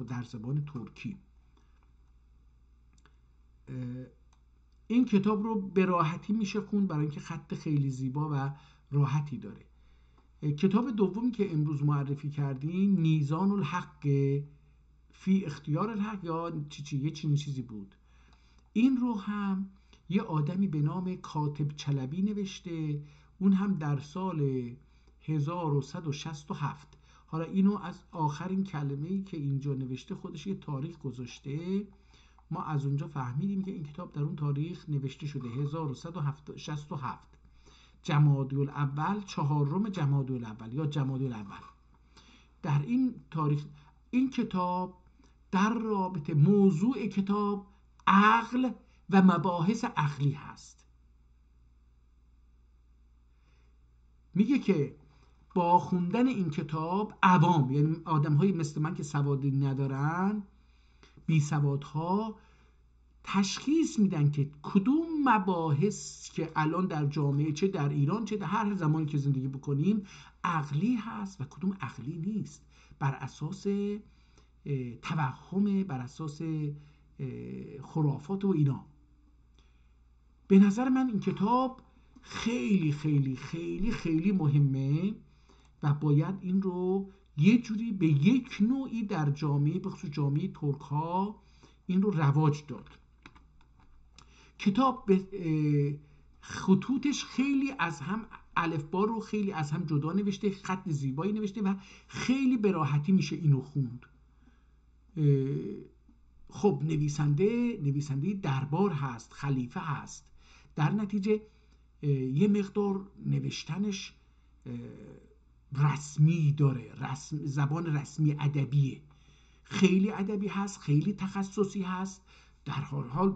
در زبان ترکی. این کتاب رو به راحتی میشه خوند برای اینکه خط خیلی زیبا و راحتی داره. کتاب دومی که امروز معرفی کردیم میزان الحق فی اختیار الحق یا یه چیزی بود. این رو هم یه آدمی به نام کاتب چلبی نوشته، اون هم در سال 1167. حالا اینو از آخرین کلمه‌ای که اینجا نوشته خودش یه تاریخ گذاشته، ما از اونجا فهمیدیم که این کتاب در اون تاریخ نوشته شده 1167 جمادی الاول، 4 جمادی الاول یا جمادی الاول. در این تاریخ این کتاب در رابطه موضوع کتاب عقل و مباحث عقلی هست. میگه که با خوندن این کتاب عوام، یعنی آدم‌های مثل من که سوادی ندارن، بی سوادها، تشخیص میدن که کدوم مباحث که الان در جامعه، چه در ایران چه در هر زمانی که زندگی بکنیم، عقلی هست و کدوم عقلی نیست، بر اساس توهم، بر اساس خرافات و اینا. به نظر من این کتاب خیلی خیلی خیلی خیلی مهمه و باید این رو یه جوری به یک نوعی در جامعه، بخصوص جامعه ترک ها، این رو رواج داد. کتاب خطوطش خیلی از هم، الفبا رو خیلی از هم جدا نوشته، خط زیبایی نوشته و خیلی به راحتی میشه اینو خوند. خب نویسنده دربار هست، خلیفه هست، در نتیجه یه مقدار نوشتنش رسمی داره، زبان رسمی ادبیه، خیلی ادبی هست، خیلی تخصصی هست در حال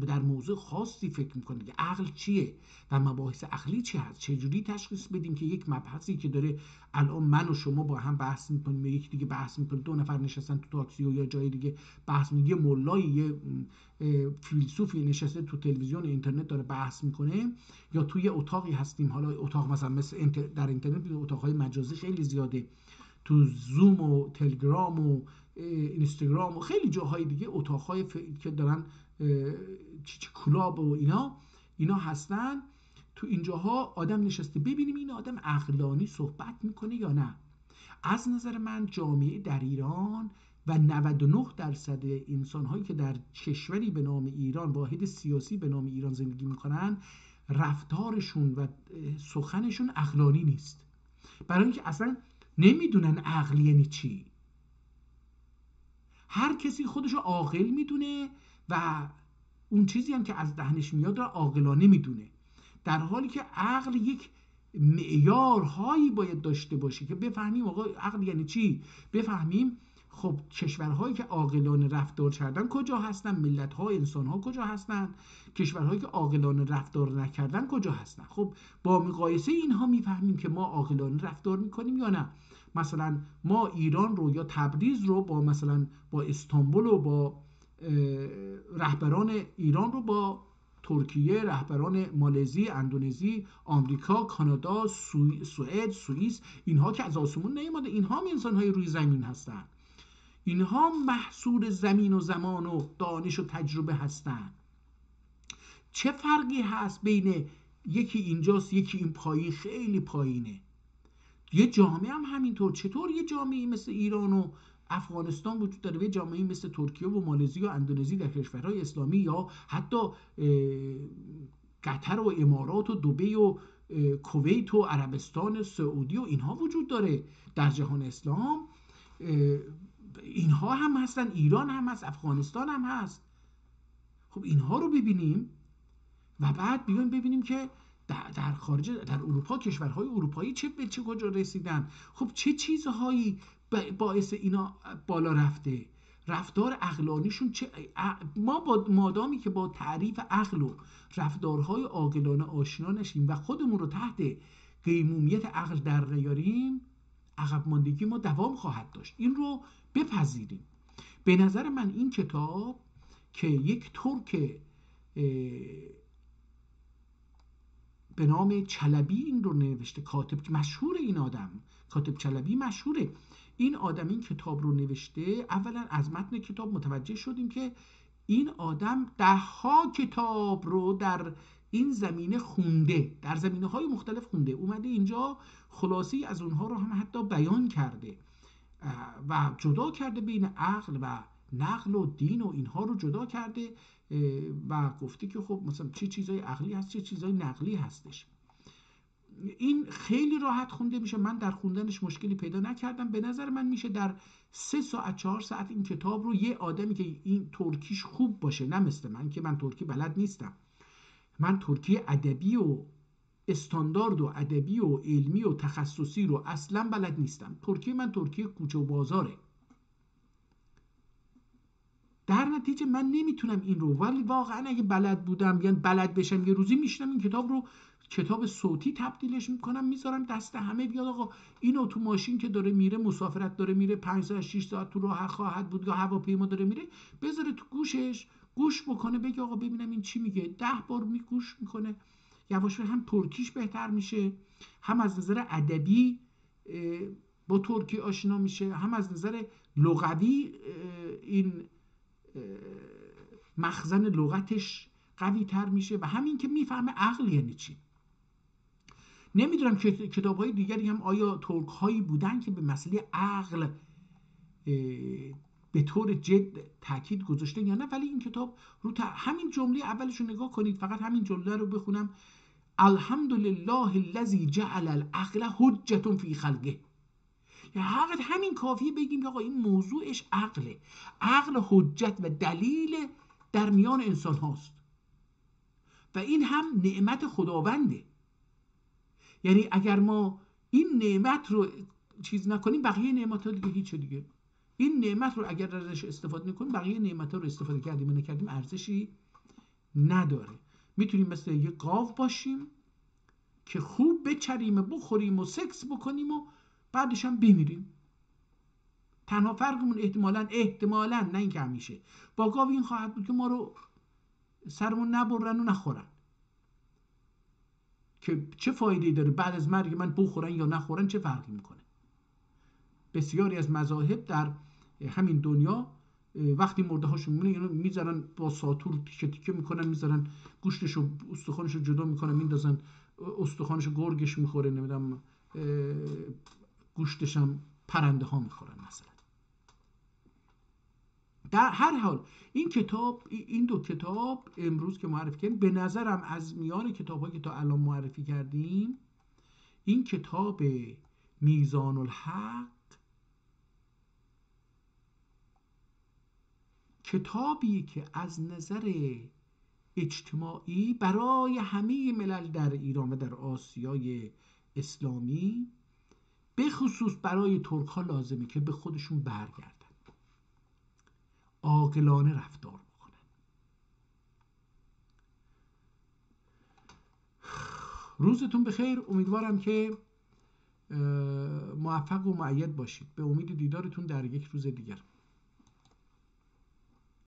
در موضوع خاصی فکر میکنه که عقل چیه و مباحث عقلی چی هست، چجوری تشخیص بدیم که یک مبحثی که داره الان من و شما با هم بحث میکنیم، یک دیگه بحث میکنه، دو نفر نشستن تو تاکسی و یا جای دیگه بحث میکنه، یه مولایی یه فیلسوفی نشسته تو تلویزیون اینترنت داره بحث میکنه، یا توی اتاقی هستیم، حالا اتاق مثلا مثل در اینترنت اتاقهای مجازی خیلی زیاده، تو زوم و تلگرام و اینستاگرام و خیلی جاهای دیگه اتاقهای که دارن کلاب و اینا هستن، تو اینجاها آدم نشسته، ببینیم این آدم عقلانی صحبت میکنه یا نه. از نظر من جامعه در ایران و 99% انسان‌هایی که در کشوری به نام ایران، واحد سیاسی به نام ایران زندگی میکنن، رفتارشون و سخنشون عقلانی نیست، برای اینکه اصلا نمیدونن عقل یعنی چی. هر کسی خودشو عاقل میدونه و اون چیزی هم که از دهنش میاد را عاقلانه میدونه، در حالی که عقل یک معیارهایی باید داشته باشه که بفهمیم آقا عقل یعنی چی، بفهمیم خب کشورهایی که عاقلانه رفتار کردن کجا هستن، ملت‌ها، انسان‌ها کجا هستن، کشورهایی که عاقلانه رفتار نکردن کجا هستن. خب با مقایسه اینها میفهمیم که ما عاقلانه رفتار میکنیم یا نه. مثلا ما ایران رو یا تبریز رو با مثلا با استانبول و با رهبران ایران رو با ترکیه، رهبران مالزی، اندونزی، آمریکا، کانادا، سوئد، سوئیس، اینها که از آسمون نیامده، اینها هم انسان‌های روی زمین هستن، اینها محصول زمین و زمان و دانش و تجربه هستن. چه فرقی هست بین یکی اینجاست یکی این پایین خیلی پایینه؟ یه جامعه هم همینطور. چطور یه جامعه مثل ایران و افغانستان وجود داره و یه جامعه مثل ترکیه و مالزی و اندونزی در کشورهای اسلامی یا حتی قطر و امارات و دبی و کویت و عربستان سعودی و اینها وجود داره در جهان اسلام؟ اینها هم هستن، ایران هم هست، افغانستان هم هست. خب اینها رو ببینیم و بعد بیایم ببینیم که در خارج، در اروپا، کشورهای اروپایی چه کجا رسیدن. خب چه چیزهایی باعث اینا بالا رفته، رفتار عقلانیشون چه؟ ما با مادامی که با تعریف عقل و رفتارهای عاقلانه آشنا نشیم و خودمون رو تحت قیمومیت عقل در نیاریم، عقب ماندگی ما دوام خواهد داشت. این رو بپذیریم. به نظر من این کتاب که یک ترک به نام چلبی این رو نوشته، کاتب مشهور، این آدم کاتب چلبی مشهوره، این آدم این کتاب رو نوشته. اولا از متن کتاب متوجه شدیم که این آدم 10 کتاب رو در این زمینه خونده، در زمینه‌های مختلف خونده، اومده اینجا خلاصی از اونها رو هم حتی بیان کرده و جدا کرده بین عقل و نقل و دین و اینها رو جدا کرده و گفته که خب مثلا چه چیزای عقلی هست چه چیزای نقلی هستش. این خیلی راحت خونده میشه، من در خوندنش مشکلی پیدا نکردم. به نظر من میشه در 3 ساعت 4 ساعت این کتاب رو یه آدمی که این ترکیش خوب باشه، نه مثل من که من ترکی بلد نیستم، من ترکی ادبی و استاندارد و ادبی و علمی و تخصصی رو اصلا بلد نیستم. ترکی من ترکی کوچه و بازاره، در نتیجه من نمیتونم این رو، ولی واقعا اگه بلد بودم یعنی بلد بشم یه روزی میشنم این کتاب رو کتاب صوتی تبدیلش میکنم، میذارم دست همه بیاد آقا اینو تو ماشین که داره میره، مسافرت داره میره، 5 ساعت 6 ساعت تو راه خواهد بود یا هواپیما داره میره، بذاره تو گوشش گوش بکنه، بگه آقا ببینم این چی میگه. 10 بار گوش میکنه، یواش هم ترکیش بهتر میشه، هم از نظر ادبی با ترکی آشنا میشه، هم از نظر لغوی این مخزن لغتش قوی تر میشه و همین که میفهمه عقل یعنی چی. نمیدونم که کتاب های دیگری هم آیا ترک هایی بودن که به مسئله عقل به طور جد تاکید گذاشته یا نه، ولی این کتاب رو همین جمله اولش رو نگاه کنید، فقط همین جمله رو بخونم: الحمدلله الذی جعل العقل حجة فی خلقه. یعنی فقط همین کافیه بگیم که آقا این موضوعش عقله، عقل حجت و دلیل در میان انسان هاست و این هم نعمت خداونده. یعنی اگر ما این نعمت رو چیز نکنیم، بقیه نعمت ها دیگه هیچ دیگه. این نعمت رو اگر ازش استفاده نکنیم، بقیه نعمت‌ها رو استفاده کردیم و نکردیم ارزشی نداره. میتونیم مثل یه گاو باشیم که خوب بچریم و بخوریم و سکس بکنیم و بعدش هم بمیریم. تنها فرقمون احتمالاً نه اینکه همیشه، با گاو این خواهد بود که ما رو سرمون نبرن و نخورن. که چه فایده‌ای داره بعد از مرگ من بخورن یا نخورن، چه فرقی میکنه؟ بسیاری از مذاهب در همین دنیا وقتی مرده هاشون میمونه اینو میذارن با ساطور تیکه تیکه میکنن، میذارن گوشتشو استخوانشو جدا میکنن، میندازن استخوانشو گرگش میخوره، نمیدونم گوشتش هم پرنده ها میخورن مثلا. در هر حال این دو کتاب امروز که معرفی کردیم، به نظرم از میان کتاب‌هایی که تا الان معرفی کردیم، این کتاب میزان الحق کتابی که از نظر اجتماعی برای همه ملل در ایران و در آسیای اسلامی، به خصوص برای ترک ها لازمه که به خودشون برگردن، عاقلانه رفتار بکنن. روزتون بخیر، امیدوارم که موفق و مؤید باشید. به امید دیدارتون در یک روز دیگر.